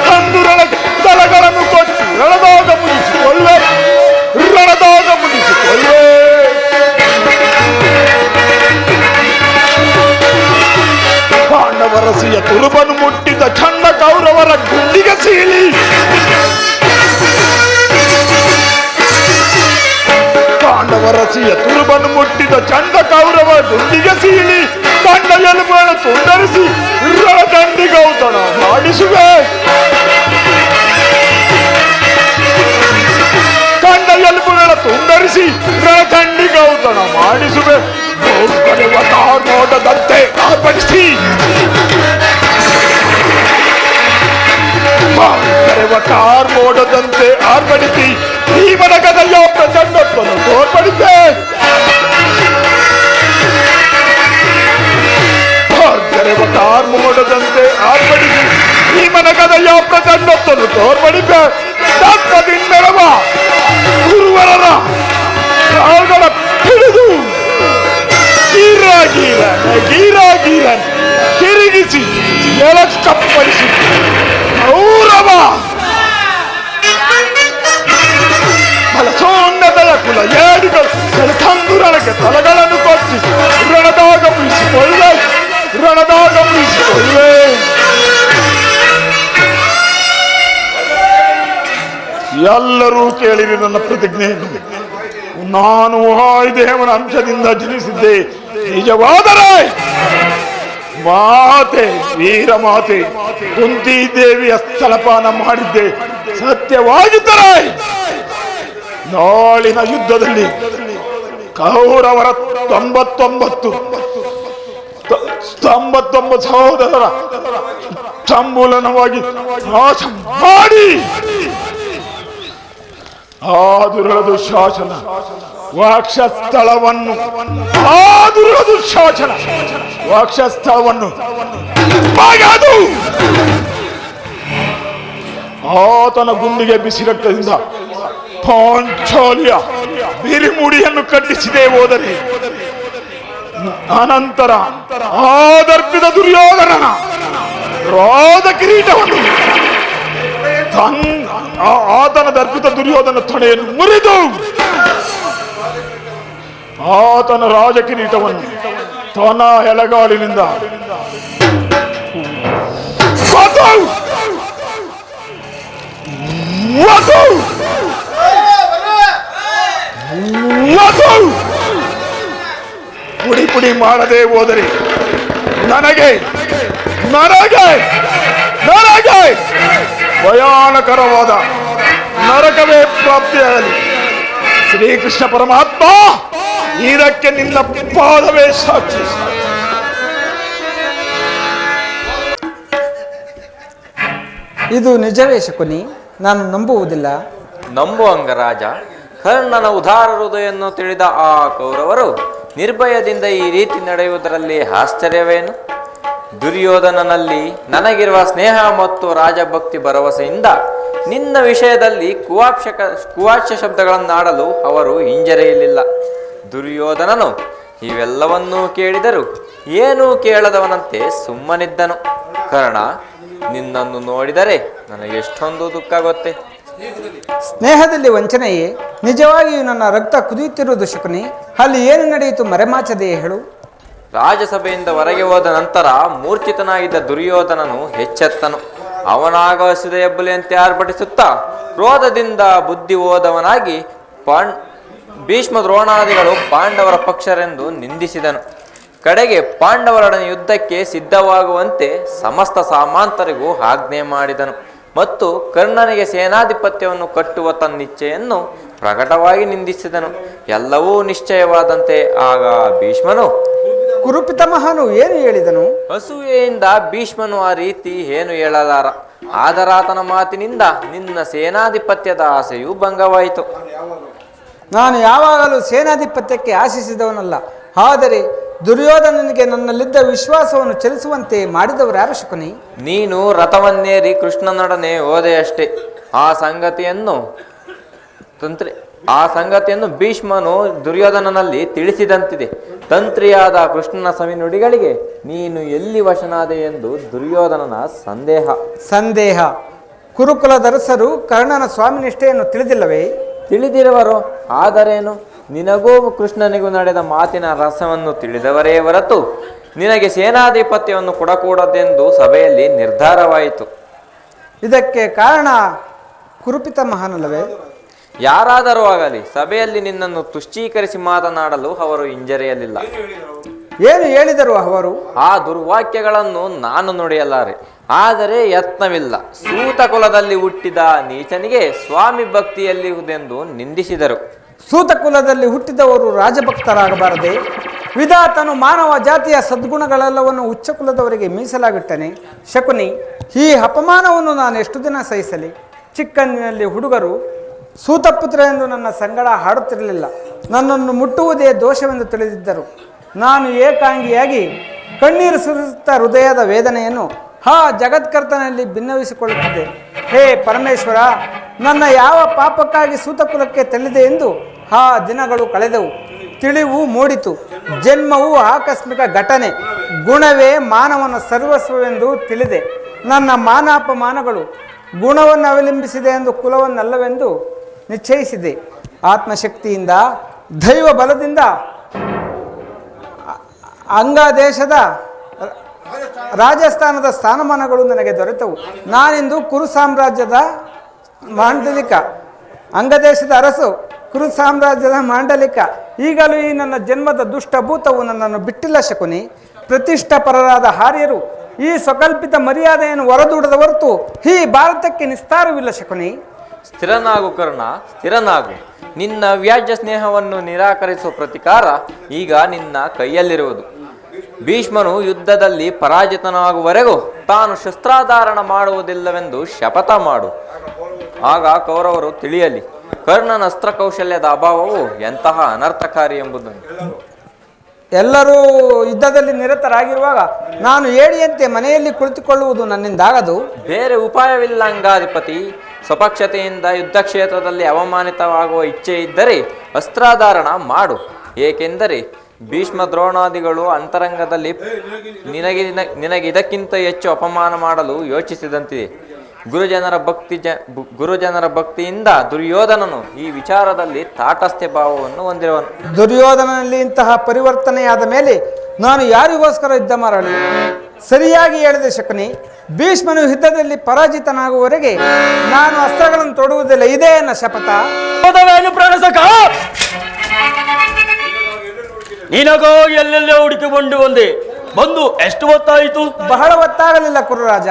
ತಂದುರೊಳಗೆ ತಲೆಗಳನ್ನು ಕೊಟ್ಟು ರಣದಾಗ ಮುಗಿಸಿಕೊಳ್ಳೆ ಪಾಂಡವರಸಿಯ ತುರುಬನು ಮುಟ್ಟಿದ ಚಂಡ ಕೌರವರ ಗುಂಡಿಗೆ ಸೀಳಿ ಪಾಂಡವರಸಿಯ ತುರುಬನು ಮುಟ್ಟಿದ ಚಂಡ ಕೌರವ ಗುಂಡಿಗೆ ಸೀಳಿ ಕಂಡ ಎಲುಬನ್ನು ತುಂಡರಿಸಿ ರಣದಂಡಿಗೌತಣ ಮಾಡಿಸುವೆ ಕಂಡ ಎಲುಬುಗಳ ತುಂಡರಿಸಿ ರಣದಂಡಿಗೌತಣ ಮಾಡಿಸುವೆ ನೋಟದಂತೆ ಆರ್ಪಡಿಸಿ ನೋಡದಂತೆ ಆರ್ಪಡಿಸಿ ಈ ಮನಗದೆಯ ಪ್ರಚಂಡತ್ವವನ್ನು ತೋರ್ಪಡಿಸೆ ನೋಡದಂತೆ ಆರ್ಪಡಿಸಿ ಈ ಮನಗದೆಯ ಪ್ರಚಂಡತ್ವವನ್ನು ತೋರ್ಪಡಿಸೆ ತಪ್ಪದಿಂದೆರವ ಗುರುವರರ ಕಾಲ್ಗಳ ಹಿಡಿದು ಗೀರ ತಿರುಗಿಸಿ ಎಳಕ್ಕಪ್ಪಳಿಸಿ ಗೌರವ ಬಲಸೋನ್ನತೆಯ ಕುಲ ಏಡಿಗಳು ತಂದುರಳಗೆ ತಲೆಗಳನ್ನು ಕೊಚ್ಚಿ ರಣದಾಗ ಮುಗಿಸಿಕೊಳ್ಳೆ ಎಲ್ಲರೂ ಕೇಳಿರಿ ನನ್ನ ಪ್ರತಿಜ್ಞೆಯನ್ನು. ನಾನು ವಾಯುದೇವನ ಅಂಶದಿಂದ ಜನಿಸಿದ್ದೆ. ನಿಜವಾದರೆ ಮಾತೆ ವೀರ ಮಾತೆ ಕುಂತಿ ದೇವಿಯ ಸ್ತನಪಾನ ಮಾಡಿದ್ದೆ. ಸತ್ಯವಾಗಿದ್ದರೆ ನಾಳಿನ ಯುದ್ಧದಲ್ಲಿ ಕೌರವರ 99 ಸಹೋದರರ ಸಂಮೂಲನವಾಗಿ ನಾಶ ಮಾಡಿ ಆ ದುರ್ಗದ ಶಾಸನ ವಾಕ್ಷಸ್ಥಳವನ್ನು ಆತನ ಗುಂಡಿಗೆ ಬಿಸಿ ರಕ್ತದಿಂದ ಪಾಂಚಾಲಿಯ ಬಿರಿಮುಡಿಯನ್ನು ಕಟ್ಟಿಸಿದೆ ಹೋದರೆ ಅನಂತರ ಆದರ್ಪಿತ ದುರ್ಯೋಧನನ ರಾಜ ಕಿರೀಟವನ್ನು ಆತನ ದರ್ಪಿತ ದುರ್ಯೋಧನ ತೊಡೆಯನ್ನು ಮುರಿದು ಆತನ ರಾಜ ಕಿರೀಟವನ್ನು ತನ್ನ ಎಲಗಾಲಿನಿಂದ ಪುಡಿ ಪುಡಿ ಮಾಡದೆ ಹೋದರೆ ನನಗೆ ಭಯಾನಕರವಾದ ನರಕವೇ ಪ್ರಾಪ್ತಿಯಾಗಲಿ. ಶ್ರೀಕೃಷ್ಣ ಪರಮಾತ್ಮ ಇದಕ್ಕೆ ನಿನ್ನ ಪಾದವೇ ಸಾಕ್ಷಿ.
ಇದು ನಿಜವೇ ಶಕುನಿ? ನಾನು ನಂಬುವುದಿಲ್ಲ.
ನಂಬು ಅಂಗರಾಜ. ಕರ್ಣನ ಉದಾರ ಹೃದಯನ್ನು ತಿಳಿದ ಆ ಕೌರವರು ನಿರ್ಭಯದಿಂದ ಈ ರೀತಿ ನಡೆಯುವುದರಲ್ಲಿ ಆಶ್ಚರ್ಯವೇನು? ದುರ್ಯೋಧನನಲ್ಲಿ ನನಗಿರುವ ಸ್ನೇಹ ಮತ್ತು ರಾಜಭಕ್ತಿ ಭರವಸೆಯಿಂದ ನಿನ್ನ ವಿಷಯದಲ್ಲಿ ಕುವಾಚ್ಯ ಶಬ್ದಗಳನ್ನಾಡಲು ಅವರು ಹಿಂಜರಿಯಲಿಲ್ಲ. ದುರ್ಯೋಧನನು ಇವೆಲ್ಲವನ್ನೂ ಕೇಳಿದರು ಏನೂ ಕೇಳದವನಂತೆ ಸುಮ್ಮನಿದ್ದನು. ಕರ್ಣ, ನಿನ್ನನ್ನು ನೋಡಿದರೆ ನನಗೆಷ್ಟೊಂದು ದುಃಖ ಗೊತ್ತೇ.
ಸ್ನೇಹದಲ್ಲಿ ವಂಚನೆಯೇ? ನಿಜವಾಗಿಯೂ ನನ್ನ ರಕ್ತ ಕುದಿಯುತ್ತಿರುವುದು ಶಕುನಿ. ಅಲ್ಲಿ ಏನು ನಡೆಯಿತು ಮರೆಮಾಚದೆಯೇ ಹೇಳು.
ರಾಜಸಭೆಯಿಂದ ಹೊರಗೆ ಹೋದ ನಂತರ ಮೂರ್ಛಿತನಾಗಿದ್ದ ದುರ್ಯೋಧನನು ಎಚ್ಚೆತ್ತನು. ಅವನಾಗಸಿದ ಹೆಬ್ಬುಲಿಯಂತೆ ಆರ್ಭಟಿಸುತ್ತಾ ಕ್ರೋಧದಿಂದ ಬುದ್ಧಿ ಹೋದವನಾಗಿ ಭೀಷ್ಮ ದ್ರೋಣಾದಿಗಳು ಪಾಂಡವರ ಪಕ್ಷರೆಂದು ನಿಂದಿಸಿದನು. ಕಡೆಗೆ ಪಾಂಡವರೊಡನೆ ಯುದ್ಧಕ್ಕೆ ಸಿದ್ಧವಾಗುವಂತೆ ಸಮಸ್ತ ಸಾಮಾಂತರಿಗೂ ಆಜ್ಞೆ ಮಾಡಿದನು ಮತ್ತು ಕರ್ಣನಿಗೆ ಸೇನಾಧಿಪತ್ಯವನ್ನು ಕಟ್ಟುವ ತನ್ನಿಚ್ಛೆಯನ್ನು ಪ್ರಕಟವಾಗಿ ನಿಂದಿಸಿದನು. ಎಲ್ಲವೂ ನಿಶ್ಚಯವಾದಂತೆ ಆಗ ಭೀಷ್ಮನು
ಕುರುಪಿತಮಹನು ಏನು ಹೇಳಿದನು?
ಅಸೂಯೆಯಿಂದ ಭೀಷ್ಮನು ಆ ರೀತಿ ಏನು ಹೇಳಲಾರ. ಆದರಾತನ ಮಾತಿನಿಂದ ನಿನ್ನ ಸೇನಾಧಿಪತ್ಯದ ಆಸೆಯೂ ಭಂಗವಾಯಿತು.
ನಾನು ಯಾವಾಗಲೂ ಸೇನಾಧಿಪತ್ಯಕ್ಕೆ ಆಶಿಸಿದವನಲ್ಲ. ಆದರೆ ದುರ್ಯೋಧನನಿಗೆ ನನ್ನಲ್ಲಿದ್ದ ವಿಶ್ವಾಸವನ್ನು ಚಲಿಸುವಂತೆ ಮಾಡಿದವರು ಯಾರು ಶಕುನಿ?
ನೀನು ರಥವನ್ನೇರಿ ಕೃಷ್ಣನೊಡನೆ ಹೋದೆಯಷ್ಟೇ. ಆ ಸಂಗತಿಯನ್ನು ಭೀಷ್ಮನು ದುರ್ಯೋಧನನಲ್ಲಿ ತಿಳಿಸಿದಂತಿದೆ. ತಂತ್ರಿಯಾದ ಕೃಷ್ಣನ ಸವಿನುಡಿಗಳಿಗೆ ನೀನು ಎಲ್ಲಿ ವಶನಾದೆ ಎಂದು ದುರ್ಯೋಧನನ ಸಂದೇಹ.
ಕುರುಕುಲದರಸರು ಕರ್ಣನ ಸ್ವಾಮಿ ನಿಷ್ಠೆಯನ್ನು ತಿಳಿದಿಲ್ಲವೇ?
ತಿಳಿದಿರುವರು, ಆದರೇನು? ನಿನಗೂ ಕೃಷ್ಣನಿಗೂ ನಡೆದ ಮಾತಿನ ರಸವನ್ನು ತಿಳಿದವರೇ ಹೊರತು ನಿನಗೆ ಸೇನಾಧಿಪತ್ಯವನ್ನು ಕೊಡಕೂಡದೆಂದು ಸಭೆಯಲ್ಲಿ ನಿರ್ಧಾರವಾಯಿತು.
ಇದಕ್ಕೆ ಕಾರಣ ಕುರುಪಿತ ಮಹಾನಲ್ಲವೇ?
ಯಾರಾದರೂ ಆಗಲಿ ಸಭೆಯಲ್ಲಿ ನಿನ್ನನ್ನು ತುಷ್ಟೀಕರಿಸಿ ಮಾತನಾಡಲು ಅವರು ಹಿಂಜರಿಯಲಿಲ್ಲ.
ಏನು ಹೇಳಿದರು ಅವರು?
ಆ ದುರ್ವಾಕ್ಯಗಳನ್ನು ನಾನು ನುಡಿಯಲಾರೆ, ಆದರೆ ಯತ್ನವಿಲ್ಲ. ಸೂತ ಕುಲದಲ್ಲಿ ಹುಟ್ಟಿದ ನೀಚನಿಗೆ ಸ್ವಾಮಿ ಭಕ್ತಿಯಲ್ಲಿರುವುದೆಂದು ನಿಂದಿಸಿದರು.
ಸೂತ ಕುಲದಲ್ಲಿ ಹುಟ್ಟಿದವರು ರಾಜಭಕ್ತರಾಗಬಾರದೆ? ವಿಧಾತನು ಮಾನವ ಜಾತಿಯ ಸದ್ಗುಣಗಳೆಲ್ಲವನ್ನು ಉಚ್ಚ ಕುಲದವರಿಗೆ ಮೀಸಲಾಗುತ್ತಾನೆ. ಶಕುನಿ, ಈ ಅಪಮಾನವನ್ನು ನಾನು ಎಷ್ಟು ದಿನ ಸಹಿಸಲಿ? ಚಿಕ್ಕಂದಿನಲ್ಲಿ ಹುಡುಗರು ಸೂತಪುತ್ರ ಎಂದು ನನ್ನ ಸಂಗಡ ಹಾಡುತ್ತಿರಲಿಲ್ಲ. ನನ್ನನ್ನು ಮುಟ್ಟುವುದೇ ದೋಷವೆಂದು ತಿಳಿದಿದ್ದರು. ನಾನು ಏಕಾಂಗಿಯಾಗಿ ಕಣ್ಣೀರು ಸುರಿಸುತ್ತಾ ಹೃದಯದ ವೇದನೆಯನ್ನು ಜಗತ್ಕರ್ತನಲ್ಲಿ ಭಿನ್ನವಿಸಿಕೊಳ್ಳುತ್ತಿದ್ದೆ. ಹೇ ಪರಮೇಶ್ವರ, ನನ್ನ ಯಾವ ಪಾಪಕ್ಕಾಗಿ ಸೂತಕುಲಕ್ಕೆ ತಳ್ಳಿದೆ ಎಂದು ದಿನಗಳು ಕಳೆದವು. ತಿಳಿವು ಮೂಡಿತು. ಜನ್ಮವು ಆಕಸ್ಮಿಕ ಘಟನೆ. ಗುಣವೇ ಮಾನವನ ಸರ್ವಸ್ವವೆಂದು ತಿಳಿದೆ. ನನ್ನ ಮಾನಾಪಮಾನಗಳು ಗುಣವನ್ನು ಅವಲಂಬಿಸಿದೆ ಎಂದು ಕುಲವನ್ನಲ್ಲವೆಂದು ನಿಶ್ಚಯಿಸಿದೆ. ಆತ್ಮಶಕ್ತಿಯಿಂದ ದೈವ ಬಲದಿಂದ ಅಂಗದೇಶದ ರಾಜಸ್ಥಾನದ ಸ್ಥಾನಮಾನಗಳು ನನಗೆ ದೊರೆತವು. ನಾನಿಂದು ಕುರು ಸಾಮ್ರಾಜ್ಯದ ಮಾಂಡಲಿಕ, ಅಂಗದೇಶದ ಅರಸು, ಕುರು ಸಾಮ್ರಾಜ್ಯದ ಮಾಂಡಲಿಕ. ಈಗಲೂ ಈ ನನ್ನ ಜನ್ಮದ ದುಷ್ಟಭೂತವು ನನ್ನನ್ನು ಬಿಟ್ಟಿಲ್ಲ ಶಕುನಿ. ಪ್ರತಿಷ್ಠಾಪರರಾದ ಆರ್ಯರು ಈ ಸ್ವಕಲ್ಪಿತ ಮರ್ಯಾದೆಯನ್ನು ಹೊರದೂಡದ ಹೊರತು ಈ ಭಾರತಕ್ಕೆ ನಿಸ್ತಾರವಿಲ್ಲ ಶಕುನಿ.
ಸ್ಥಿರನಾಗು ಕರ್ಣ, ಸ್ಥಿರನಾಗು. ನಿನ್ನ ವ್ಯಾಜ್ಯ ಸ್ನೇಹವನ್ನು ನಿರಾಕರಿಸುವ ಪ್ರತಿಕಾರ ಈಗ ನಿನ್ನ ಕೈಯಲ್ಲಿರುವುದು. ಭೀಷ್ಮನು ಯುದ್ಧದಲ್ಲಿ ಪರಾಜಿತನಾಗುವವರೆಗೂ ತಾನು ಶಸ್ತ್ರಾಧಾರಣ ಮಾಡುವುದಿಲ್ಲವೆಂದು ಶಪಥ ಮಾಡು. ಆಗ ಕೌರವರು ತಿಳಿಯಲಿ ಕರ್ಣನ ಅಸ್ತ್ರ ಕೌಶಲ್ಯದ ಅಭಾವವು ಎಂತಹ ಅನರ್ಥಕಾರಿ ಎಂಬುದನ್ನು.
ಎಲ್ಲರೂ ಯುದ್ಧದಲ್ಲಿ ನಿರತರಾಗಿರುವಾಗ ನಾನು ಏಡಿಯಂತೆ ಮನೆಯಲ್ಲಿ ಕುಳಿತುಕೊಳ್ಳುವುದು ನನ್ನಿಂದಾಗದು.
ಬೇರೆ ಉಪಾಯವಿಲ್ಲ ಅಂಗಾಧಿಪತಿ. ಸ್ವಪಕ್ಷತೆಯಿಂದ ಯುದ್ಧ ಕ್ಷೇತ್ರದಲ್ಲಿ ಅವಮಾನಿತವಾಗುವ ಇಚ್ಛೆ ಇದ್ದರೆ ಅಸ್ತ್ರಾಧಾರಣ ಮಾಡು. ಏಕೆಂದರೆ ಭೀಷ್ಮ ದ್ರೋಣಾದಿಗಳು ಅಂತರಂಗದಲ್ಲಿ ನಿನಗೆ ಇದಕ್ಕಿಂತ ಹೆಚ್ಚು ಅಪಮಾನ ಮಾಡಲು ಯೋಚಿಸಿದಂತಿದೆ. ಗುರುಜನರ ಭಕ್ತಿಯಿಂದ ದುರ್ಯೋಧನನು ಈ ವಿಚಾರದಲ್ಲಿ ತಾಟಸ್ಥ್ಯ ಭಾವವನ್ನು ಹೊಂದಿರುವನು.
ದುರ್ಯೋಧನನಲ್ಲಿ ಇಂತಹ ಪರಿವರ್ತನೆಯಾದ ಮೇಲೆ ನಾನು ಯಾರಿಗೋಸ್ಕರ ಯುದ್ಧ ಮಾಡಲಿ? ಸರಿಯಾಗಿ ಹೇಳಿದೆ ಶಕುನಿ. ಭೀಷ್ಮನು ಯುದ್ಧದಲ್ಲಿ ಪರಾಜಿತನಾಗುವವರೆಗೆ ನಾನು ಅಸ್ತ್ರಗಳನ್ನು ತೊಡುವುದಿಲ್ಲ. ಇದೇ ನನ್ನ ಶಪಥ.
ನಿನಗೋ ಎಲ್ಲೆಲ್ಲೇ ಹುಡುಕಿಕೊಂಡು ಬಂದು ಎಷ್ಟು ಹೊತ್ತಾಯಿತು?
ಬಹಳ ಹೊತ್ತಾಗಲಿಲ್ಲ ಕುರುರಾಜ.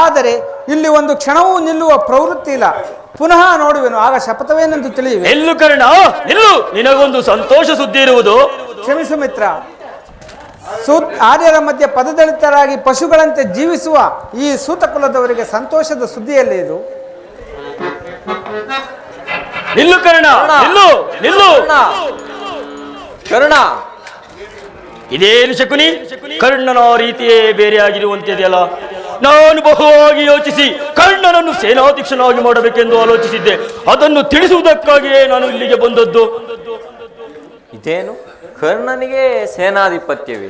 ಆದರೆ ಇಲ್ಲಿ ಒಂದು ಕ್ಷಣವೂ ನಿಲ್ಲುವ ಪ್ರವೃತ್ತಿ ಇಲ್ಲ. ಪುನಃ ನೋಡುವೆನು, ಆಗ ಶಪಥವೇನೆಂದು ತಿಳಿಯುವೆ.
ನಿಲ್ಲು ಕರ್ಣ, ನಿಲ್ಲು. ನಿನಗೊಂದು ಸಂತೋಷ ಸುದ್ದಿ ಇರುವುದು.
ಕ್ಷಮಿಸು ಮಿತ್ರ. ಆರ್ಯರ ಮಧ್ಯೆ ಪದದಲಿತರಾಗಿ ಪಶುಗಳಂತೆ ಜೀವಿಸುವ ಈ ಸೂತಕುಲದವರಿಗೆ ಸಂತೋಷದ ಸುದ್ದಿಯಲ್ಲೇ ಇದು.
ನಿಲ್ಲು ಕರ್ಣ, ನಿಲ್ಲು.
ಕರ್ಣ,
ಇದೇನು ಶಕುನಿ? ಕರ್ಣನ ರೀತಿಯೇ ಬೇರೆಯಾಗಿರುವಂತಿದೆಯಲ್ಲ. ನಾನು ಬಹುವಾಗಿ ಯೋಚಿಸಿ ಕರ್ಣನನ್ನು ಸೇನಾಧ್ಯಕ್ಷನಾಗಿ ಮಾಡಬೇಕೆಂದು ಆಲೋಚಿಸಿದ್ದೆ. ಅದನ್ನು ತಿಳಿಸುವುದಕ್ಕಾಗಿಯೇ ನಾನು ಇಲ್ಲಿಗೆ ಬಂದದ್ದು.
ಇದೇನು ಕರ್ಣನಿಗೆ ಸೇನಾಧಿಪತ್ಯವೇ?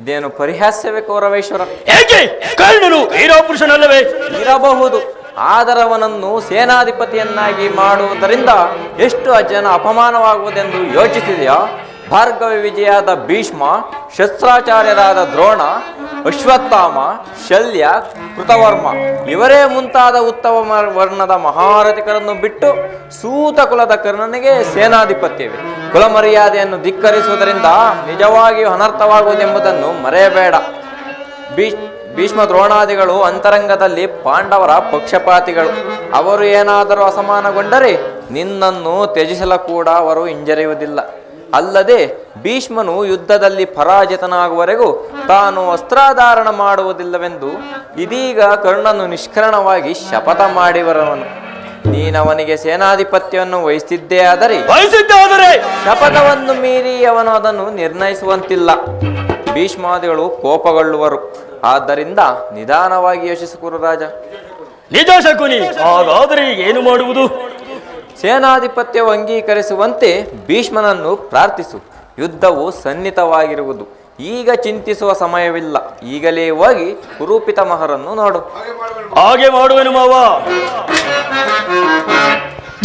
ಇದೇನು ಪರಿಹಾಸ್ಯವೇ ಕೌರವೇಶ್ವರ?
ಹೇಗೆ? ಕರ್ಣನು ವೀರಪುರುಷನಲ್ಲವೇ?
ಇರಬಹುದು, ಆದರವನನ್ನು ಸೇನಾಧಿಪತಿಯನ್ನಾಗಿ ಮಾಡುವುದರಿಂದ ಎಷ್ಟು ಜನ ಅಪಮಾನವಾಗುವುದೆಂದು ಯೋಚಿಸಿದೆಯಾ? ಭಾರ್ಗವ ವಿಜಯಾದ ಭೀಷ್ಮ, ಶಸ್ತ್ರಾಚಾರ್ಯರಾದ ದ್ರೋಣ, ಅಶ್ವತ್ಥಾಮ, ಶಲ್ಯ, ಕೃತವರ್ಮ ಇವರೇ ಮುಂತಾದ ಉತ್ತಮ ವರ್ಣದ ಮಹಾರಥಿಕರನ್ನು ಬಿಟ್ಟು ಸೂತ ಕುಲದ ಕರ್ಣನಿಗೆ ಸೇನಾಧಿಪತ್ಯವೇ? ಕುಲಮರ್ಯಾದೆಯನ್ನು ಧಿಕ್ಕರಿಸುವುದರಿಂದ ನಿಜವಾಗಿಯೂ ಅನರ್ಥವಾಗುವುದೆಂಬುದನ್ನು ಮರೆಯಬೇಡ. ಭೀಷ್ಮ ದ್ರೋಣಾದಿಗಳು ಅಂತರಂಗದಲ್ಲಿ ಪಾಂಡವರ ಪಕ್ಷಪಾತಿಗಳು. ಅವರು ಏನಾದರೂ ಅಸಮಾನಗೊಂಡರೆ ನಿನ್ನನ್ನು ತ್ಯಜಿಸಲು ಕೂಡ ಅವರು ಹಿಂಜರಿಯುವುದಿಲ್ಲ. ಅಲ್ಲದೆ ಭೀಷ್ಮನು ಯುದ್ಧದಲ್ಲಿ ಪರಾಜಿತನಾಗುವವರೆಗೂ ತಾನು ಅಸ್ತ್ರಾಧಾರಣ ಮಾಡುವುದಿಲ್ಲವೆಂದು ಇದೀಗ ಕರ್ಣನು ನಿಷ್ಕರಣವಾಗಿ ಶಪಥ ಮಾಡಿಬರವನು. ನೀನವನಿಗೆ ಸೇನಾಧಿಪತ್ಯವನ್ನು ವಹಿಸಿದ್ದೇ ಆದರೆ ಶಪಥವನ್ನು ಮೀರಿ ಅವನು ಅದನ್ನು ನಿರ್ಣಯಿಸುವಂತಿಲ್ಲ. ಭೀಷ್ಮಾದಿಗಳು ಕೋಪಗೊಳ್ಳುವರು. ಆದ್ದರಿಂದ ನಿಧಾನವಾಗಿ ಯೋಚಿಸು ಕುರುರಾಜ.
ನಿಜ ಶಕುನಿ. ಹಾಗಾದರೆ ಈಗ ಏನು ಮಾಡುವುದು?
ಸೇನಾಧಿಪತ್ಯವು ಅಂಗೀಕರಿಸುವಂತೆ ಭೀಷ್ಮನನ್ನು ಪ್ರಾರ್ಥಿಸು. ಯುದ್ಧವು ಸನ್ನಿಹಿತವಾಗಿರುವುದು. ಈಗ ಚಿಂತಿಸುವ ಸಮಯವಿಲ್ಲ. ಈಗಲೇ ಹೋಗಿ ಕುರೂಪಿತ ಮಹರನ್ನು ನೋಡು.
ಹಾಗೆ ಮಾಡುವೆನು ಮಾವ.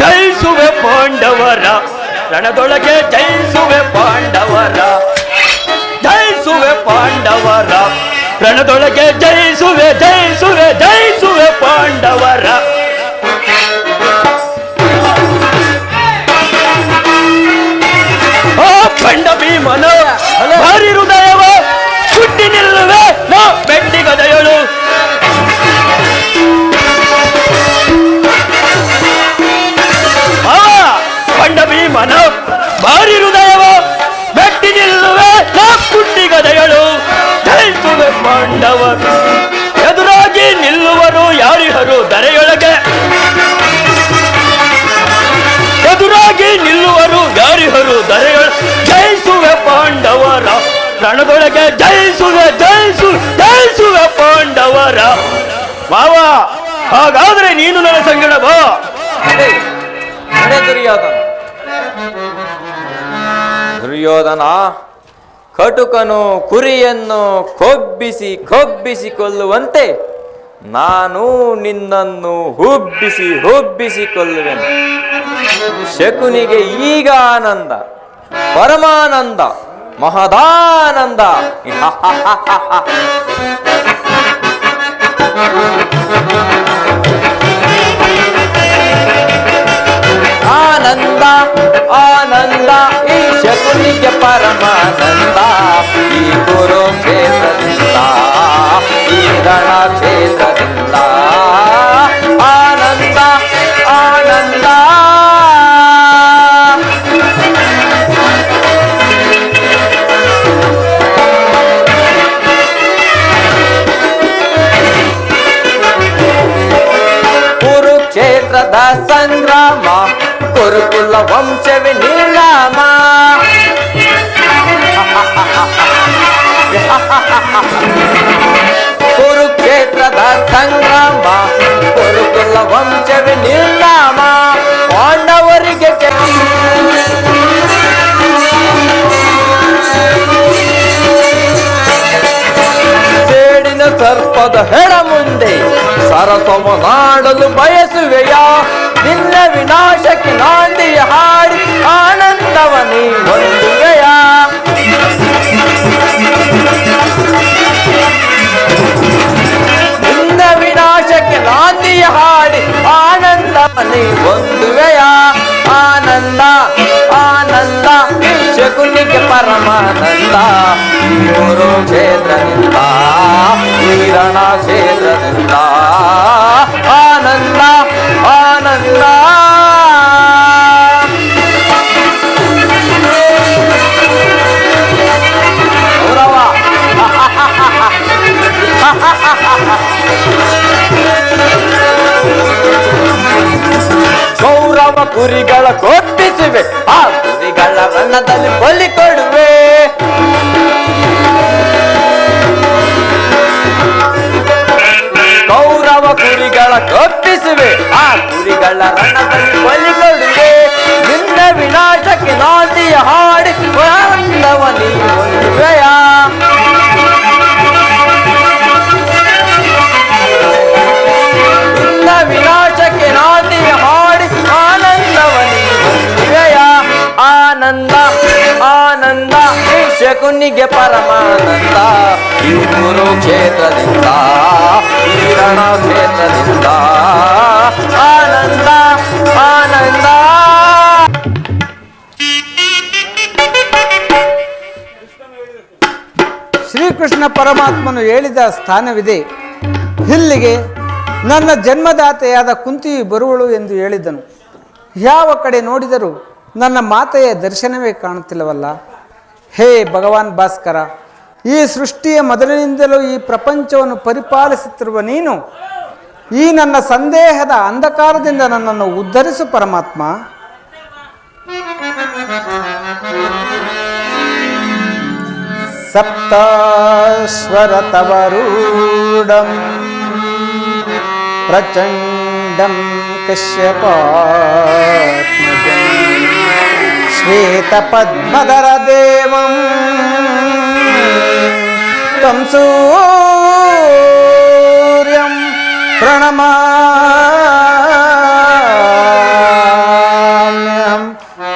ಜಯಿಸುವೆ ಪಾಂಡವರ ರಣದೊಳಗೆ, ಜಯಿಸುವೆ ಪಾಂಡವರ, ಜಯಿಸುವೆ ಪಾಂಡವರ ರಣದೊಳಗೆ, ಜಯಿಸುವೆ ಜಯಿಸುವೆ ಜಯಿಸುವೆ ಪಾಂಡವರ. ಆ ಪಂಡ ಭೀಮನ ಭಾರಿ ಹೃದಯವ ಹುಟ್ಟಿ ನಿಲ್ಲುವೆ ನಾ ಬೆಟ್ಟಿಗದೆಯಳು. ಪಂಡ ಭೀಮನ ಭಾರಿ ಹೃದಯವ ಬೆಟ್ಟಿ ನಿಲ್ಲುವೆ ನಾ ಕುಟ್ಟಿಗದೆಯಳು. ಜಯಿಸುವೆ ಪಾಂಡವ ಎದುರಾಗಿ ನಿಲ್ಲುವರು ಯಾರಿಹರು ದರೆಯೊಳಗೆ, ಎದುರಾಗಿ ನಿಲ್ಲುವರು ಯಾರಿಹರು ದರೆಯೊಳ. ಜಯಿಸುವೆ ಪಾಂಡವರ ರಣದೊಳಗೆ, ಜಯಿಸುವೆ ಜಯಿಸು ಜಯಿಸುವೆ ಪಾಂಡವರ. ಮಾವ, ಹಾಗಾದ್ರೆ ನೀನು ನನ್ನ ಸಂಗಡ ಬಾ.
ದುರ್ಯೋಧನ ಕಟುಕನು ಕುರಿಯನ್ನು ಕೊಬ್ಬಿಸಿ ಕೊಬ್ಬಿಸಿ ಕೊಲ್ಲುವಂತೆ ನಾನು ನಿನ್ನನ್ನು ಹುಬ್ಬಿಸಿ ಕೊಲ್ಲುವೆನು. ಶಕುನಿಗೆ ಈಗ ಆನಂದ, ಪರಮಾನಂದ, ಮಹದಾನಂದ. ಆನಂದ ಆನಂದ ಈ ಶಕುನಿಗೆ ಪರಮಾನಂದ. ಈ ಕುರುಕ್ಷೇತ್ರದಿಂದ, ಈ ರಣಕ್ಷೇತ್ರದಿಂದ ಆನಂದ ಆನಂದ. ಕುರುಕ್ಷೇತ್ರದ ಸಂಗ್ರಾಮ, ಕುರುಕುಲ ವಂಶವೇ ನೀಲಾಮ. ಕುರುಕ್ಷೇತ್ರದ ಸಂಗ್ರಾಮ, ಕುರುಕುಲ ವಂಶವೇ ನೀಲಾಮ. ಪಾಂಡವರಿಗೆ ಸೇಡಿನ ಸರ್ಪದ ಹೆಣ ಮುಂದೆ ಸರಸವನಾಡಲು ಬಯಸುವೆಯ. ನಿನ್ನ ವಿನಾಶಕ್ಕೆ ನಾಂದಿಯ ಹಾಡಿ ಆನಂದವ ನೀ ಹೊಂದುವೆಯ. ನಿನ್ನ ವಿನಾಶಕ್ಕೆ ನಾಂದಿಯ ಹಾಡಿ ಆನಂದವ ನೀ ಹೊಂದುವೆಯ. ಆನಂದ ಆನಂದ ಶಕುನಿಗೆ ಪರಮಾನಂದ. ಈ ಕುರುಕ್ಷೇತ್ರದಿಂದ, ಈ ರಣಕ್ಷೇತ್ರದಿಂದ ಆನಂದ ಆನಂದ. ಗೌರವ ಕುರಿಗಳ ಕೊಬ್ಬಿಸುವೆ, ಆ ಕುರಿಗಳ ರಣದಲ್ಲಿ ಬಲಿ ಕೊಡುವೆ. ಗೌರವ ಕುರಿಗಳ ಕೊಬ್ಬಿಸುವೆ, ಆ ಕುರಿಗಳ ರಣದಲ್ಲಿ ಬಲಿ ಕೊಡುವೆ. ನಿನ್ನ ವಿನಾಶಕ್ಕೆ ನಾಂದಿಯ ಹಾಡಿ ಆನಂದವ ನೀ ಹೊಂದುವೆಯ. ನಿನ್ನ ವಿನಾಶಕ್ಕೆ ನಾಂದಿಯ ಹಾಡಿ ಆನಂದವ ನೀ ಹೊಂದುವೆಯ. ಆನಂದ ಆನಂದ ಶಕುನಿಗೆ ಪರಮಾನಂದ. ಈ ಕುರುಕ್ಷೇತ್ರದಿಂದ, ಈ ರಣಕ್ಷೇತ್ರದಿಂದ ಆನಂದ ಆನಂದ.
ಶ್ರೀಕೃಷ್ಣ ಪರಮಾತ್ಮನು ಹೇಳಿದ ಸ್ಥಾನವಿದೆ. ಇಲ್ಲಿಗೆ ನನ್ನ ಜನ್ಮದಾತೆಯಾದ ಕುಂತಿಯು ಬರುವಳು ಎಂದು ಹೇಳಿದನು. ಯಾವ ಕಡೆ ನೋಡಿದರೂ ನನ್ನ ಮಾತೆಯ ದರ್ಶನವೇ ಕಾಣುತ್ತಿಲ್ಲವಲ್ಲ. ಹೇ ಭಗವಾನ್ ಭಾಸ್ಕರ, ಈ ಸೃಷ್ಟಿಯ ಮೊದಲಿನಿಂದಲೂ ಈ ಪ್ರಪಂಚವನ್ನು ಪರಿಪಾಲಿಸುತ್ತಿರುವ ನೀನು ಈ ನನ್ನ ಸಂದೇಹದ ಅಂಧಕಾರದಿಂದ ನನ್ನನ್ನು ಉದ್ಧರಿಸು ಪರಮಾತ್ಮ. ಸಪ್ತಾಶ್ವರ ತವರೂಢಂ ಪ್ರಚಂಡ ನಾರದಂ ಕಶ್ಯಪಾತ್ಮಜಂ ಶ್ವೇತಪದ್ಮಧರ ದೇವಂ तं सूर्यं प्रणमाम्यहं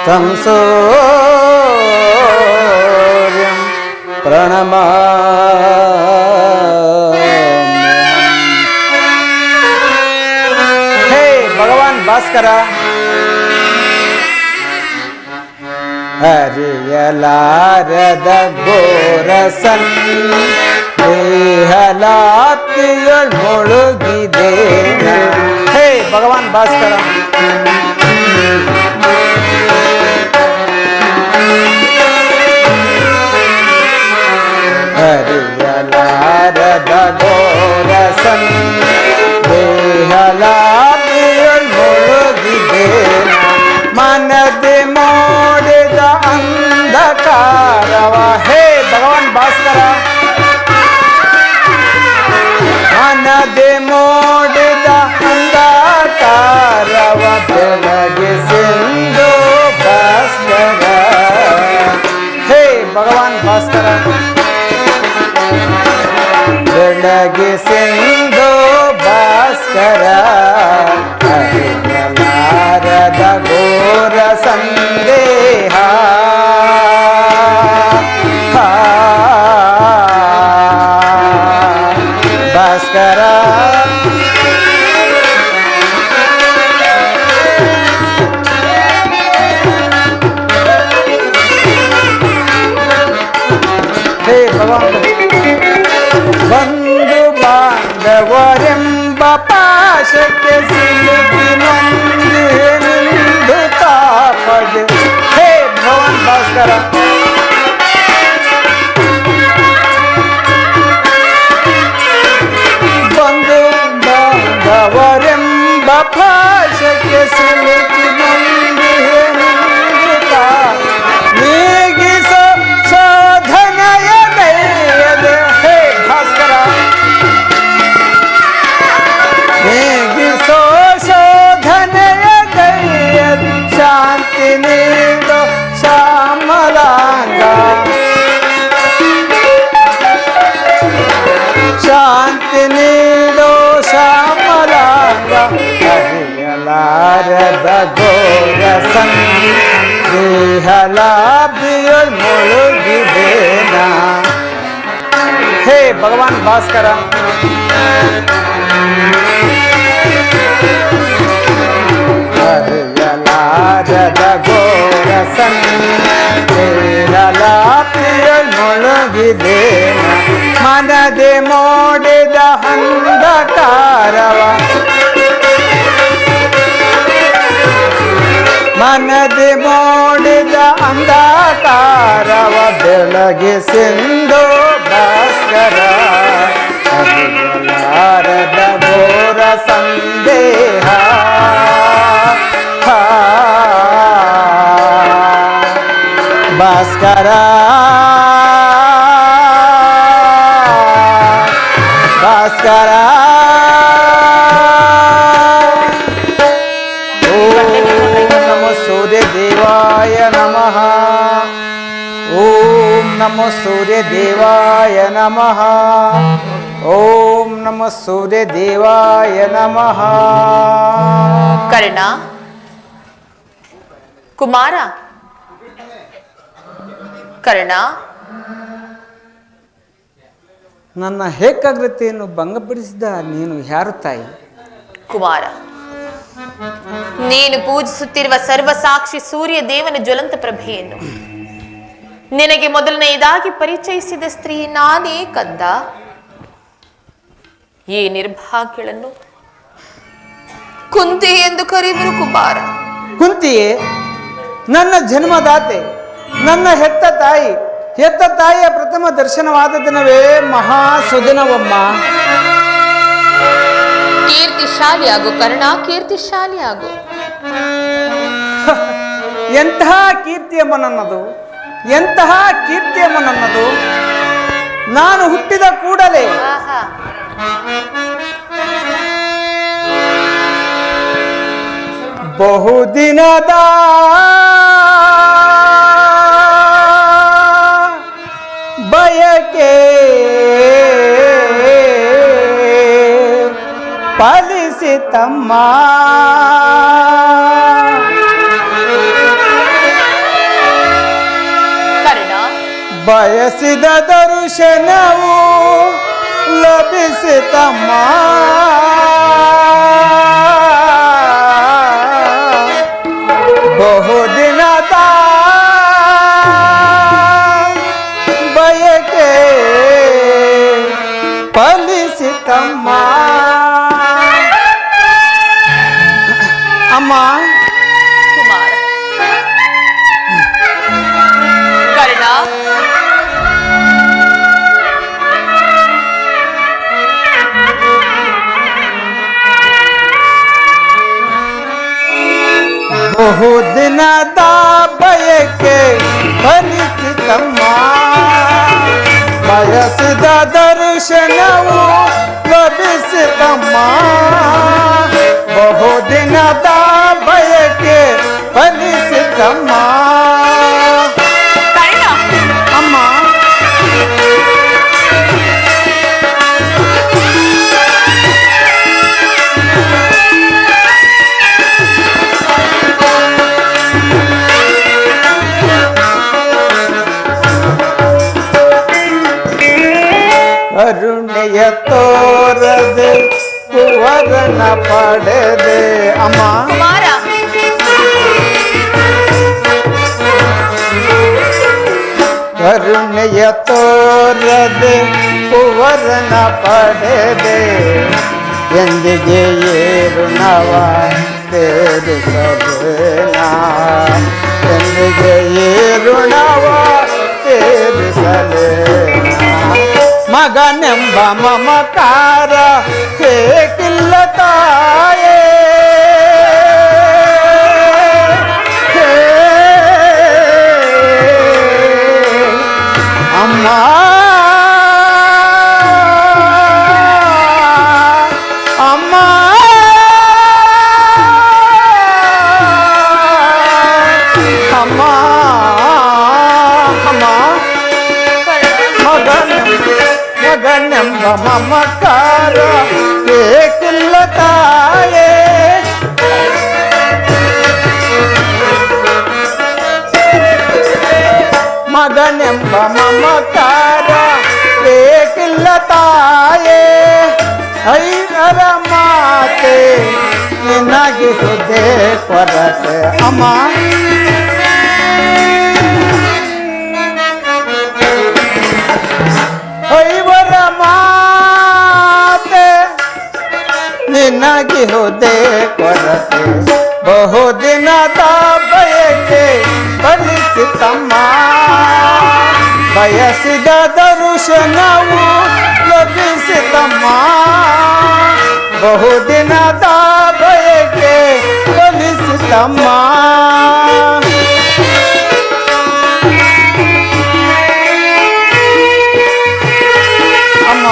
तं सूर्यं प्रणमाम्यहं। हे भगवान भास्कर ಹರಿಯಲಾರದ ಘೋರಸನ್ ದೇಹಲಾಪ್ತಿಯೊಳ್ ಮುಳುಗಿದೇನ. ಹೇ ಭಗವಾನ್ ಭಾಸ್ಕರ ಹರಿಯಲಾರದ ಘೋರಸನ್ ದೇಹಲಾಪ್ತಿಯೊಳ್ ಮುಳುಗಿದೇನ. ಮನದೆ ಮಾಡಿದ ಅಂಧಕಾರವ. ಹೇ ಭಗವಾನ್ ಭಾಸ್ಕರ ಮನದೆ ಮಾಡಿದ ಅಂಧಕಾರವ ಬೆಳಗಿಸೆಂದು ಭಾಸ್ಕರ. ಹೇ ಭಗವಾನ್ ಭಾಸ್ಕರ ಬೆಳಗಿಸೆಂದು ಭಾಸ್ಕರ. ಹರಿಯಲಾರದ ಘೋರ ಸಂದೇಹ ಭಾಸ್ಕರ. ಹೇ ಭಗವಾನ್ ಬಂಧು ಬಾಂಧವರೆಂಬ ಪಾಶಕ್ಕೆ ಸಿಲುಕಿ ನೊಂದು ತಾಪದೆ. ಹೇ ಭಗವಾನ್ ಭಾಸ್ಕರ ಬಂಧು ಬಾಂಧವರೆಂಬ ಪಾಶಕ್ಕೆ ಸಿಲುಕಿ ನೊಂದು ನೀಗಿಸ ಶೋಧನೆಯ ದಯದೆ. ಹೇ ಭಾಸ್ಕರ ನೀಗಿಸೋ ಶೋಧನೆಯ ದಯದ ಶಾಂತಿ ನೀಡೋ ಶ್ಯಾಮಲಾಂಗ. ಶಾಂತಿ ನೀಡೋ ಶ್ಯಾಮಲಾಂಗ. ಹರಿಯಲಾರದ ಘೋರ ಸಂದೇಹಲಾಭಿಯೊಳ್ ಮುಳುಗಿದೇನ. ಹೇ ಭಗವಾನ್ ಭಾಸ್ಕರ ಹರಿಯಲಾರದ ಘೋರ ಸಂದೇಹಲಾಭಿಯೊಳ್ ಮುಳುಗಿದೇನ. ಮನದೆ ಮಾಡಿದ ಅಂಧಕಾರವ ಮನದೆ ಮಾಡಿದ ಅಂಧಕಾರವ ಬೆಳಗಿಸೆಂದು ಭಾಸ್ಕರ. ಹರಿಯಲಾರದ ಘೋರ ಸಂದೇಹ ಭಾಸ್ಕರ ಭಾಸ್ಕರ. ಓಂ ನಮೋ ಸೂರ್ಯ ದೇವಾಯ ನಮಃ. ಓಂ ನಮೋ ಸೂರ್ಯ ದೇವಾಯ ನಮಃ. ಓಂ ನಮೋ ಸೂರ್ಯ ದೇವಾಯ ನಮಃ.
ಕರ್ಣ ಕುಮಾರ ಕರ್ಣ
ನನ್ನ ಏಕಾಗ್ರತೆಯನ್ನು ಭಂಗಪಡಿಸಿದ ನೀನು ಯಾರು ತಾಯಿ?
ಕುಮಾರ ನೀನು ಪೂಜಿಸುತ್ತಿರುವ ಸರ್ವಸಾಕ್ಷಿ ಸೂರ್ಯ ದೇವನ ಜ್ವಲಂತ ಪ್ರಭೆಯನ್ನು ನಿನಗೆ ಮೊದಲನೆಯದಾಗಿ ಪರಿಚಯಿಸಿದ ಸ್ತ್ರೀ ನಾನೇ ಕಂದ. ಈ ನಿರ್ಭಾಗ್ಯಳನ್ನು ಕುಂತಿ ಎಂದು ಕರೆಯುವರು ಕುಮಾರ.
ಕುಂತಿಯೇ ನನ್ನ ಜನ್ಮದಾತೆ, ನನ್ನ ಹೆತ್ತ ತಾಯಿ. ಹೆತ್ತ ತಾಯಿಯ ಪ್ರಥಮ ದರ್ಶನವಾದ ದಿನವೇ ಮಹಾ ಸುದಿನವಮ್ಮ.
ಕೀರ್ತಿಶಾಲಿ ಆಗು ಕರ್ಣ, ಕೀರ್ತಿಶಾಲಿ ಆಗು.
ಎಂತಹ ಕೀರ್ತಿಯಮ್ಮ ನನ್ನದು, ಎಂತಹ ಕೀರ್ತಿಯಮ್ಮ ನನ್ನದು. ನಾನು ಹುಟ್ಟಿದ ಕೂಡಲೇ ಬಹುದಿನದ ಬಯಕೆ ಫಲಿಸಿತಮ್ಮ.
ಕರ್ಣ,
ಬಯಸಿದ ದರ್ಶನವು ಲಭಿಸಿತಮ್ಮ. ಬಹುದಿನದ ಬಯಕೆ ಫಲಿಸಿತಮ್ಮ. ಅಮ್ಮ
ಕುಮಾರ, ಕರ್ಣ,
ಬಹುದಿನದ ಬಯಕೆ ಫಲಿಸಿತಮ್ಮ. ಬಯಸಿದ ದರ್ಶನವು ಲಭಿಸಿತಮ್ಮ. ಬಹುದಿನದ ಬಯಕೆ ಫಲಿಸಿತಮ್ಮ.
ಕರ್ಣ,
ಅಮ್ಮ ಕರುಣೆಯ ತೋರದೆ ಕುವರನ ಪಡೆದೆ. ಅಮ್ಮ
ಕುಮಾರ,
ಕರುಣೆಯ ತೋರದೆ ಕುವರನ ಪಡೆದೆ. ಎಂದಿಗೆ ಏರುಣವ ತೀರಿಸಲೇನಾ. ಎಂದಿಗೆ ಏರುಣವ ತೀರಿಸಲೇನಾ. ಮಗನೆಂಬ ಮಮಕಾರ ಬೇಕಿಲ್ಲ ತಾಯೇ. ಅಮ್ಮ ಅಮ್ಮ ಅಮ್ಮ ಅಮ್ಮ ಮಗನೆಂಬ ಮಮಕಾರ ಬೇಕಿಲ್ಲ ತಾಯೇ. ಮಗನೆಂಬ ಮಮಕಾರ ಬೇಕಿಲ್ಲ ತಾಯೇ. ಐನರ ಮಾತೆ ನಿನಗೆ ಹುದ್ದೆ ಕೊರತೆ. ಅಮ್ಮ ಐವರ ಮಾತೆ ನಿನಗೆ ಹುದ್ದೆ ಕೊರತೆ. ಬಹುದಿನದ ಬಯಕೆ ಫಲಿಸಿತಮ್ಮ. ಬಯಸಿದ ದರ್ಶನವು ಲಭಿಸಿತಮ್ಮ. ಬಹುದಿನದ ಬಯಕೆ ಫಲಿಸಿತಮ್ಮ. ಅಮ್ಮ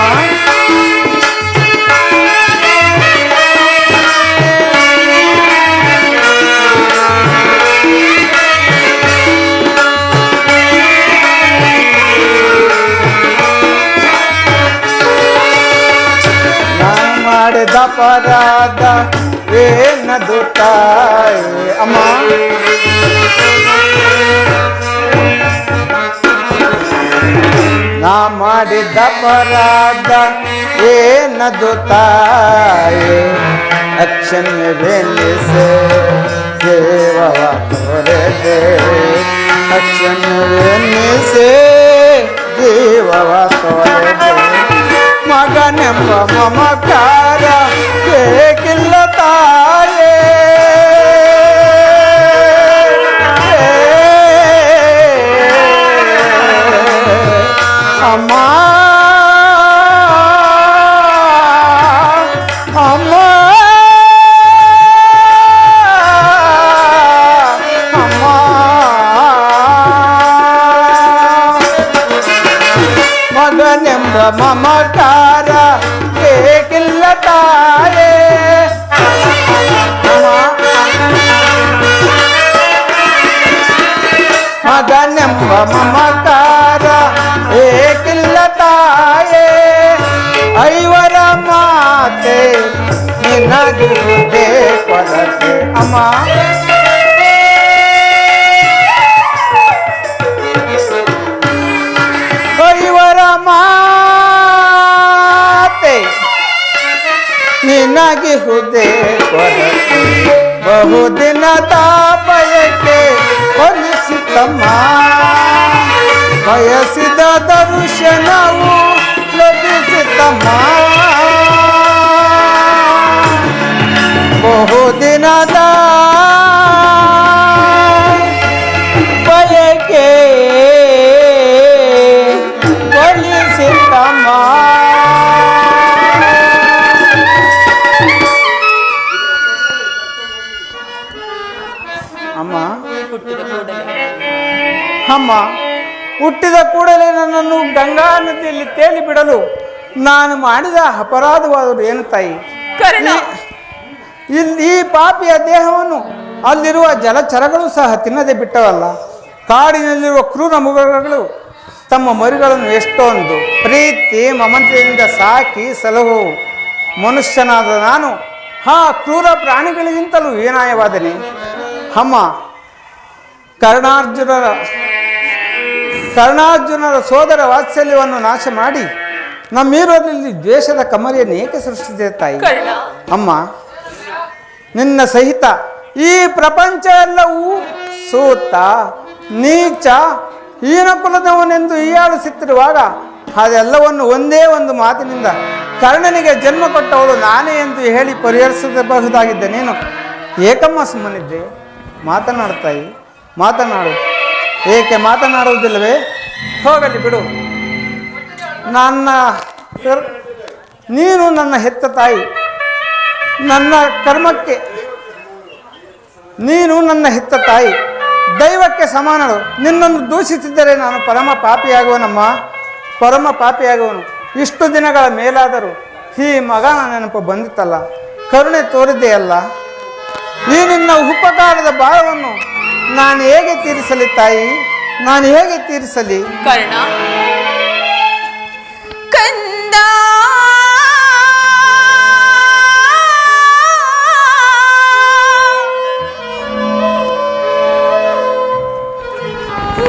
ಮಾಡಿದ ಅಪರಾಧ ಏನದು ತಾಯಿ. ಅಮ್ಮ ನಾ ಮಾಡಿದ ಅಪರಾಧ ಏನದು ತಾಯಿ. ಅಕ್ಷಮ್ಯವೆನಿಸೆ ದೇವವ ತೋರದೆ. ಅಕ್ಷಮ್ಯವೆನಿಸೆ ದೇವವ ತೋರದೆ. ಮಗನೆಂಬ ಮಮಕಾರ ಬೇಕಿಲ್ಲ ತಾಯೇ. ಅಮ್ಮ ಅಮ್ಮ ಅಮ್ಮ ಮಗನೆಂಬ ಮಮಕಾರ ಬೇಕಿಲ್ಲ ತಾಯೇ. ಅಮ್ಮ ಮಗನೆಂಬ ಮಮಕಾರ ಏಕಿಲ್ಲ ತಾಯೇ ಐವರ ಮಾತೆ ನಿನಗಿರುವುದೇ ಕೊರತೆ ಅಮ್ಮ ಐವರ ಮಾತೆ ನಿನಗಿರುವುದೇ ಕೊರತೆ ಬಹುದಿನದ ಬಯಕೆ ಹೊಲಿಸಿತಮ್ಮ ಬಯಸಿದ ದರ್ಶನವು ಲಭಿಸಿತಮ್ಮ ಬಹುದಿನದ ಬಯಕೆ ಹೊಲಿಸಿತಮ್ಮ ಅಮ್ಮ ಹುಟ್ಟಿದ ಕೂಡಲೇ ನನ್ನನ್ನು ಗಂಗಾ ನದಿಯಲ್ಲಿ ತೇಲಿ ಬಿಡಲು ನಾನು ಮಾಡಿದ ಅಪರಾಧವಾದರು ಏನು ತಾಯಿ? ಈ ಪಾಪಿಯ ದೇಹವನ್ನು ಅಲ್ಲಿರುವ ಜಲಚರಗಳು ಸಹ ತಿನ್ನದೆ ಬಿಟ್ಟವಲ್ಲ. ಕಾಡಿನಲ್ಲಿರುವ ಕ್ರೂರ ಮೃಗಗಳು ತಮ್ಮ ಮರಿಗಳನ್ನು ಎಷ್ಟೊಂದು ಪ್ರೀತಿ ಮಮತೆಯಿಂದ ಸಾಕಿ ಸಲಹುವು. ಮನುಷ್ಯನಾದ ನಾನು ಆ ಕ್ರೂರ ಪ್ರಾಣಿಗಳಿಗಿಂತಲೂ ಹೀನಾಯವಾದನೆ. ಅಮ್ಮ ಕರ್ಣಾರ್ಜುನರ ಸೋದರ ವಾತ್ಸಲ್ಯವನ್ನು ನಾಶ ಮಾಡಿ ನಮ್ಮಿರೋದ್ರಲ್ಲಿ ದ್ವೇಷದ ಕಮರಿಯನ್ನು ಏಕೆ ಸೃಷ್ಟಿಸಿದೆ ತಾಯಿ? ಅಮ್ಮ ನಿನ್ನ ಸಹಿತ ಈ ಪ್ರಪಂಚ ಎಲ್ಲವೂ ಸೂತ ನೀಚ ಹೀನಕುಲದವನೆಂದು ಹೀಯಾಳಿಸುತ್ತಿರುವಾಗ ಅದೆಲ್ಲವನ್ನು ಒಂದೇ ಒಂದು ಮಾತಿನಿಂದ ಕರ್ಣನಿಗೆ ಜನ್ಮ ಕೊಟ್ಟವಳು ನಾನೇ ಎಂದು ಹೇಳಿ ಪರಿಹರಿಸಬಹುದಾಗಿದ್ದೆ. ನೀನು ಏಕಮ್ಮ ಸುಮ್ಮನಿದ್ದೆ? ಮಾತನಾಡುತ್ತಾಯಿ, ಮಾತನಾಡು. ಏಕೆ ಮಾತನಾಡುವುದಿಲ್ಲವೇ? ಹೋಗಲಿ ಬಿಡು. ನೀನು ನನ್ನ ಹೆತ್ತ ತಾಯಿ. ನನ್ನ ಕರ್ಮಕ್ಕೆ ನೀನು ನನ್ನ ಹೆತ್ತ ತಾಯಿ, ದೈವಕ್ಕೆ ಸಮಾನಳು. ನಿನ್ನನ್ನು ದೂಷಿಸಿದ್ದರೆ ನಾನು ಪರಮ ಪಾಪಿಯಾಗುವನಮ್ಮ, ಪರಮ ಪಾಪಿಯಾಗುವನು. ಇಷ್ಟು ದಿನಗಳ ಮೇಲಾದರೂ ಈ ಮಗನ ನೆನಪು ಬಂದಿತ್ತಲ್ಲ, ಕರುಣೆ ತೋರಿದೆಯಲ್ಲ. ಈ ನಿನ್ನ ಉಪಕಾರದ ಭಾರವನ್ನು ನಾನು ಹೇಗೆ ತೀರಿಸಲಿ ತಾಯಿ? ನಾನು ಹೇಗೆ ತೀರಿಸಲಿ?
ಕರ್ಣ ಕಂದ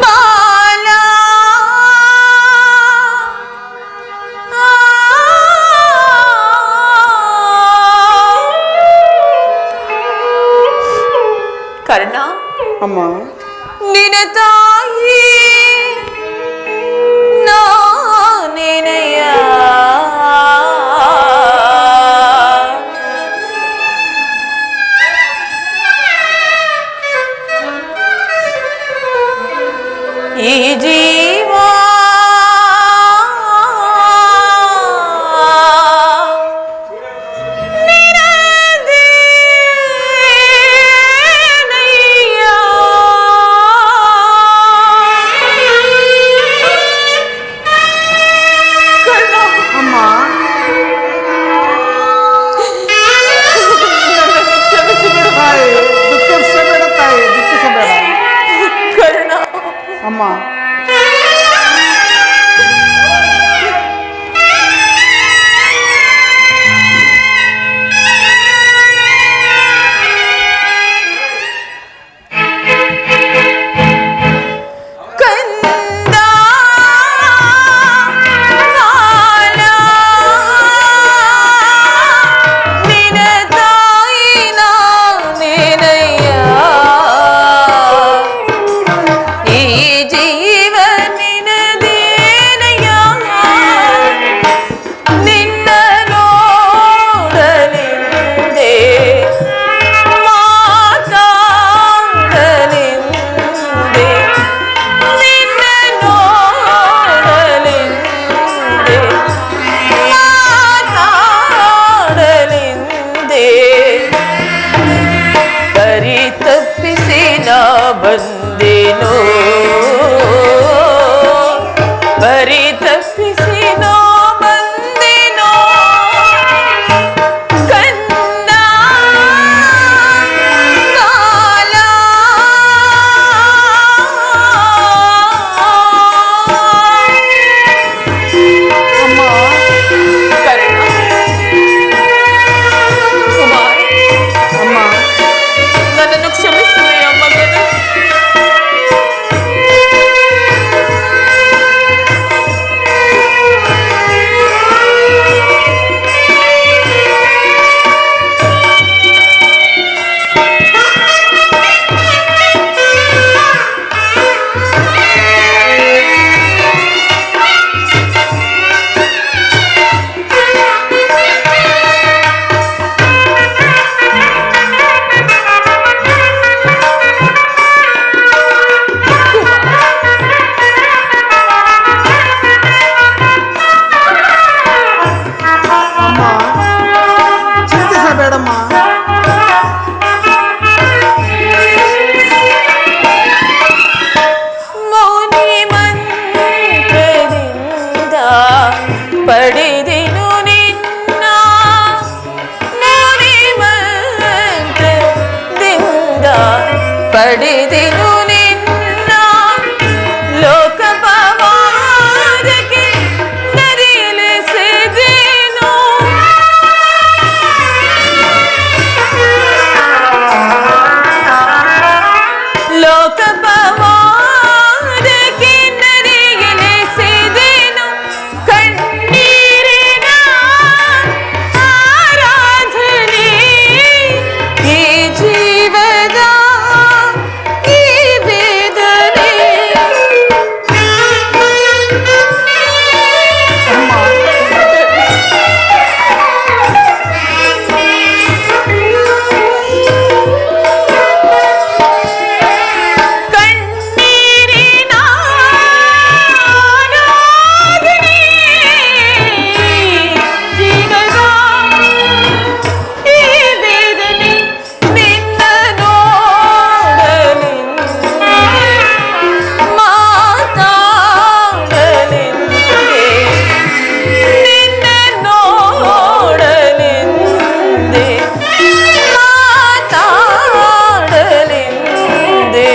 ಬಾಲ ಕರ್ಣ
ಅಮ್ಮ
ನಿನ ತಾಯಿ ನಾನೇನಯ್ಯ. ಈ ಜೀವ
ಅಮ್ಮ
ಬಂದೇನೋ ಬರಿ ತಪ್ಪಿಸಿ ನೋ ಬಂದೇನೋ ಕಂದ ಕಾಲ ಪಡೆದೆನು ನಿನ್ನ ನುಡಿ ಮಂತ್ರದಿಂದ ಪಡೆದೆನು ನಿನ್ನ ಲೋಕಪವಾದಕ್ಕೆ ನರಿಲಿಸಿದೆನು ಲೋಕಪವಾದಕ್ಕೆ ನರಿಲಿಸಿದೆನು ಕಣ್ಣೀರಿನ ಆರಾಧನೆ ಈ ಜೀವದ ಈ ವೇದನೆ ಕಣ್ಣೀರಿನ ಆರಾಧನೆ ಜೀವದ ಈ ವೇದನೆ ನಿನ್ನ ನೋಡಲೆಂದೇ ಮಾತಾಡಲೆಂದೇ ನಿನ್ನ ನೋಡಲೆಂದೇ ಮಾತಾಡಲೆಂದೇ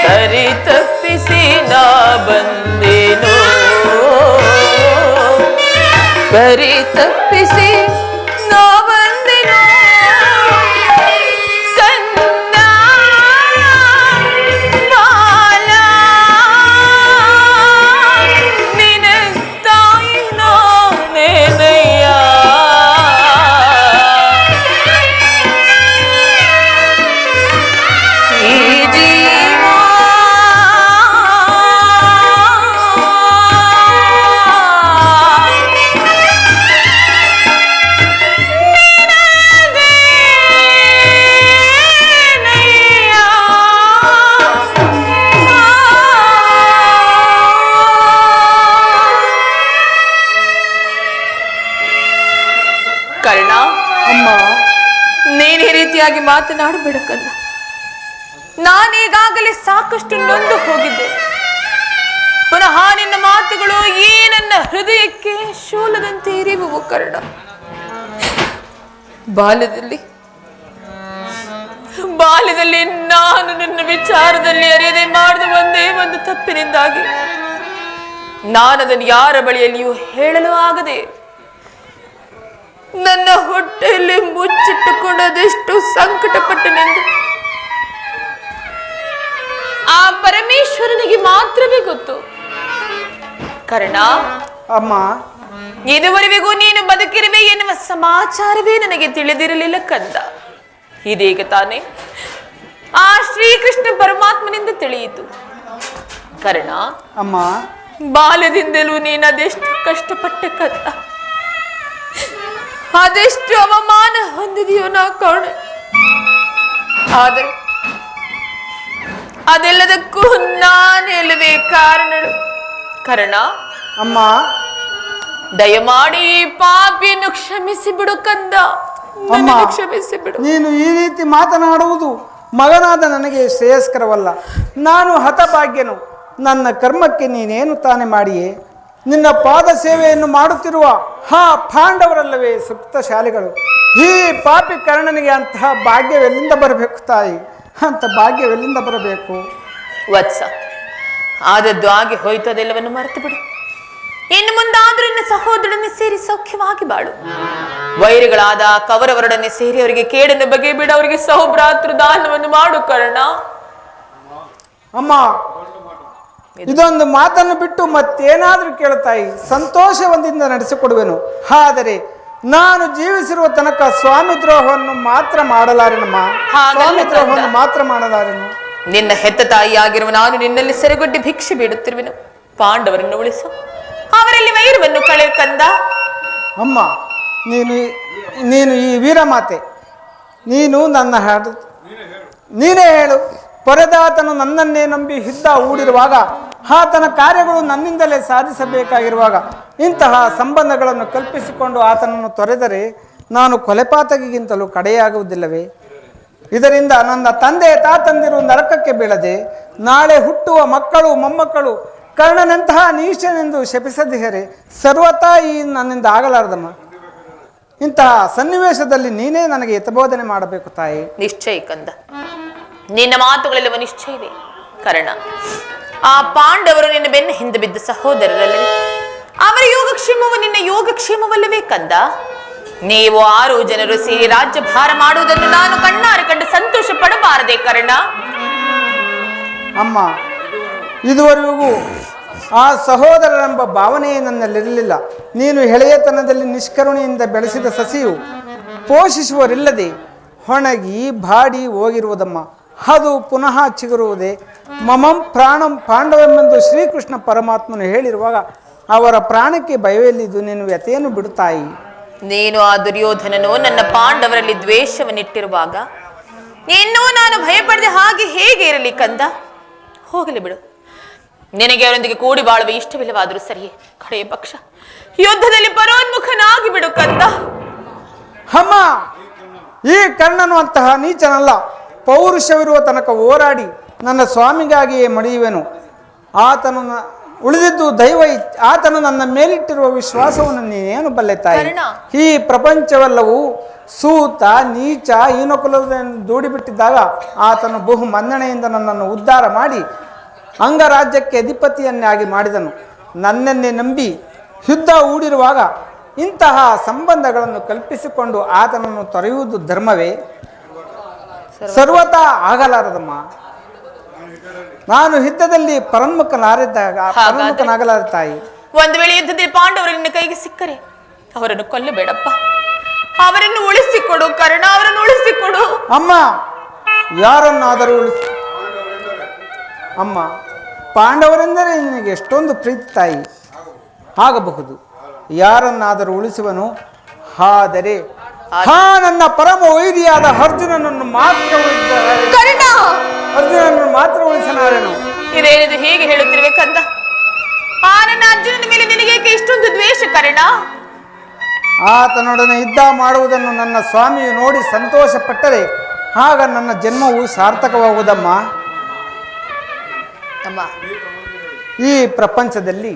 ಸರಿ ತಪ್ಪಿಸಿ ನಾ ಬಂದೆನು ಸರಿ ತಪ್ಪಿಸಿ ನಾ ಬಂದೆನು ಕನ್ನ ಬಾಲ ನಿನ ತಾಯಿ ನಾನೇನಯ್ಯ ಈ ಜೀವ ಕರ್ಣ,
ಅಮ್ಮ
ನೀನ್ ಈ ರೀತಿಯಾಗಿ ಮಾತನಾಡಬೇಡ ಕನ್ನ. ನಾನೀಗಾಗಲೇ ಸಾಕಷ್ಟು ನೊಂದು ಹೋಗಿದ್ದೆ. ಪುನಃ ನಿನ್ನ ಮಾತುಗಳು ಈ ನನ್ನ ಹೃದಯಕ್ಕೆ ಶೂಲದಂತೆ ಇರಿಯುವು ಕರ್ಣ. ಬಾಲ್ಯದಲ್ಲಿ ನಾನು ನನ್ನ ವಿಚಾರದಲ್ಲಿ ಅರಿಯದೆ ಮಾಡಿದ ಒಂದೇ ಒಂದು ತಪ್ಪಿನಿಂದಾಗಿ ನಾನದನ್ನು ಯಾರ ಬಳಿಯಲ್ಲಿಯೂ ಹೇಳಲು ಆಗದೆ ನನ್ನ ಹೊಟ್ಟೆಯಲ್ಲಿ ಮುಚ್ಚಿಟ್ಟುಕೊಂಡದೆಷ್ಟು ಸಂಕಟಪಟ್ಟನೆಂದು ಆ ಪರಮೇಶ್ವರನಿಗೆ ಮಾತ್ರವೇ ಗೊತ್ತು. ಕರ್ಣ,
ಅಮ್ಮ
ಇದುವರೆಗೂ ನೀನು ಬದುಕಿರುವೆ ಎನ್ನುವ ಸಮಾಚಾರವೇ ನನಗೆ ತಿಳಿದಿರಲಿಲ್ಲ ಕಂದ. ಇದೀಗ ತಾನೇ ಆ ಶ್ರೀಕೃಷ್ಣ ಪರಮಾತ್ಮನಿಂದ ತಿಳಿಯಿತು. ಕರ್ಣ,
ಅಮ್ಮ
ಬಾಲ್ಯದಿಂದಲೂ ನೀನು ಅದೆಷ್ಟು ಕಷ್ಟಪಟ್ಟ ಕಂದ, ಅದೆಷ್ಟು ಅವಮಾನ ಹೊಂದಿದೆಯೋ ನಾ ಕಾಣೆ. ಆದರೆ ಅದೆಲ್ಲದಕ್ಕೂ ನಾನೆಲ್ಲವೇ ಕಾರಣಳು. ಕರ್ಣ,
ಅಮ್ಮ
ದಯಮಾಡಿ ಈ ಪಾಪಿಯನ್ನು ಕ್ಷಮಿಸಿ ಬಿಡು ಕಂದ, ನನ್ನನ್ನು ಕ್ಷಮಿಸಿ ಬಿಡು.
ನೀನು ಈ ರೀತಿ ಮಾತನಾಡುವುದು ಮಗನಾದ ನನಗೆ ಶ್ರೇಯಸ್ಕರವಲ್ಲ. ನಾನು ಹತಭಾಗ್ಯನು. ನನ್ನ ಕರ್ಮಕ್ಕೆ ನೀನೇನು ತಾನೆ ಮಾಡಿಯೇ? ನಿನ್ನ ಪಾದ ಸೇವೆಯನ್ನು ಮಾಡುತ್ತಿರುವ ಪಾಂಡವರಲ್ಲವೇ ಸುಪ್ತಶಾಲಿಗಳು. ಈ ಪಾಪಿ ಕರ್ಣನಿಗೆ ಅಂತಹ ಭಾಗ್ಯವೆಲ್ಲಿಂದ ಬರಬೇಕು ತಾಯಿ? ಅಂತ ಭಾಗ್ಯವೆಲ್ಲಿಂದ ಬರಬೇಕು?
ವತ್ಸ, ಆದದ್ದು ಆಗಿ ಹೋಯ್ತದೆಲ್ಲವನ್ನು ಮರೆತು ಬಿಡು. ಇನ್ನು ಮುಂದಾದ್ರೂ ನಿನ್ನ ಸಹೋದರನೇ ಸೇರಿ ಸೌಖ್ಯವಾಗಿ ಬಾಳು. ವೈರಿಗಳಾದ ಕೌರವರೊಡನೆ ಸೇರಿ ಅವರಿಗೆ ಕೇಡನ್ನು ಬಗೆಬಿಡ, ಅವರಿಗೆ ಸೌಭ್ರಾತೃ ದಾನವನ್ನು ಮಾಡು ಕರ್ಣ.
ಅಮ್ಮ, ಇದೊಂದು ಮಾತನ್ನು ಬಿಟ್ಟು ಮತ್ತೇನಾದ್ರೂ ಕೇಳುತ್ತಾಯಿ, ಸಂತೋಷವೊಂದಿಂದ ನಡೆಸಿಕೊಡುವೆನು. ಆದರೆ ನಾನು ಜೀವಿಸಿರುವ ತನಕ ಸ್ವಾಮಿ ದ್ರೋಹವನ್ನು ಮಾತ್ರ ಮಾಡಲಾರೆನಮ್ಮ. ಸ್ವಾಮಿ ದ್ರೋಹವನ್ನು ಮಾತ್ರ ಮಾಡಲಾರೆನು.
ನಿನ್ನ ಹೆತ್ತ ತಾಯಿಯಾಗಿರುವ ನಾನು ನಿನ್ನಲ್ಲಿ ಸೆರೆಗೊಡ್ಡಿ ಭಿಕ್ಷೆ ಬೇಡುತ್ತಿರುವೆನು. ಪಾಂಡವರನ್ನು ಉಳಿಸು, ಅವರಲ್ಲಿ ವೈರವನ್ನು ಕಳೆ ಕಂದ.
ಅಮ್ಮ, ನೀನು ಈ ವೀರಮಾತೆ, ನೀನು ನನ್ನ ಹಾಡು ನೀನೇ ಹೇಳು. ಪರದಾತನು ನನ್ನನ್ನೇ ನಂಬಿ ಹಿದ್ದ ಹೂಡಿರುವಾಗ, ಆತನ ಕಾರ್ಯಗಳು ನನ್ನಿಂದಲೇ ಸಾಧಿಸಬೇಕಾಗಿರುವಾಗ ಇಂತಹ ಸಂಬಂಧಗಳನ್ನು ಕಲ್ಪಿಸಿಕೊಂಡು ಆತನನ್ನು ತೊರೆದರೆ ನಾನು ಕೊಲೆಪಾತಕಿಗಿಂತಲೂ ಕಡೆಯಾಗುವುದಿಲ್ಲವೇ? ಇದರಿಂದ ನನ್ನ ತಂದೆ ತಾತಂದಿರು ನರಕಕ್ಕೆ ಬೀಳದೆ ನಾಳೆ ಹುಟ್ಟುವ ಮಕ್ಕಳು ಮೊಮ್ಮಕ್ಕಳು ಕರ್ಣನಂತಹ ನೀಚನೆಂದು ಶಪಿಸದಿಹರೆ ಸರ್ವತಾ ಈ ನನ್ನಿಂದ ಆಗಲಾರದಮ್ಮ. ಇಂತಹ ಸನ್ನಿವೇಶದಲ್ಲಿ ನೀನೇ ನನಗೆ ಹಿತಬೋಧನೆ ಮಾಡಬೇಕು ತಾಯಿ.
ನಿಶ್ಚಯ ಕಂದ, ನಿನ್ನ ಮಾತುಗಳೆಲ್ಲವ ನಿಶ್ಚಯವೇ. ಕರ್ಣ, ಆ ಪಾಂಡವರು ನಿನ್ನ ಬೆನ್ನ ಹಿಂದೆ ಬಿದ್ದ ಸಹೋದರರಲ್ಲವೇ? ಅವರ ಯೋಗಕ್ಷೇಮವು ನಿನ್ನ ಯೋಗಕ್ಷೇಮವಲ್ಲವೇ ಕಂದ? ನೀವು 6 ಜನರು ಸೇರಿ ರಾಜ್ಯಭಾರ ಮಾಡುವುದನ್ನು ನಾನು ಕಣ್ಣಾರೆ ಕಂಡು ಸಂತೋಷ ಪಡಬಾರದೆ ಕರ್ಣ?
ಅಮ್ಮ, ಇದುವರೆಗೂ ಆ ಸಹೋದರರೆಂಬ ಭಾವನೆಯೇ ನನ್ನಲ್ಲಿರಲಿಲ್ಲ. ನೀನು ಎಳೆಯತನದಲ್ಲಿ ನಿಷ್ಕರುಣೆಯಿಂದ ಬೆಳೆಸಿದ ಸಸಿಯು ಪೋಷಿಸುವರಿಲ್ಲದೆ ಹೊಣಗಿ ಬಾಡಿ ಹೋಗಿರುವುದಮ್ಮ. ಅದು ಪುನಃ ಚಿಗುರುವುದೇ? ಮಮಂ ಪ್ರಾಣಂ ಪಾಂಡವವೆಂದು ಶ್ರೀಕೃಷ್ಣ ಪರಮಾತ್ಮನು ಹೇಳಿರುವಾಗ ಅವರ ಪ್ರಾಣಕ್ಕೆ ಭಯವೆಲ್ಲಿದ್ದು ನೀನು ವ್ಯತೆಯನ್ನು ಬಿಡುತ್ತಾಯಿ.
ನೀನು ಆ ದುರ್ಯೋಧನನು ನನ್ನ ಪಾಂಡವರಲ್ಲಿ ದ್ವೇಷವನ್ನಿಟ್ಟಿರುವಾಗ ಇನ್ನೂ ನಾನು ಭಯಪಡದೆ ಹಾಗೆ ಹೇಗೆ ಇರಲಿ ಕಂದ? ಹೋಗಲಿ ಬಿಡು. ನಿನಗೆ ಅವರೊಂದಿಗೆ ಕೂಡಿ ಬಾಳುವ ಇಷ್ಟವಿಲ್ಲವಾದರೂ ಸರಿಯೇ, ಕಡೆಯ ಪಕ್ಷ ಯುದ್ಧದಲ್ಲಿ ಪರೋನ್ಮುಖನಾಗಿ ಬಿಡು ಕಂದ.
ಅಮ್ಮ, ಈ ಕರ್ಣನು ಅಂತಹ ನೀಚನಲ್ಲ. ಪೌರುಷವಿರುವ ತನಕ ಹೋರಾಡಿ ನನ್ನ ಸ್ವಾಮಿಗಾಗಿಯೇ ಮಡಿಯುವೆನು. ಆತನು ಉಳಿದಿದ್ದು ದೈವ. ಆತನು ನನ್ನ ಮೇಲಿಟ್ಟಿರುವ ವಿಶ್ವಾಸವನ್ನು ನೀನೇನು ಬಲ್ಲೆ ತಾಯಿ? ಈ ಪ್ರಪಂಚವೆಲ್ಲವೂ ಸೂತ ನೀಚ ಹೀನಕುಲವನ್ನು ದೂಡಿಬಿಟ್ಟಿದ್ದಾಗ ಆತನು ಬಹು ಮನ್ನಣೆಯಿಂದ ನನ್ನನ್ನು ಉದ್ಧಾರ ಮಾಡಿ ಅಂಗರಾಜ್ಯಕ್ಕೆ ಅಧಿಪತಿಯನ್ನಾಗಿ ಮಾಡಿದನು. ನನ್ನನ್ನೇ ನಂಬಿ ಯುದ್ಧ ಹೂಡಿರುವಾಗ ಇಂತಹ ಸಂಬಂಧಗಳನ್ನು ಕಲ್ಪಿಸಿಕೊಂಡು ಆತನನ್ನು ತೊರೆಯುವುದು ಧರ್ಮವೇ? ಸರ್ವತಾ ಆಗಲಾರದಮ್ಮ. ನಾನು ಯುದ್ಧದಲ್ಲಿ ಪರನ್ಮುಖನಾಗಲಾರ ತಾಯಿ.
ಒಂದು ವೇಳೆ ಯುದ್ಧದಲ್ಲಿ ಪಾಂಡವರು ನಿನ್ನ ಕೈಗೆ ಸಿಕ್ಕರೆ ಅವರನ್ನು ಕೊಲ್ಲಬೇಡಪ್ಪ, ಅವರನ್ನು ಉಳಿಸಿಕೊಡು ಕರ್ಣ, ಅವರನ್ನು ಉಳಿಸಿಕೊಡು.
ಅಮ್ಮ, ಯಾರನ್ನಾದರೂ ಅಮ್ಮ, ಪಾಂಡವರೆಂದರೆ ನಿನಗೆ ಎಷ್ಟೊಂದು ಪ್ರೀತಿ ತಾಯಿ. ಆಗಬಹುದು, ಯಾರನ್ನಾದರೂ ಉಳಿಸುವನು. ಆದರೆ ನನ್ನ ಪರಮ ವೈರಿಯಾದ ಅರ್ಜುನನನ್ನು ಮಾತ್ರ ಉಳಿಸಲಾರೆನು.
ಇದೇನಿದು ಹೀಗೆ ಹೇಳುತ್ತಿರುವೆ ಕಂದ? ಆ ನನ್ನ ಅರ್ಜುನನ ಮೇಲೆ ನಿನಗೆ ಇಷ್ಟೊಂದು ದ್ವೇಷ ಕರ್ಣ?
ಆತನೊಡನೆ ಯುದ್ಧ ಮಾಡುವುದನ್ನು ನನ್ನ ಸ್ವಾಮಿಯು ನೋಡಿ ಸಂತೋಷ ಪಟ್ಟರೆ ಆಗ ನನ್ನ ಜನ್ಮವು ಸಾರ್ಥಕವಾಗುವುದಮ್ಮ. ಈ ಪ್ರಪಂಚದಲ್ಲಿ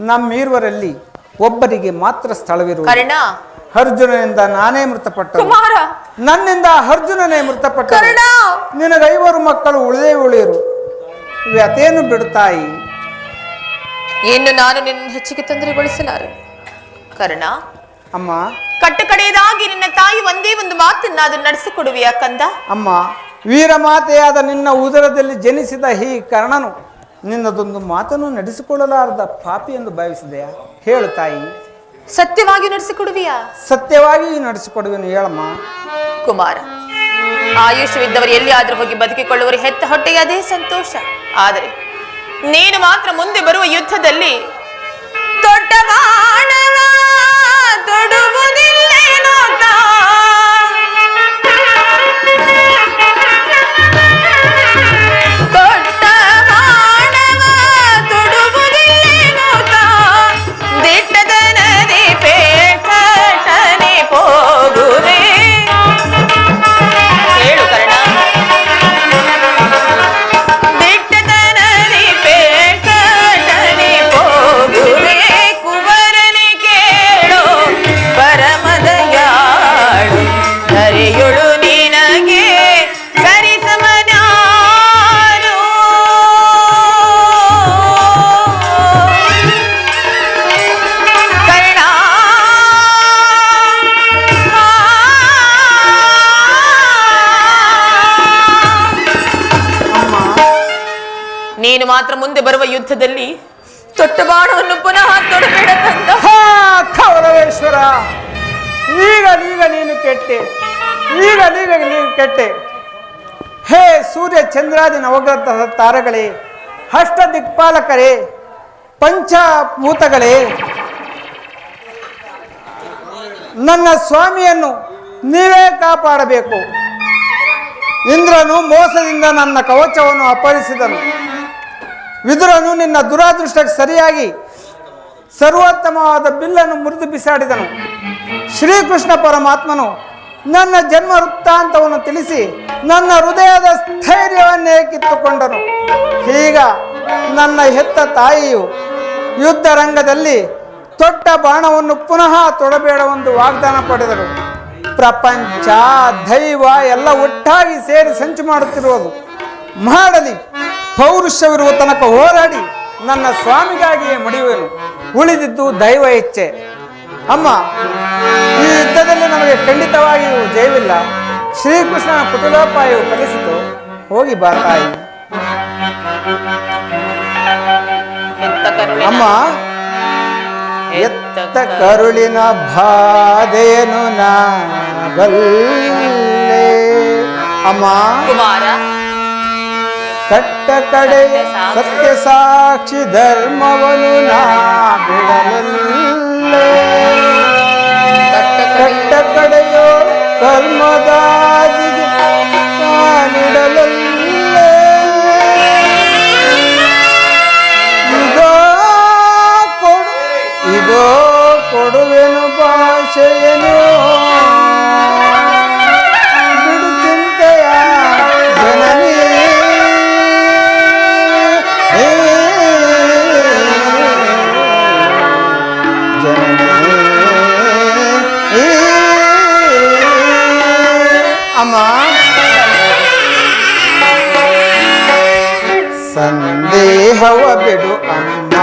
ನಮ್ಮಿರುವರಲ್ಲಿ ಒಬ್ಬರಿಗೆ ಮಾತ್ರ ಸ್ಥಳವಿರುವುದು. ಅರ್ಜುನನಿಂದ ನಾನೇ ಮೃತಪಟ್ಟ, ನನ್ನಿಂದ ಅರ್ಜುನನೇ ಮೃತಪಟ್ಟ. ನಿನಗೆ 5 ಮಕ್ಕಳು ಉಳಿಯರು. ವ್ಯತೆಯನ್ನು ಬಿಡುತ್ತಾಯಿ.
ಇನ್ನು ನಾನು ನಿನ್ನ ಹೆಚ್ಚಿಗೆ ತೊಂದರೆಗೊಳಿಸಲಾರೆ ಕರ್ಣ.
ಅಮ್ಮ,
ಕಟ್ಟಕಡೆಯದಾಗಿ ನಿನ್ನ ತಾಯಿ ಒಂದೇ ಒಂದು ಮಾತನ್ನ ಅದು ನಡೆಸಿಕೊಡುವಿಯಾ ಕಂದ?
ಅಮ್ಮ, ವೀರಮಾತೆಯಾದ ನಿನ್ನ ಉದರದಲ್ಲಿ ಜನಿಸಿದ ಈ ಕರ್ಣನು ನಿನ್ನದೊಂದು ಮಾತನ್ನು ನಡೆಸಿಕೊಳ್ಳಲಾರದ ಪಾಪಿ ಎಂದು ಭಾವಿಸಿದೆಯಾ? ಹೇಳು ತಾಯಿ.
ಸತ್ಯವಾಗಿ ನಡೆಸಿಕೊಡುವಿಯಾ?
ಸತ್ಯವಾಗಿ ನಡೆಸಿಕೊಡುವೆನು, ಹೇಳಮ್ಮ.
ಕುಮಾರ, ಆಯುಷ್ಯವಿದ್ದವರು ಎಲ್ಲಿಯಾದ್ರೂ ಹೋಗಿ ಬದುಕಿಕೊಳ್ಳುವರು, ಹೆತ್ತ ಹೊಟ್ಟೆಗೆ ಅದೇ ಸಂತೋಷ. ಆದರೆ ನೀನು ಮಾತ್ರ ಮುಂದೆ ಬರುವ ಯುದ್ಧದಲ್ಲಿ ದೊಡ್ಡ ಬಾಣವ ತೊಡುವುದಿಲ್ಲೇನೋ ನೀನು ಮಾತ್ರ ಮುಂದೆ ಬರುವ ಯುದ್ಧದಲ್ಲಿ ತೊಟ್ಟ ಬಾಣವನ್ನು ಪುನಃ ತೊಡಬೇಡ ಕಂದ.
ಕೌರವೇಶ್ವರ, ಈಗ ನೀನು ಕೆಟ್ಟೆ, ಈಗ ನೀನು ಕೆಟ್ಟೆ. ಹೇ ಸೂರ್ಯ ಚಂದ್ರಾದಿ ನವಗ್ರಹ ತಾರಗಳೇ, ಅಷ್ಟ ದಿಕ್ಪಾಲಕರೇ, ಪಂಚಭೂತಗಳೇ, ನನ್ನ ಸ್ವಾಮಿಯನ್ನು ನೀವೇ ಕಾಪಾಡಬೇಕು. ಇಂದ್ರನು ಮೋಸದಿಂದ ನನ್ನ ಕವಚವನ್ನು ಅಪಹರಿಸಿದನು. ವಿದುರನು ನಿನ್ನ ದುರಾದೃಷ್ಟಕ್ಕೆ ಸರಿಯಾಗಿ ಸರ್ವೋತ್ತಮವಾದ ಬಿಲ್ಲನ್ನು ಮುರಿದು ಬಿಸಾಡಿದನು. ಶ್ರೀಕೃಷ್ಣ ಪರಮಾತ್ಮನು ನನ್ನ ಜನ್ಮ ವೃತ್ತಾಂತವನ್ನು ತಿಳಿಸಿ ನನ್ನ ಹೃದಯದ ಸ್ಥೈರ್ಯವನ್ನೇ ಕಿತ್ತುಕೊಂಡನು. ಈಗ ನನ್ನ ಹೆತ್ತ ತಾಯಿಯು ಯುದ್ಧ ರಂಗದಲ್ಲಿ ತೊಟ್ಟ ಬಾಣವನ್ನು ಪುನಃ ತೊಡಬೇಡವೆಂದು ವಾಗ್ದಾನ ಪಡೆದರು. ಪ್ರಪಂಚ ದೈವ ಎಲ್ಲ ಒಟ್ಟಾಗಿ ಸೇರಿ ಸಂಚು ಮಾಡುತ್ತಿರುವುದು. ಮಾಡಲಿ, ಪೌರುಷವಿರುವ ತನಕ ಹೋರಾಡಿ ನನ್ನ ಸ್ವಾಮಿಗಾಗಿಯೇ ಮಡಿಯುವೆನು. ಉಳಿದಿದ್ದು ದೈವ ಇಚ್ಛೆ. ಅಮ್ಮ, ಈ ಯುದ್ಧದಲ್ಲಿ ನಮಗೆ ಖಂಡಿತವಾಗಿಯೂ ಜಯವಿಲ್ಲ. ಶ್ರೀಕೃಷ್ಣನ ಕುಟಿಲೋಪಾಯವು ಕಲಿಸಿತು. ಹೋಗಿ ಬಾ ತಾಯಿ. ಅಮ್ಮ, ಎತ್ತ ಕರುಳಿನ ಬಾಧೆಯನ್ನು ನಾ ಬಲ್ಲೆ. ಅಮ್ಮ
ಕುಮಾರ,
ಕಟ್ಟ ಕಡೆಯ ಸತ್ಯ ಸಾಕ್ಷಿ ಧರ್ಮವನ್ನು ನಾ ಬಿಡಲಲ್ಲೇ. ಕಟ್ಟ ಕಡೆಯೋ ಕರ್ಮದಾದಿಗೆ ಕಾಲಿಡಲಲ್ಲೇ. ಇದೋ ಕೊಡುವೆನು ಭಾಷೆಯನು ಬಿಡು ಚಿಂತೆಯ ಜನನಿ. ಅಮ್ಮ, ಸಂದೇಹವ ಬಿಡು ಅಮ್ಮ.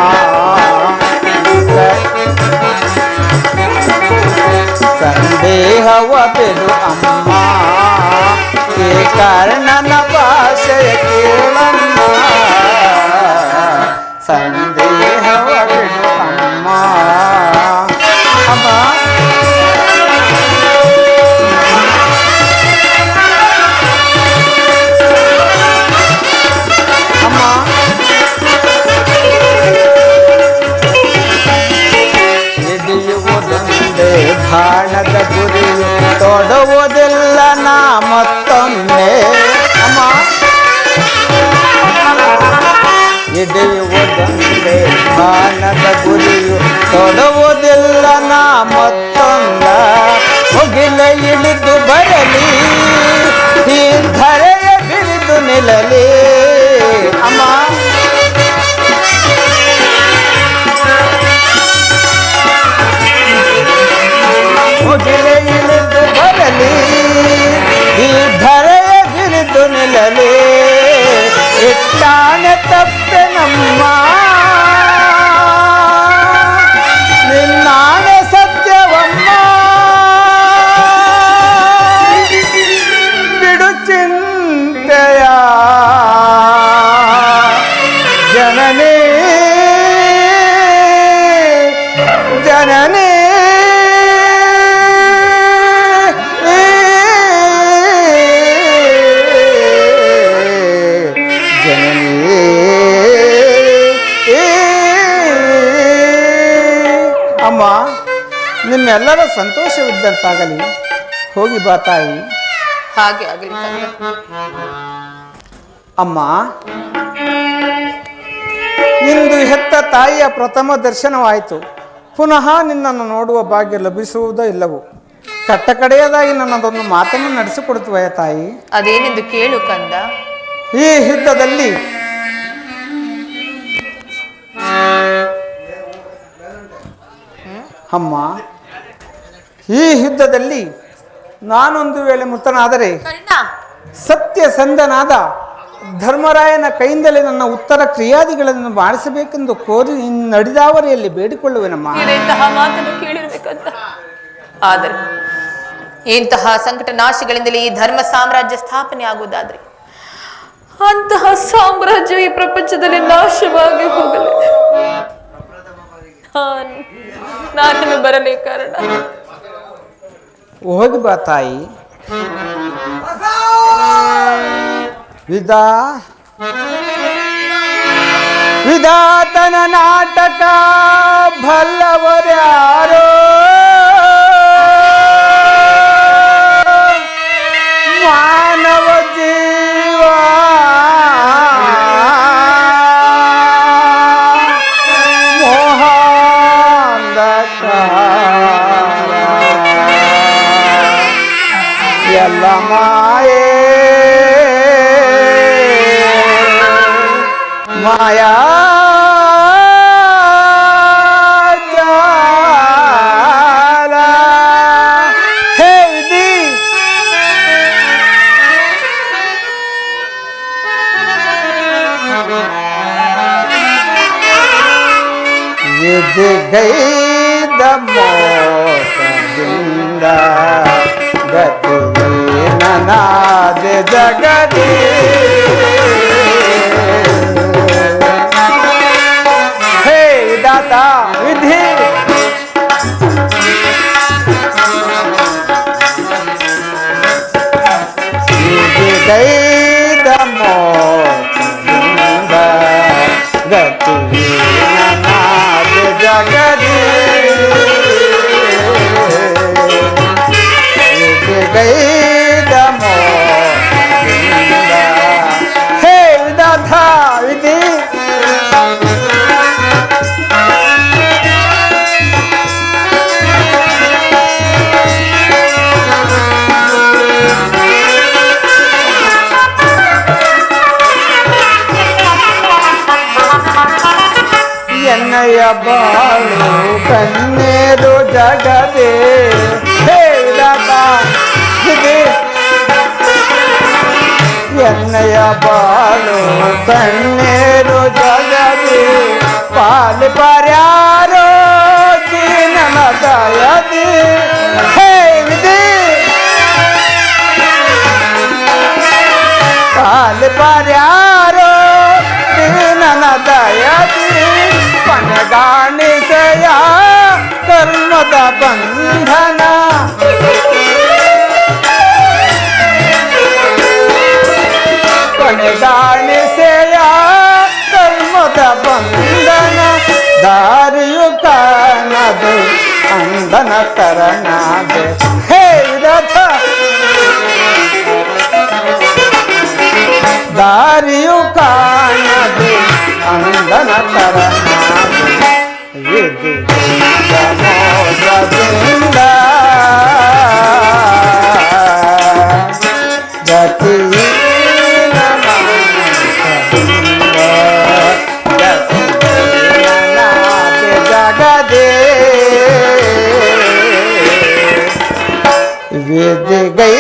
ಸಂದೇಹವ ಬಿಡು ಅಮ್ಮ. ಈ ಕಾರಣನ ಭಾಷೆಯ ಕೇಳಮ್ಮ. ಸಂದೇಹವ ಬಿಡು ಅಮ್ಮ. ಅಮ್ಮ, ಹಿಡಿಯುವುದೊಂದೇ ಬಾಣದ ಗುರಿಯು ತೊಡುವುದಿಲ್ಲ ನಾ ಮತ್ತೊಮ್ಮೆ. ಅಮ್ಮ, ಹಿಡಿಯುವುದೊಂದೇ ಬಾಣದ ಗುರಿಯು ತೊಡುವುದಿಲ್ಲ ನಾ ಮತ್ತೊಂದ. ಮುಗಿಲ ಇಳಿದು ಬರಲಿ, ಈ ಧರೆಯ ಬಿರಿದು ನಿಲ್ಲಲಿ. ಅಮ್ಮ, ಮುಗಿಲೆ ಇಳಿದು ಬರಲಿ, ಈ ಧರೆಯ ಬಿರಿದು ನಿಲ್ಲಲಿ. ಇಟ್ಟಾನೆ ತಪ್ಪೆ ನಮ್ಮ, ನಿನ್ನಾಣೆ ಸತ್ಯವಮ್ಮ. ಬಿಡು ಚಿಂತೆಯ ಜನನೇ ಜನನೇ. ಅಮ್ಮ, ನಿಮ್ಮೆಲ್ಲರ ಸಂತೋಷವಿದ್ದಂತಾಗಲಿ. ಹೋಗಿ ಬಾ ತಾಯಿ.
ಹಾಗೆ ಆಗಲಿ ಕಂದ.
ಅಮ್ಮ, ಇಂದು ಹೆತ್ತ ತಾಯಿಯ ಪ್ರಥಮ ದರ್ಶನವಾಯಿತು. ಪುನಃ ನಿನ್ನನ್ನು ನೋಡುವ ಭಾಗ್ಯ ಲಭಿಸುವುದೋ ಇಲ್ಲವೋ. ಕಟ್ಟ ಕಡೆಯದಾಗಿ ನನ್ನದೊಂದು ಮಾತನ್ನು ನಡೆಸಿಕೊಡುತ್ತವೆಯ ತಾಯಿ?
ಅದೇನೆಂದು ಕೇಳು ಕಂದ.
ಈ ಯುದ್ಧದಲ್ಲಿ ಅಮ್ಮ, ಈ ಯುದ್ಧದಲ್ಲಿ ನಾನೊಂದು ವೇಳೆ ಮೃತನಾದರೆ ಸತ್ಯಸಂಧನಾದ ಧರ್ಮರಾಯನ ಕೈಯಿಂದಲೇ ನನ್ನ ಉತ್ತರ ಕ್ರಿಯಾದಿಗಳನ್ನು ಮಾಡಿಸಬೇಕೆಂದು ಕೋರಿ ನಡೆದಾವರಿಯಲ್ಲಿ ಬೇಡಿಕೊಳ್ಳುವೆನಮ್ಮ.
ಇಂತಹ ಮಾತನ್ನು ಕೇಳಿರ್ಬೇಕಂತ. ಆದರೆ ಇಂತಹ ಸಂಕಟ ನಾಶಗಳಿಂದಲೇ ಈ ಧರ್ಮ ಸಾಮ್ರಾಜ್ಯ ಸ್ಥಾಪನೆ ಆಗುವುದಾದ್ರೆ ಅಂತಹ ಸಾಮ್ರಾಜ್ಯ ಈ ಪ್ರಪಂಚದಲ್ಲಿ ನಾಶವಾಗಿ ಹೋಗಲಿದೆ. ನಾನು ಬರಲೇ ಕಾರಣ.
ಹೋಗಿ ಬಾ ತಾಯಿ. ವಿಧಾತನ ನಾಟಕ ಬಲ್ಲವರ್ಯಾರೋ, ಮಾನವ ಜೀವ ಎಲ್ಲ ಮಾಯೇ ಮಾಯಾ ಜಾಲ ಹೇ ವಿಧಿ ಗೈದ ಮೋಸದಿಂದ ಗತಿಯೇ ನನಾದ ಜಗದೇ ಹೇ ದಾತ ವಿಧಿ ಗೈದ ಮೋಸದಿಂದ ಗತಿಯೇ ನನಾದ ಜಗದೇ ಗೈದ ಮೋಸದಿಂದ ಹೇ ವಿಧಾತ ವಿಧಿ ಎನ್ನಯ ಬಾಳು ಕಣ್ಣೀರು ಜಗದೇ ಹೇ ವಿಧಾತ ವಿಧಿ ಎನ್ನಯ ಬಾಳು ಕಣ್ಣೀರು ಜಗದೇ ಪಾಲು ಪರ್ಯಾರೋ ದೀನನ ದಯದಿ ಹೇ ವಿಧಿ ಪಾಲು ಪರ್ಯಾರೋ ದೀನನ ದಯದಿ ಕೊನೆಗಾಣಿಸೆಯ ಕರ್ಮದ ಬಂಧನ ಕೊನೆಗಾಣಿಸೆಯ ಕರ್ಮದ ಬಂಧನ ದಾರಿಯು ಕಾಣದು ಅಂದನ ತರನಾದೆ ಹೇ ವಿಧಾತ ದಾರಿಯು ಕಾಣದು ಅಂದನ ತರನಾದೆ ವಿಧಿ ಮೋಸದಿಂದ ಗತಿಹೀನ ಮನಸ್ಸಿಂದ ಗತಿಹೀನನಾದೆ ಜಗದೇ ವಿಧಿ ಗೈ